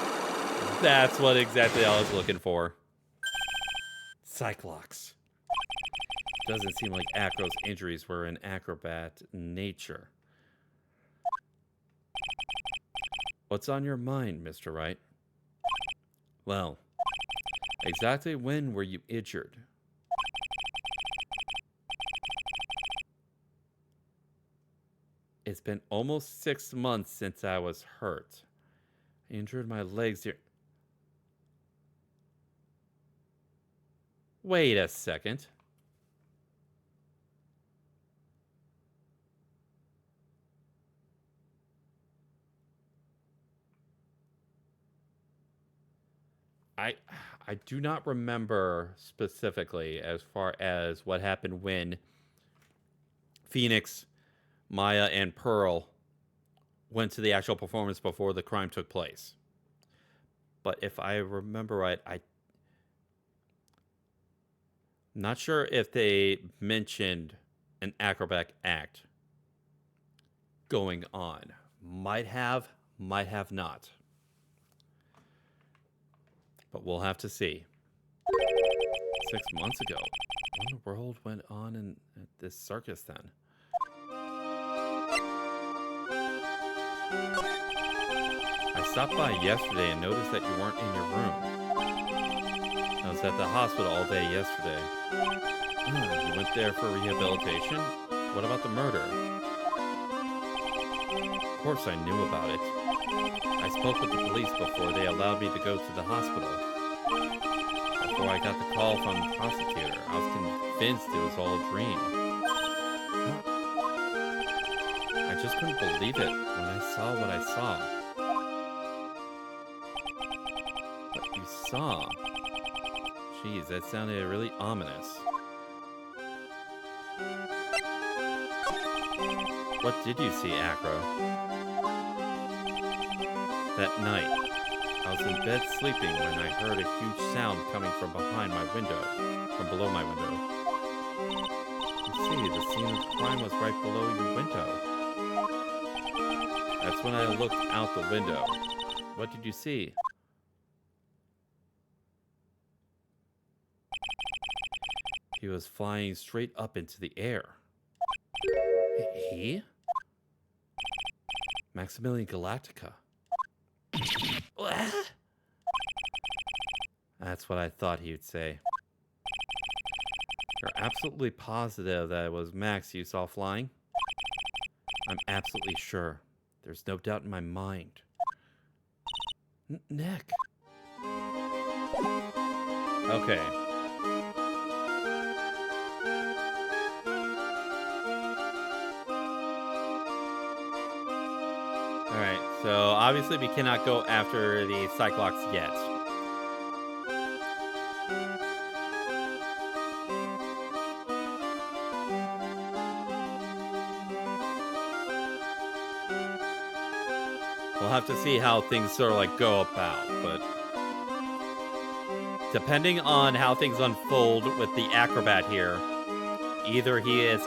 That's what exactly I was looking for. Cyclops. Doesn't seem like Acro's injuries were an acrobat nature. What's on your mind, Mr. Wright? Well, exactly when were you injured? It's been almost 6 months since I was hurt. I injured my legs here. Wait a second. I do not remember specifically as far as what happened when Phoenix, Maya, and Pearl went to the actual performance before the crime took place. But if I remember right, I'm not sure if they mentioned an acrobatic act. going on. Might have not. But we'll have to see. 6 months ago. What in the world went on in at this circus then? I stopped by yesterday and noticed that you weren't in your room. I was at the hospital all day yesterday. You went there for rehabilitation? What about the murder? Of course I knew about it. I spoke with the police before they allowed me to go to the hospital. Before I got the call from the prosecutor, I was convinced it was all a dream. I just couldn't believe it when I saw what I saw. What you saw? Jeez, that sounded really ominous. What did you see, Acro? That night, I was in bed sleeping when I heard a huge sound coming from behind my window, from below my window. You see, the scene of the crime was right below your window. That's when I looked out the window. What did you see? He was flying straight up into the air. He? Maximilian Galactica. What? That's what I thought he would say. You're absolutely positive that it was Max you saw flying? I'm absolutely sure. There's no doubt in my mind. Nick. Okay. Alright, so obviously we cannot go after the Cyclops yet. We'll have to see how things sort of like go about, but depending on how things unfold with the acrobat here, either he is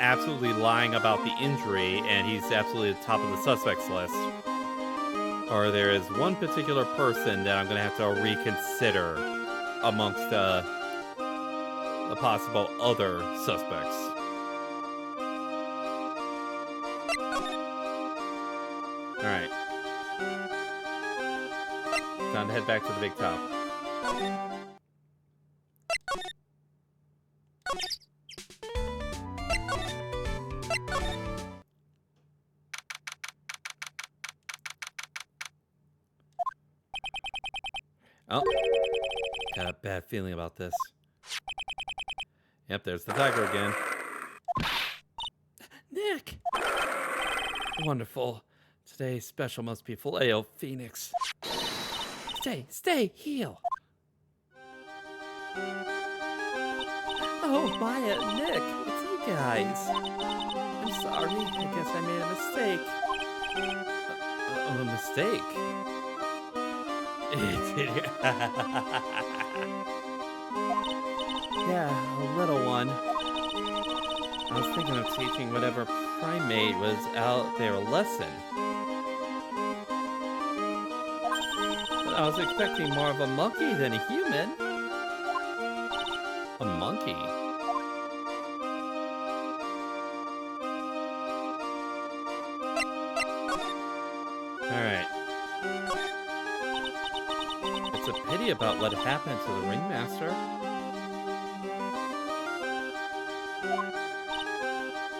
absolutely lying about the injury and he's absolutely at the top of the suspects list, or there is one particular person that I'm going to have to reconsider amongst the possible other suspects. Alright. Time to head back to the big top. Oh, got a bad feeling about this. Yep, there's the tiger again. Nick! Wonderful. Today's special must be Filet-O-Phoenix. Stay, heal. Oh, Maya, Nick, it's you guys. I'm sorry, I guess I made a mistake. A mistake? Yeah, a little one. I was thinking of teaching whatever primate was out there a lesson. But I was expecting more of a monkey than a human. A monkey? Alright. It's a pity about what happened to the ringmaster.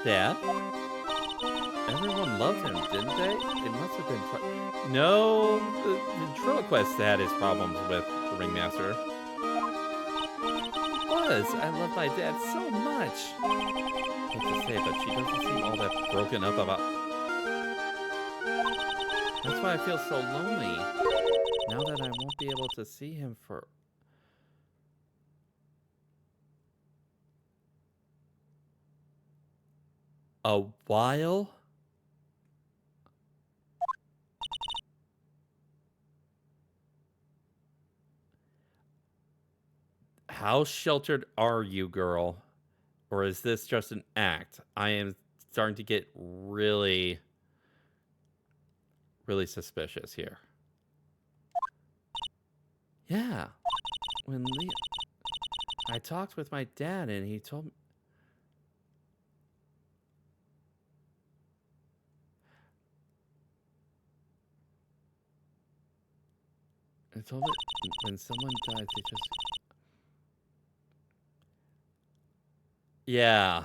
Dad? Everyone loved him, didn't they? It must have been... No, the ventriloquist had his problems with the ringmaster. I love my dad so much. I hate to say, but she doesn't seem all that broken up about... That's why I feel so lonely. Now that I won't be able to see him for... a while? How sheltered are you, girl? Or is this just an act? I am starting to get really really suspicious here. Yeah. I talked with my dad and he told me. I told me when someone dies, they just. Yeah.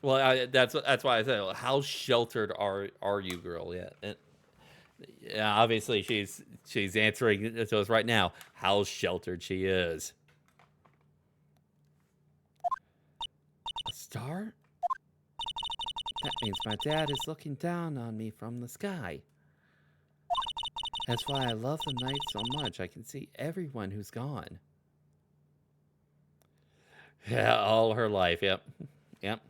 Well, that's why I said, how sheltered are you, girl? Yeah. Yeah, obviously she's answering to us right now how sheltered she is. A star? That means my dad is looking down on me from the sky. That's why I love the night so much. I can see everyone who's gone. Yeah, all her life. Yep. Yep.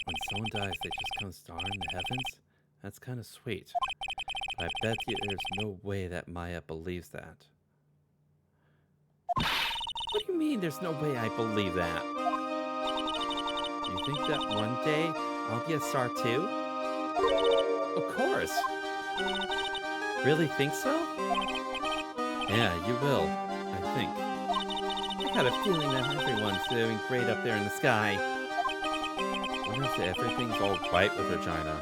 When someone dies, they just come star in the heavens? That's kind of sweet. But I bet you there's no way that Maya believes that. What do you mean there's no way I believe that? You think that one day I'll be a star too? Of course. Really think so? Yeah, you will, I think. I got a feeling that everyone's doing great up there in the sky. I wonder if everything's all right with Regina.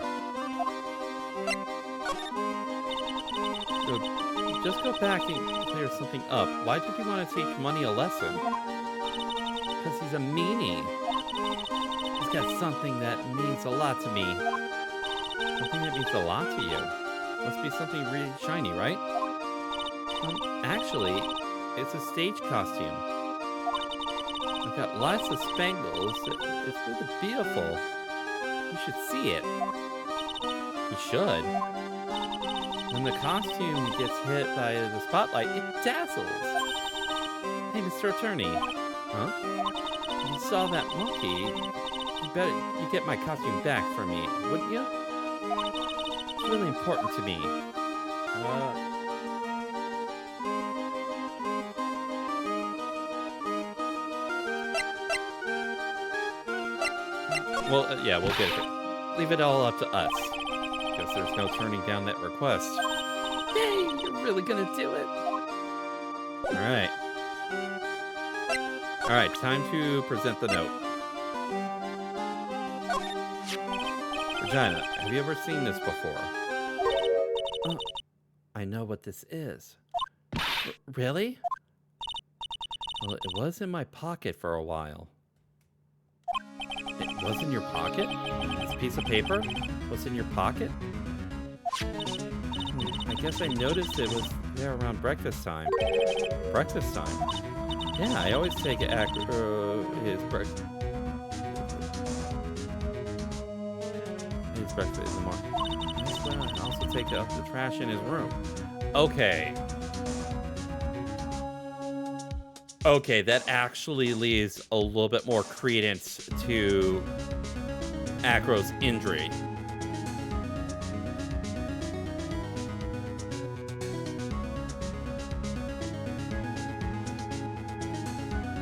So, just go back and clear something up. Why did you want to teach Money a lesson? Because he's a meanie. He's got something that means a lot to me. Something that means a lot to you. Must be something really shiny, right? Actually, it's a stage costume. I've got lots of spangles. It's really beautiful. You should see it. You should. When the costume gets hit by the spotlight, it dazzles. Hey, Mr. Attorney. Huh? You saw that monkey. You bet you get my costume back for me, wouldn't you? It's really important to me. Well, yeah, we'll get it. Leave it all up to us. Guess there's no turning down that request. Yay, you're really gonna do it. Alright. Alright, time to present the note. Regina, have you ever seen this before? I know what this is. Really? Well, it was in my pocket for a while. It was in your pocket? This piece of paper was in your pocket? I guess I noticed it was there around breakfast time. Breakfast time? Yeah, I always take his breakfast. His breakfast in the morning. I also take out the trash in his room. Okay. Okay, that actually leaves a little bit more credence to Acro's injury.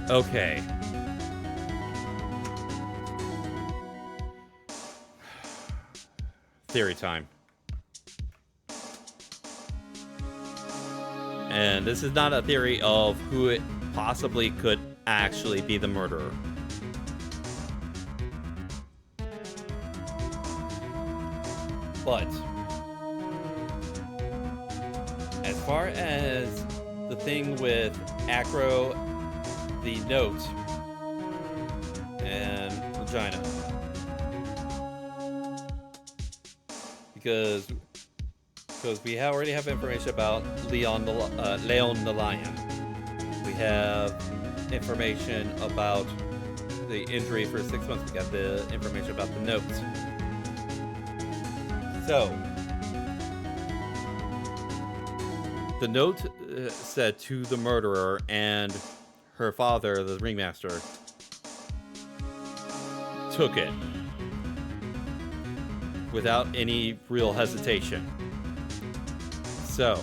Okay. Theory time. And this is not a theory of who it possibly could actually be the murderer. But as far as the thing with Acro, the note, and Regina, because we already have information about Leon the Lion. We have information about the injury for 6 months. We got the information about the notes. So, the note said to the murderer and her father, the ringmaster, took it without any real hesitation. So,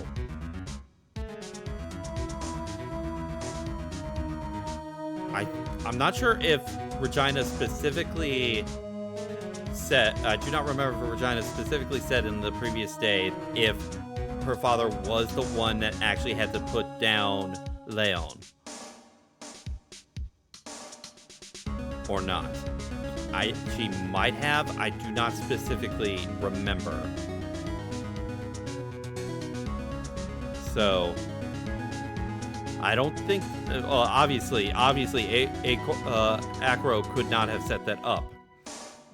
I'm not sure if Regina specifically said. I do not remember if Regina specifically said in the previous day if her father was the one that actually had to put down Leon or not. She might have. I do not specifically remember. So I don't think. Obviously, Acro could not have set that up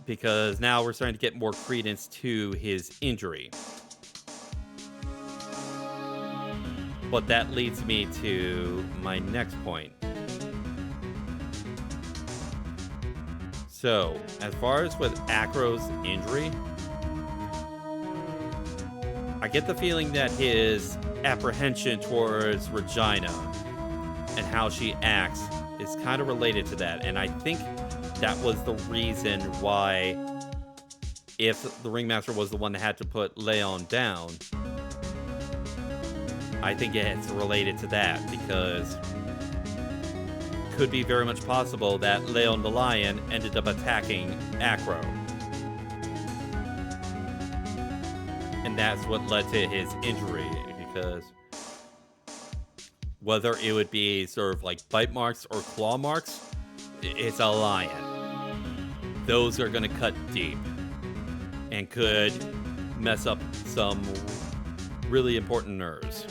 because now we're starting to get more credence to his injury. But that leads me to my next point. So, as far as with Acro's injury, I get the feeling that his apprehension towards Regina and how she acts is kind of related to that. And I think that was the reason why, if the Ringmaster was the one that had to put Leon down, I think it's related to that, because it could be very much possible that Leon the Lion ended up attacking Acro. And that's what led to his injury, because whether it would be sort of like bite marks or claw marks, it's a lion. Those are going to cut deep and could mess up some really important nerves.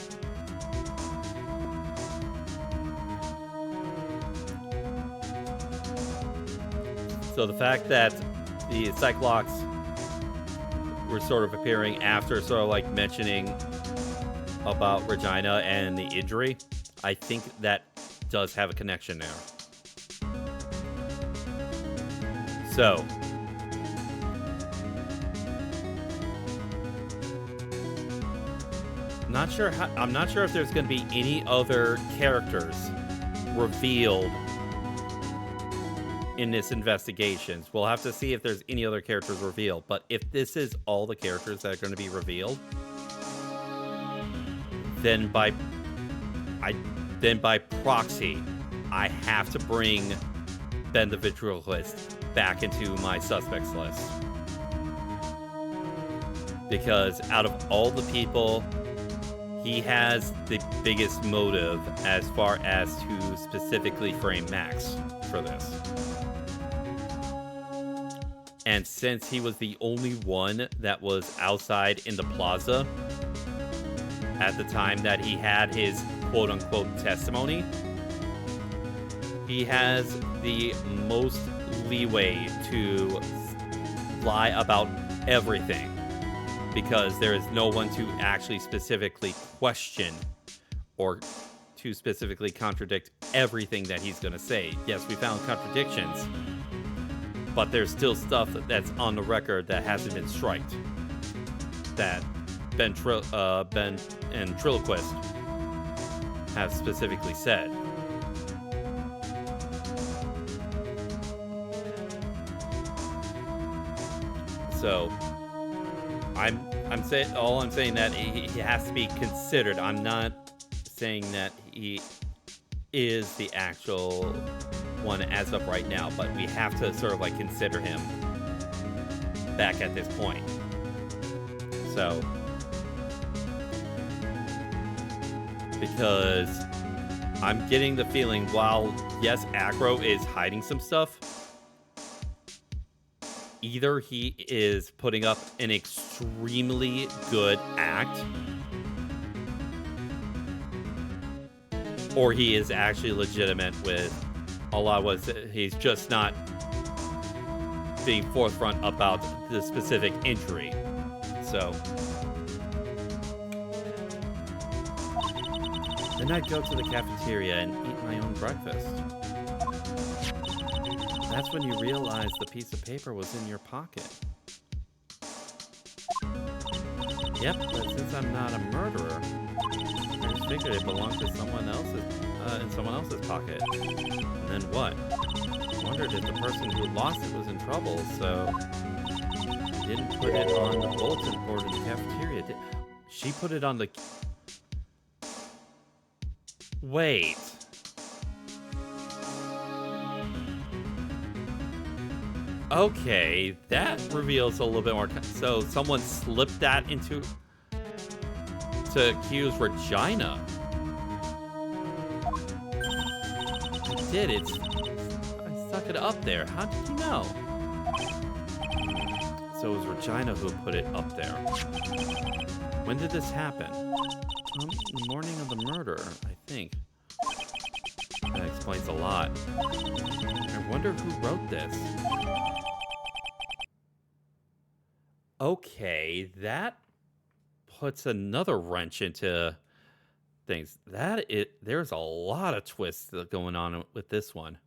So the fact that the Cyclops were sort of appearing after sort of like mentioning about Regina and the injury, I think that does have a connection there. So, I'm not sure if there's going to be any other characters revealed in this investigation. We'll have to see if there's any other characters revealed. But if this is all the characters that are going to be revealed, then by proxy, I have to bring Ben the Ventriloquist back into my suspects list. Because out of all the people, he has the biggest motive as far as to specifically frame Max for this. And since he was the only one that was outside in the plaza at the time that he had his quote-unquote testimony, he has the most leeway to lie about everything, because there is no one to actually specifically question or to specifically contradict everything that he's going to say. Yes, we found contradictions, but there's still stuff that's on the record that hasn't been striked, that Ben and Triloquist have specifically said. So I'm saying that he has to be considered. I'm not saying that he is the actual one as of right now, but we have to sort of like consider him back at this point. So, because I'm getting the feeling, while yes, Acro is hiding some stuff, either he is putting up an extremely good act, or he is actually legitimate with a lot of what he's just not being forthfront about the specific injury. So then I'd go to the cafeteria and eat my own breakfast. That's when you realize the piece of paper was in your pocket. Yep, but since I'm not a murderer, I just figured it belonged to someone else's, in someone else's pocket. And then what? I wondered if the person who lost it was in trouble, so she didn't put it on the bulletin board in the cafeteria. She put it on the... Wait. Okay, that reveals a little bit more. So someone slipped that into to accuse Regina. I did. I stuck it up there. How did you know? So it was Regina who put it up there. When did this happen? The morning of the murder, I think. That explains a lot. I wonder who wrote this. Okay, that puts another wrench into things. There's a lot of twists going on with this one.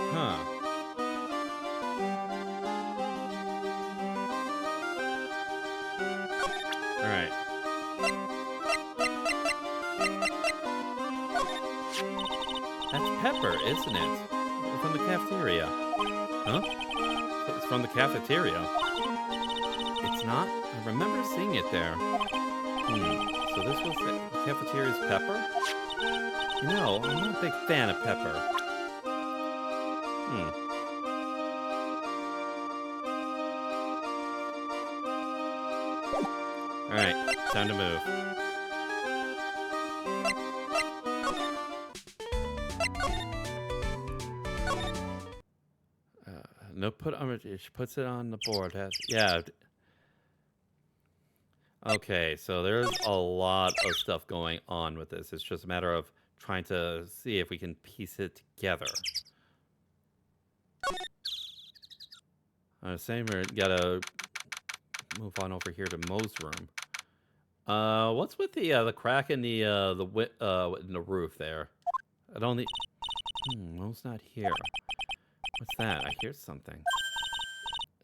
Huh. All right. That's Pepper, isn't it? From the cafeteria. Huh? It's from the cafeteria. It's not? I remember seeing it there. So this was the cafeteria's Pepper? You know, I'm not a big fan of Pepper. Alright, time to move. No, she puts it on the board. Yeah. Okay, so there's a lot of stuff going on with this. It's just a matter of trying to see if we can piece it together. I was saying we gotta move on over here to Mo's room. What's with the crack in the roof there? I don't need. Mo's not here. What's that? I hear something.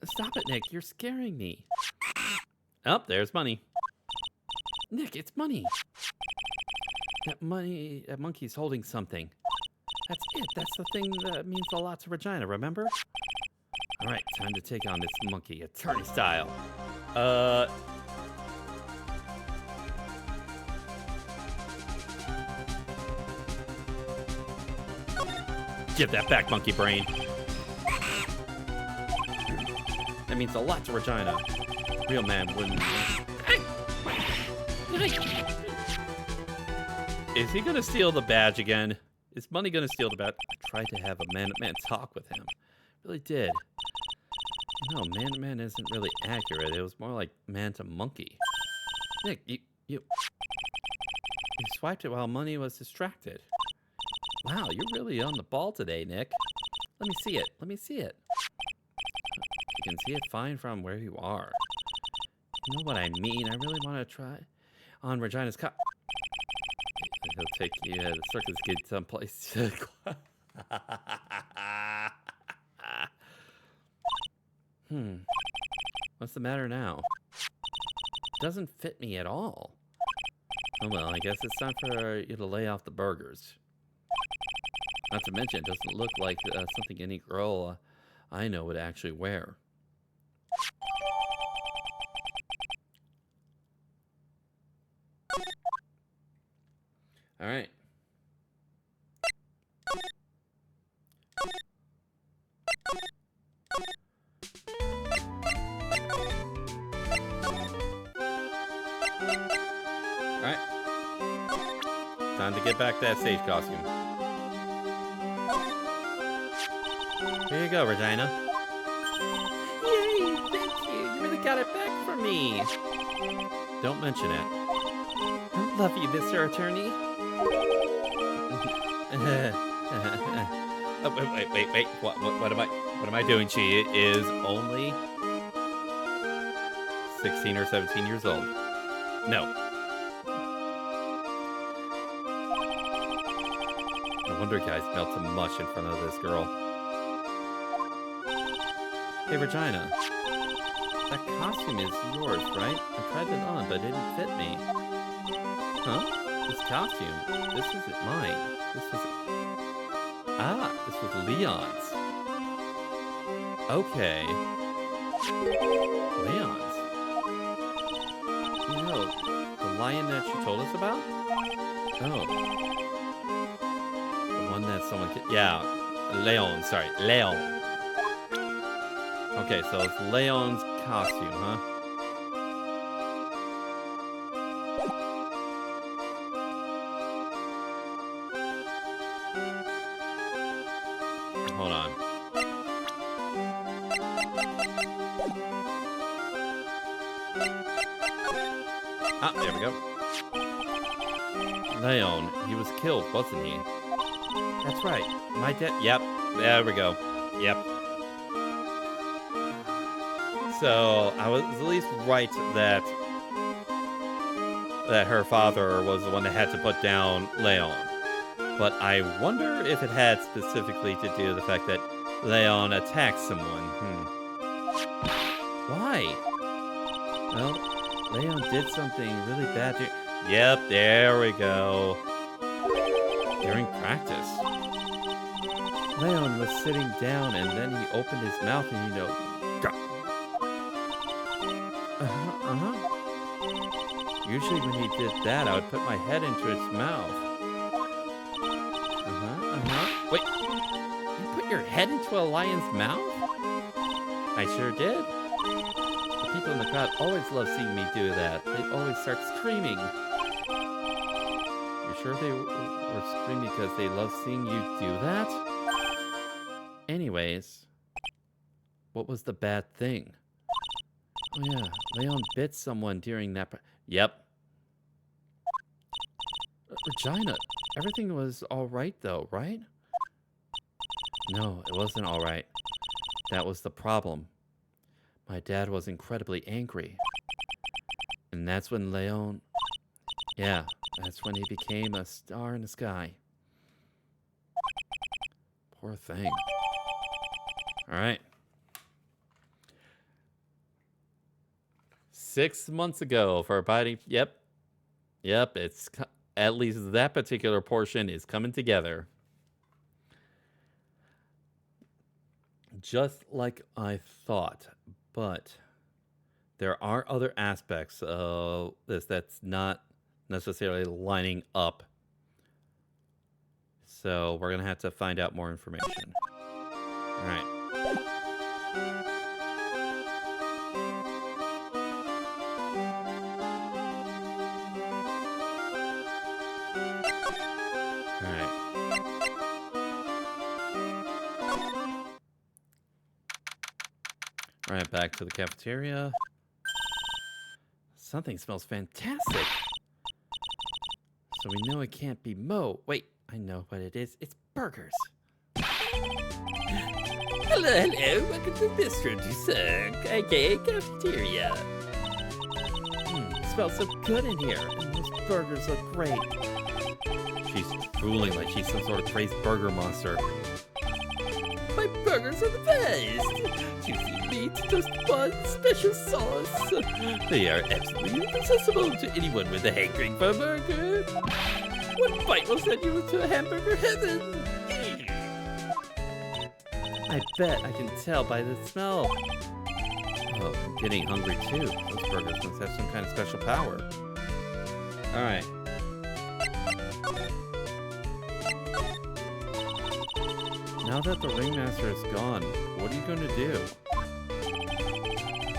Stop it, Nick. You're scaring me. Oh, there's money. Nick, it's money. That monkey's holding something. That's it. That's the thing that means a lot to Regina, remember? All right, time to take on this monkey, attorney style. Give that back, monkey brain. That means a lot to Regina. Real man wouldn't. Is he gonna steal the badge again? Is Money gonna steal the badge? I tried to have a man-to-man talk with him. Really did. No, man-to-man isn't really accurate. It was more like man-to-monkey. Nick, you swiped it while Money was distracted. Wow, you're really on the ball today, Nick. Let me see it. Let me see it. You can see it fine from where you are. You know what I mean? I really want to try on Regina's cup. He'll take you to the circus kid someplace. What's the matter now? It doesn't fit me at all. Oh well, I guess it's time for you to lay off the burgers. Not to mention, it doesn't look like something any girl I know would actually wear. All right. All right. Time to get back that stage costume. Here you go, Regina. Yay, thank you. You really got it back for me. Don't mention it. I love you, Mr. Attorney. Oh, wait. What am I doing? She is only 16 or 17 years old. No. No wonder guys melt to mush in front of this girl. Hey, Regina. That costume is yours, right? I tried it on, but it didn't fit me. Huh? This costume? This isn't mine. This was Leon's. Okay. Leon's. You know, the lion that she told us about? Oh. The one that someone... Yeah. Leon, sorry, Leon. Okay, so it's Leon's costume, huh? Hold on. Ah, there we go. Leon, he was killed, wasn't he? That's right. My dad. Yep. There we go. Yep. So I was at least right that her father was the one that had to put down Leon. But I wonder if it had specifically to do with the fact that Leon attacked someone. Why? Well, Leon did something really bad. Yep, there we go. During practice. Leon was sitting down and then he opened his mouth and you know. Usually when he did that, I would put my head into its mouth. Wait, you put your head into a lion's mouth? I sure did. The people in the crowd always love seeing me do that. They always start screaming. You sure they were screaming because they love seeing you do that? Anyways, what was the bad thing? Oh yeah, Leon bit someone during that. Yep. Regina, everything was all right though, right? No, it wasn't all right. That was the problem. My dad was incredibly angry. And that's when Leon... Yeah, that's when he became a star in the sky. Poor thing. Alright. 6 months ago for biting... Yep. Yep, it's... At least that particular portion is coming together. Just like I thought. But there are other aspects of this that's not necessarily lining up. So we're going to have to find out more information. All right. All right, back to the cafeteria. Something smells fantastic. So we know it can't be Mo. Wait, I know what it is. It's burgers. Hello, hello. Welcome to the bistro, aka cafeteria. It smells so good in here. And those burgers look great. She's drooling like she's some sort of crazy burger monster. My burgers are the best. Juicy meat, toasted bun, special sauce. They are absolutely inaccessible to anyone with a hankering for a burger. One bite will send you into hamburger heaven. I bet I can tell by the smell. Oh, I'm getting hungry too. Those burgers must have some kind of special power. All right. Now that the ringmaster is gone, what are you going to do?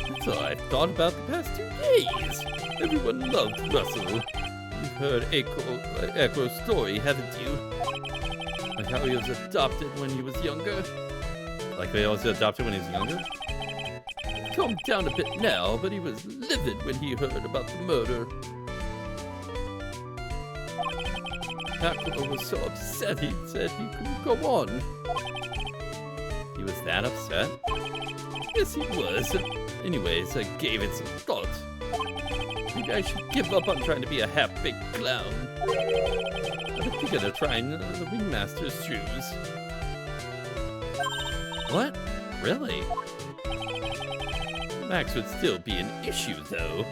That's all I've thought about the past 2 days. Everyone loved Russell. You've heard Echo's story, haven't you? Like how he was adopted when he was younger. Like they was adopted when he was younger? Calmed down a bit now, but he was livid when he heard about the murder. Echo was so upset he said he couldn't go on. He was that upset? Yes, he was. Anyways, I gave it some thought. Maybe I should give up on trying to be a half-baked clown. I'm thinking of trying the ringmaster's shoes. What? Really? Max would still be an issue, though.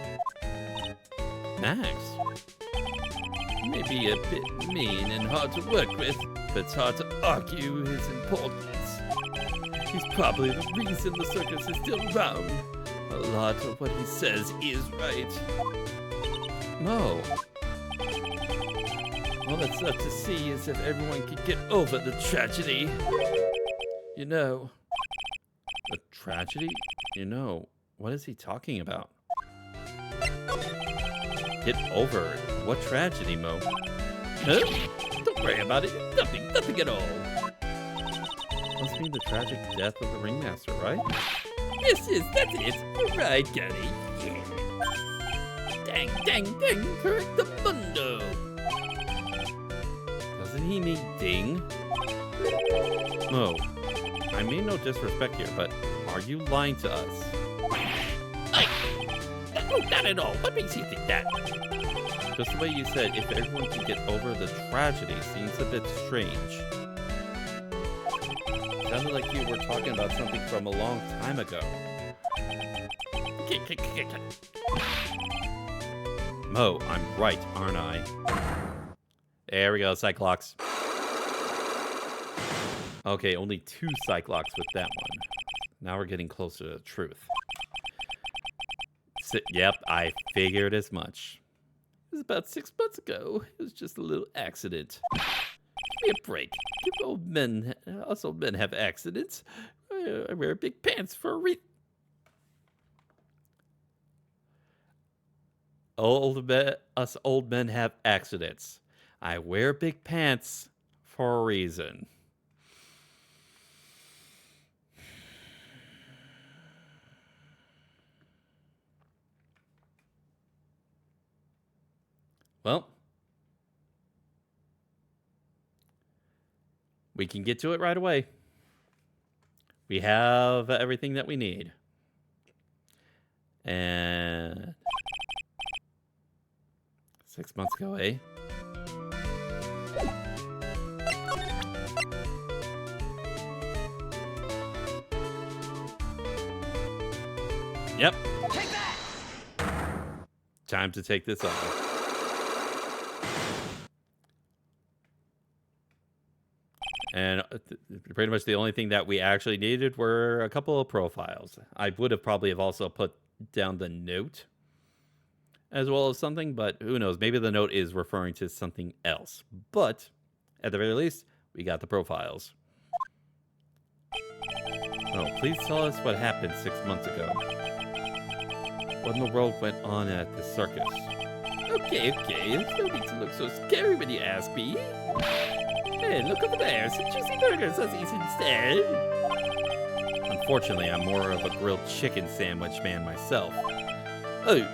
Max? Maybe a bit mean and hard to work with, but it's hard to argue his importance. He's probably the reason the circus is still around. A lot of what he says is right. Mo. All that's left to see is if everyone can get over the tragedy. You know, A tragedy? What is he talking about? Get over it. What tragedy, Mo? huh? Don't worry about it. Nothing at all. Must mean the tragic death of the ringmaster, right? Yes, that's it. All right, Daddy. Yeah. Dang, correct the mundo. Doesn't he mean ding? Mo, I mean no disrespect here, but are you lying to us? No, not at all. What makes you think that? Just the way you said, if everyone can get over the tragedy, seems a bit strange. Sounded like you were talking about something from a long time ago. Mo, I'm right, aren't I? There we go, Cyclops. Okay, only 2 Cyclops with that one. Now we're getting closer to the truth. Yep, I figured as much. It was about 6 months ago. It was just a little accident. Give me a break. Us old men have accidents. I wear big pants for a reason. Us old men have accidents. I wear big pants for a reason. Well, we can get to it right away. We have everything that we need. And 6 months ago, eh? Yep. Take that! Time to take this off. And pretty much the only thing that we actually needed were a couple of profiles. I would have probably have also put down the note as well as something, but who knows? Maybe the note is referring to something else. But at the very least, we got the profiles. Oh, please tell us what happened 6 months ago. What in the world went on at the circus? Okay. There's no need to look so scary when you ask me. Hey, look over there. Some juicy burgers, Uzzies instead. Unfortunately, I'm more of a grilled chicken sandwich man myself. Oh.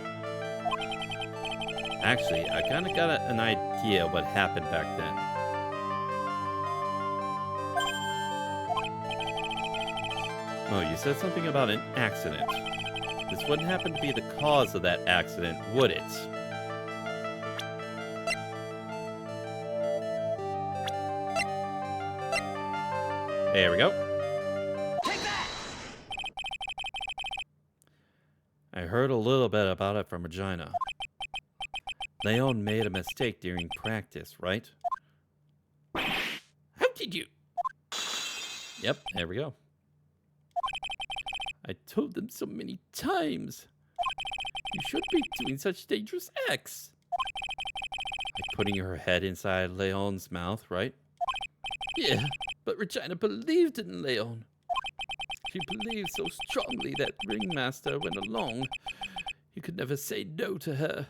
Actually, I kind of got an idea what happened back then. Oh, you said something about an accident. This wouldn't happen to be the cause of that accident, would it? There we go. Take that! I heard a little bit about it from Regina. Leon made a mistake during practice, right? How did you? Yep, there we go. I told them so many times. You shouldn't be doing such dangerous acts. Like putting her head inside Leon's mouth, right? Yeah, but Regina believed in Leon. She believed so strongly that Ringmaster went along. He could never say no to her.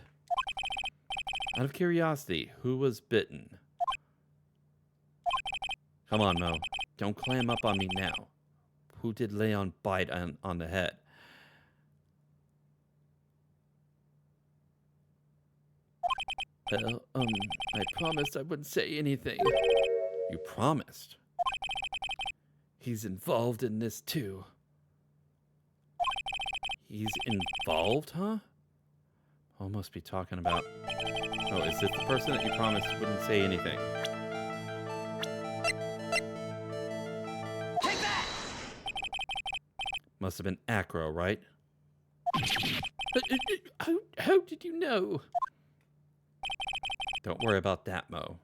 Out of curiosity, who was bitten? Come on, Mo. Don't clam up on me now. Who did Leon bite on the head? Well, I promised I wouldn't say anything. You promised. He's involved in this too. He's involved, huh? I must be talking about... Oh, is this the person that you promised wouldn't say anything? Take that! Must have been Acro, right? But how did you know? Don't worry about that, Mo.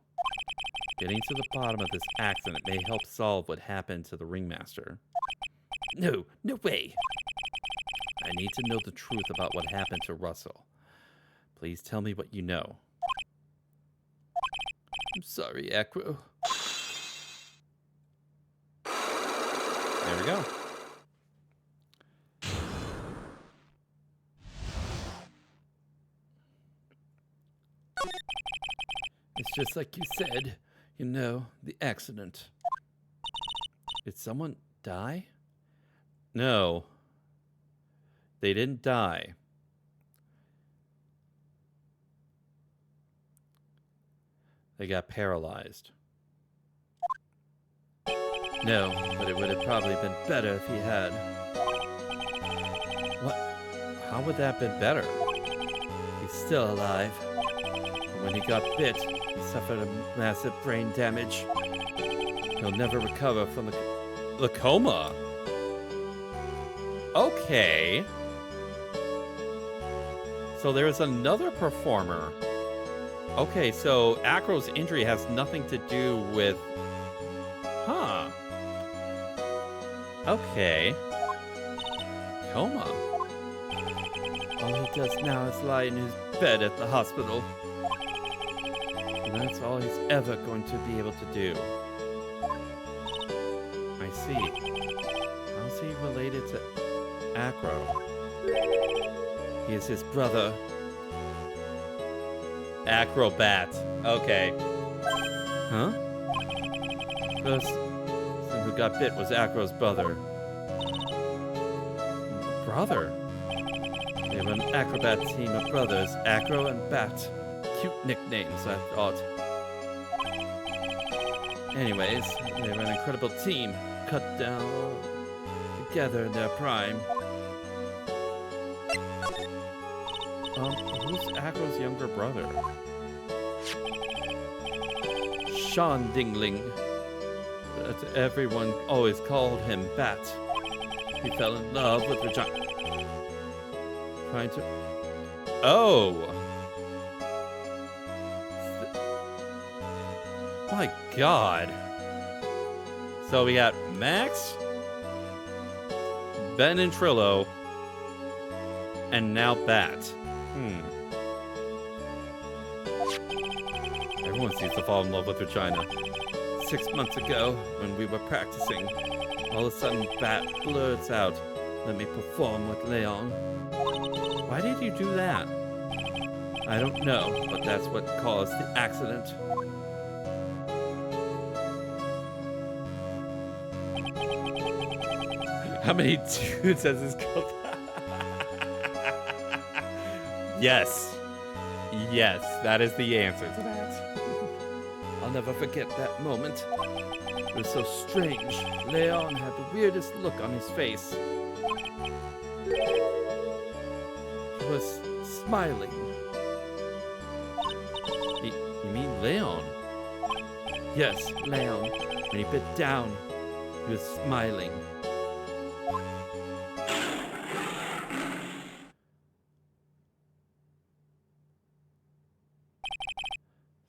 Getting to the bottom of this accident may help solve what happened to the Ringmaster. No way. I need to know the truth about what happened to Russell. Please tell me what you know. I'm sorry, Acro. There we go. It's just like you said, you know, the accident. Did someone die? No. They didn't die. They got paralyzed. No, but it would have probably been better if he had. What? How would that have been better? He's still alive. But when he got bit, he suffered a massive brain damage. He'll never recover from the coma. Okay. So there's another performer. Okay, so Acro's injury has nothing to do with... Huh. Okay. Coma. All he does now is lie in his bed at the hospital. And that's all he's ever going to be able to do. I see. How's he related to Acro? He is his brother. Acrobat. Okay. Huh? Person who got bit was Acro's brother. Brother? They were an acrobat team of brothers, Acro and Bat. Cute nicknames, I thought. Anyways, they were an incredible team, cut down together in their prime. Who's Acro's younger brother? Sean Dingling. But everyone always called him Bat. He fell in love with Regina. Trying to... Oh! My God. So we got Max, Ben and Trillo, and now Bat. Everyone seems to fall in love with Regina. 6 months ago, when we were practicing, all of a sudden Bat blurts out, "Let me perform with Leon." Why did you do that? I don't know, but that's what caused the accident. How many dudes has this killed? Yes. Yes, that is the answer to that. I'll never forget that moment. It was so strange. Leon had the weirdest look on his face. He was smiling. You mean Leon? Yes, Leon. When he bit down, he was smiling.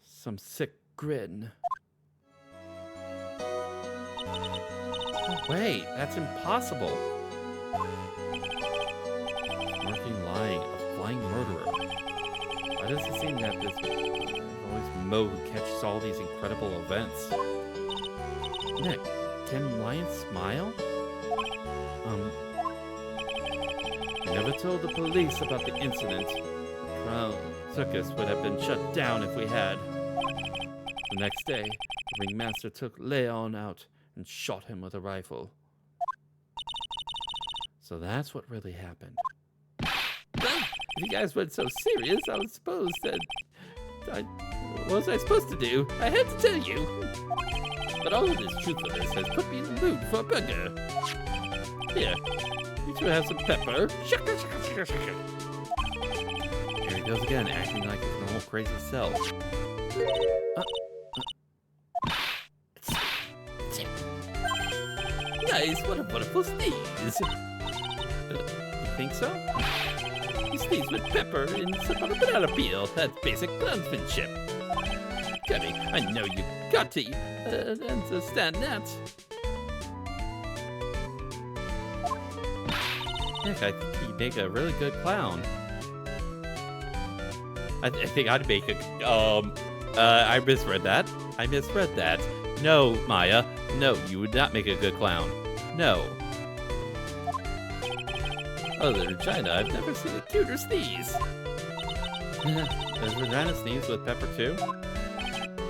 Some sick grin. No way, that's impossible. Smirking, lying, a flying murderer. Why does it seem that this always Mo who catches all these incredible events? Nick, can lions smile? You never told the police about the incident. The Crown Circus would have been shut down if we had. The next day, the ringmaster took Leon out and shot him with a rifle. So that's what really happened. Well, if you guys went so serious, I was supposed that... what was I supposed to do? I had to tell you. But all of this truthfulness has put me in the mood for a burger. Here, you two have some pepper. Shaka, shaka, shaka, shaka. Here he goes again, acting like his normal crazy self. Guys, what a wonderful sneeze. You think so? You sneeze with pepper and sip on a banana peel. That's basic clownsmanship. Cuddy, I know you got to understand that. Nick, I think you'd make a really good clown. I think I'd make a... I misread that. No, Maya. No, you would not make a good clown. No. Other than China, I've never seen a cuter sneeze. Does Regina sneeze with Pepper too?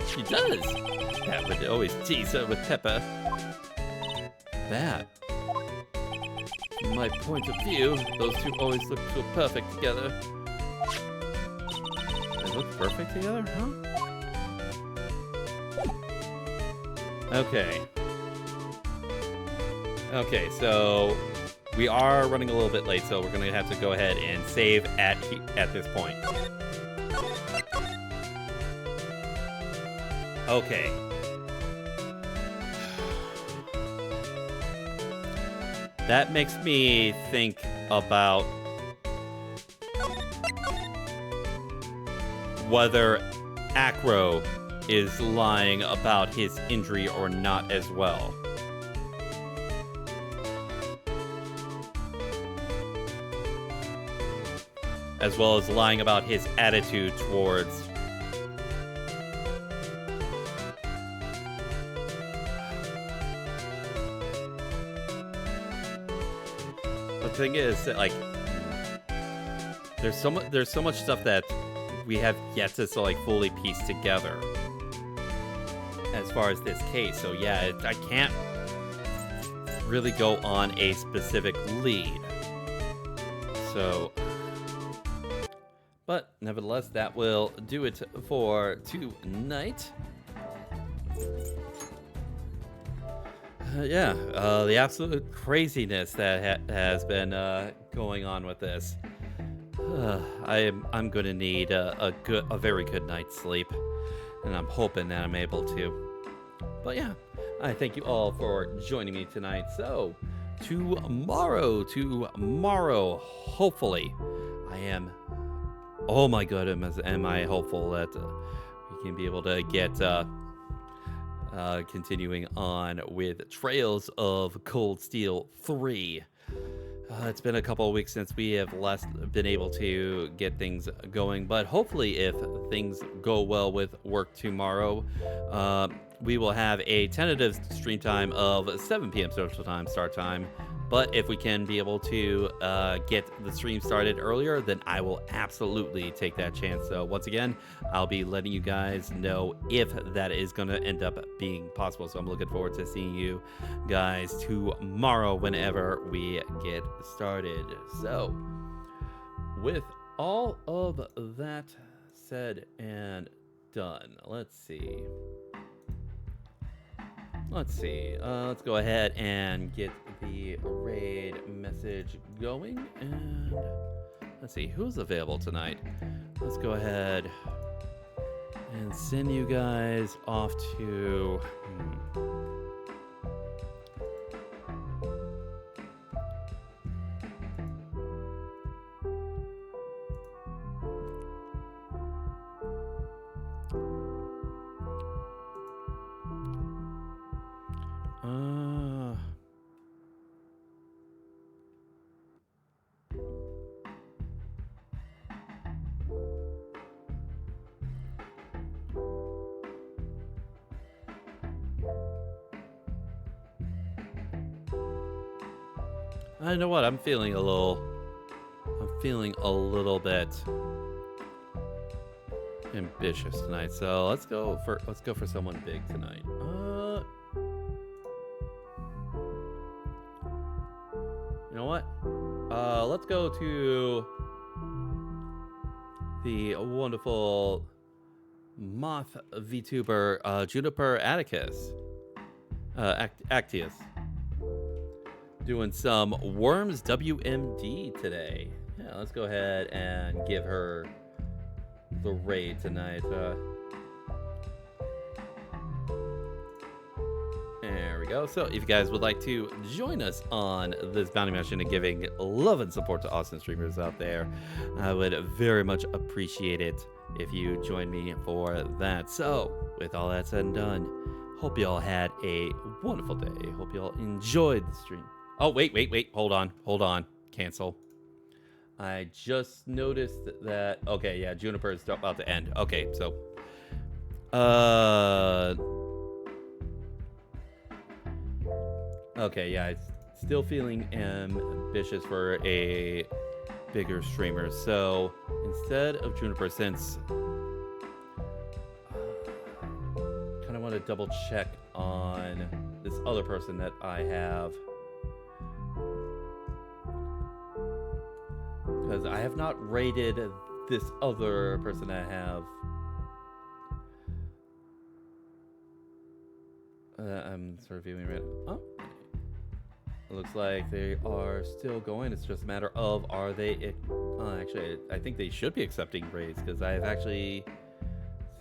She does. Pat would always tease her with Pepper. That. From my point of view, those two always look so perfect together. They look perfect together, huh? Okay. Okay, so we are running a little bit late, so we're gonna have to go ahead and save at this point. Okay. That makes me think about whether Acro is lying about his injury or not as well. As well as lying about his attitude towards the thing is that, like, there's so much stuff that we have yet to fully piece together as far as this case. So yeah, I can't really go on a specific lead. So, but nevertheless, that will do it for tonight. The absolute craziness that has been going on with this. I'm gonna need a very good night's sleep, and I'm hoping that I'm able to. But yeah, I thank you all for joining me tonight. So tomorrow, hopefully, I am. Oh my goodness, am I hopeful that we can be able to get continuing on with Trails of Cold Steel 3. It's been a couple of weeks since we have been able to get things going, but hopefully if things go well with work tomorrow, we will have a tentative stream time of 7 p.m. Central Time start time. But if we can be able to get the stream started earlier, then I will absolutely take that chance. So once again, I'll be letting you guys know if that is going to end up being possible. So I'm looking forward to seeing you guys tomorrow whenever we get started. So with all of that said and done, let's see. Let's go ahead and get the raid message going, and let's see who's available tonight. Let's go ahead and send you guys off to I know what, I'm feeling a little bit ambitious tonight. So let's go for someone big tonight. You know what? Let's go to the wonderful moth VTuber Juniper Atticus. Actius. Doing some Worms WMD today. Yeah, let's go ahead and give her the raid tonight. There we go. So if you guys would like to join us on this bounty mission and giving love and support to awesome streamers out there, I would very much appreciate it if you join me for that. So with all that said and done, hope you all had a wonderful day. Hope you all enjoyed the stream. Oh, wait. Hold on. Cancel. I just noticed that. Okay, yeah, Juniper is about to end. Okay, so. Okay, yeah, still feeling ambitious for a bigger streamer. So instead of Juniper, since kind of want to double check on this other person that I have, because I have not rated this other person I have. I'm sort of viewing right. Oh, it looks like they are still going. It's just a matter of are they? Actually, I think they should be accepting raids because I have actually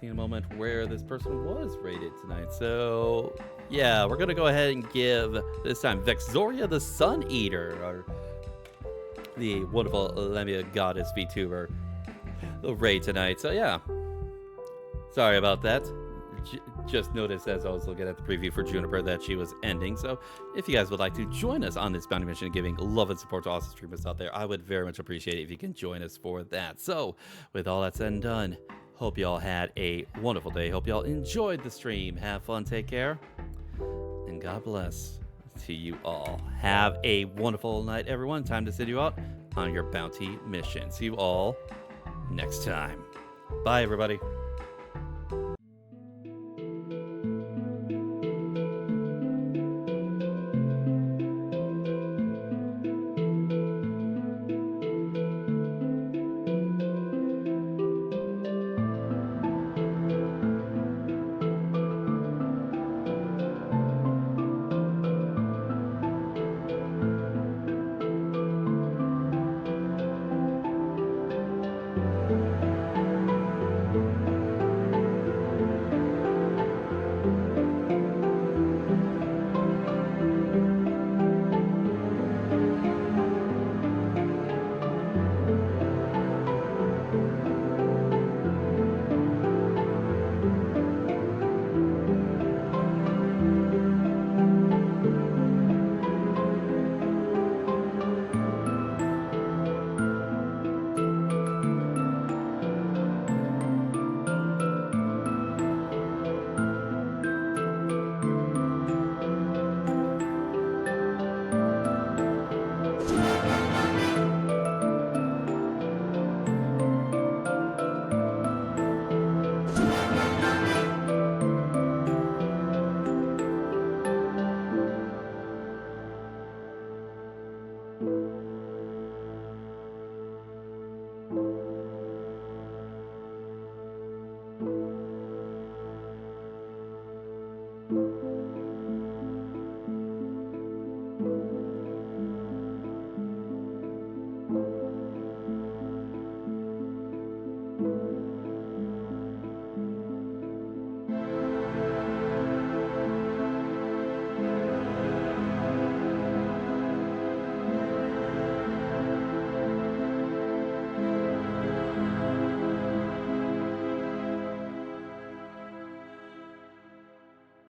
seen a moment where this person was rated tonight. So yeah, we're gonna go ahead and give this time Vexoria the Sun Eater, or the wonderful Lemia Goddess VTuber, the raid tonight. So yeah, sorry about that. Just noticed as I was looking at the preview for Juniper that she was ending. So if you guys would like to join us on this bounty mission, giving love and support to awesome streamers out there, I would very much appreciate it if you can join us for that. So with all that said and done, hope y'all had a wonderful day. Hope y'all enjoyed the stream. Have fun, take care, and God bless to you all. Have a wonderful night, everyone. Time to send you out on your bounty mission. See you all next time. Bye, everybody.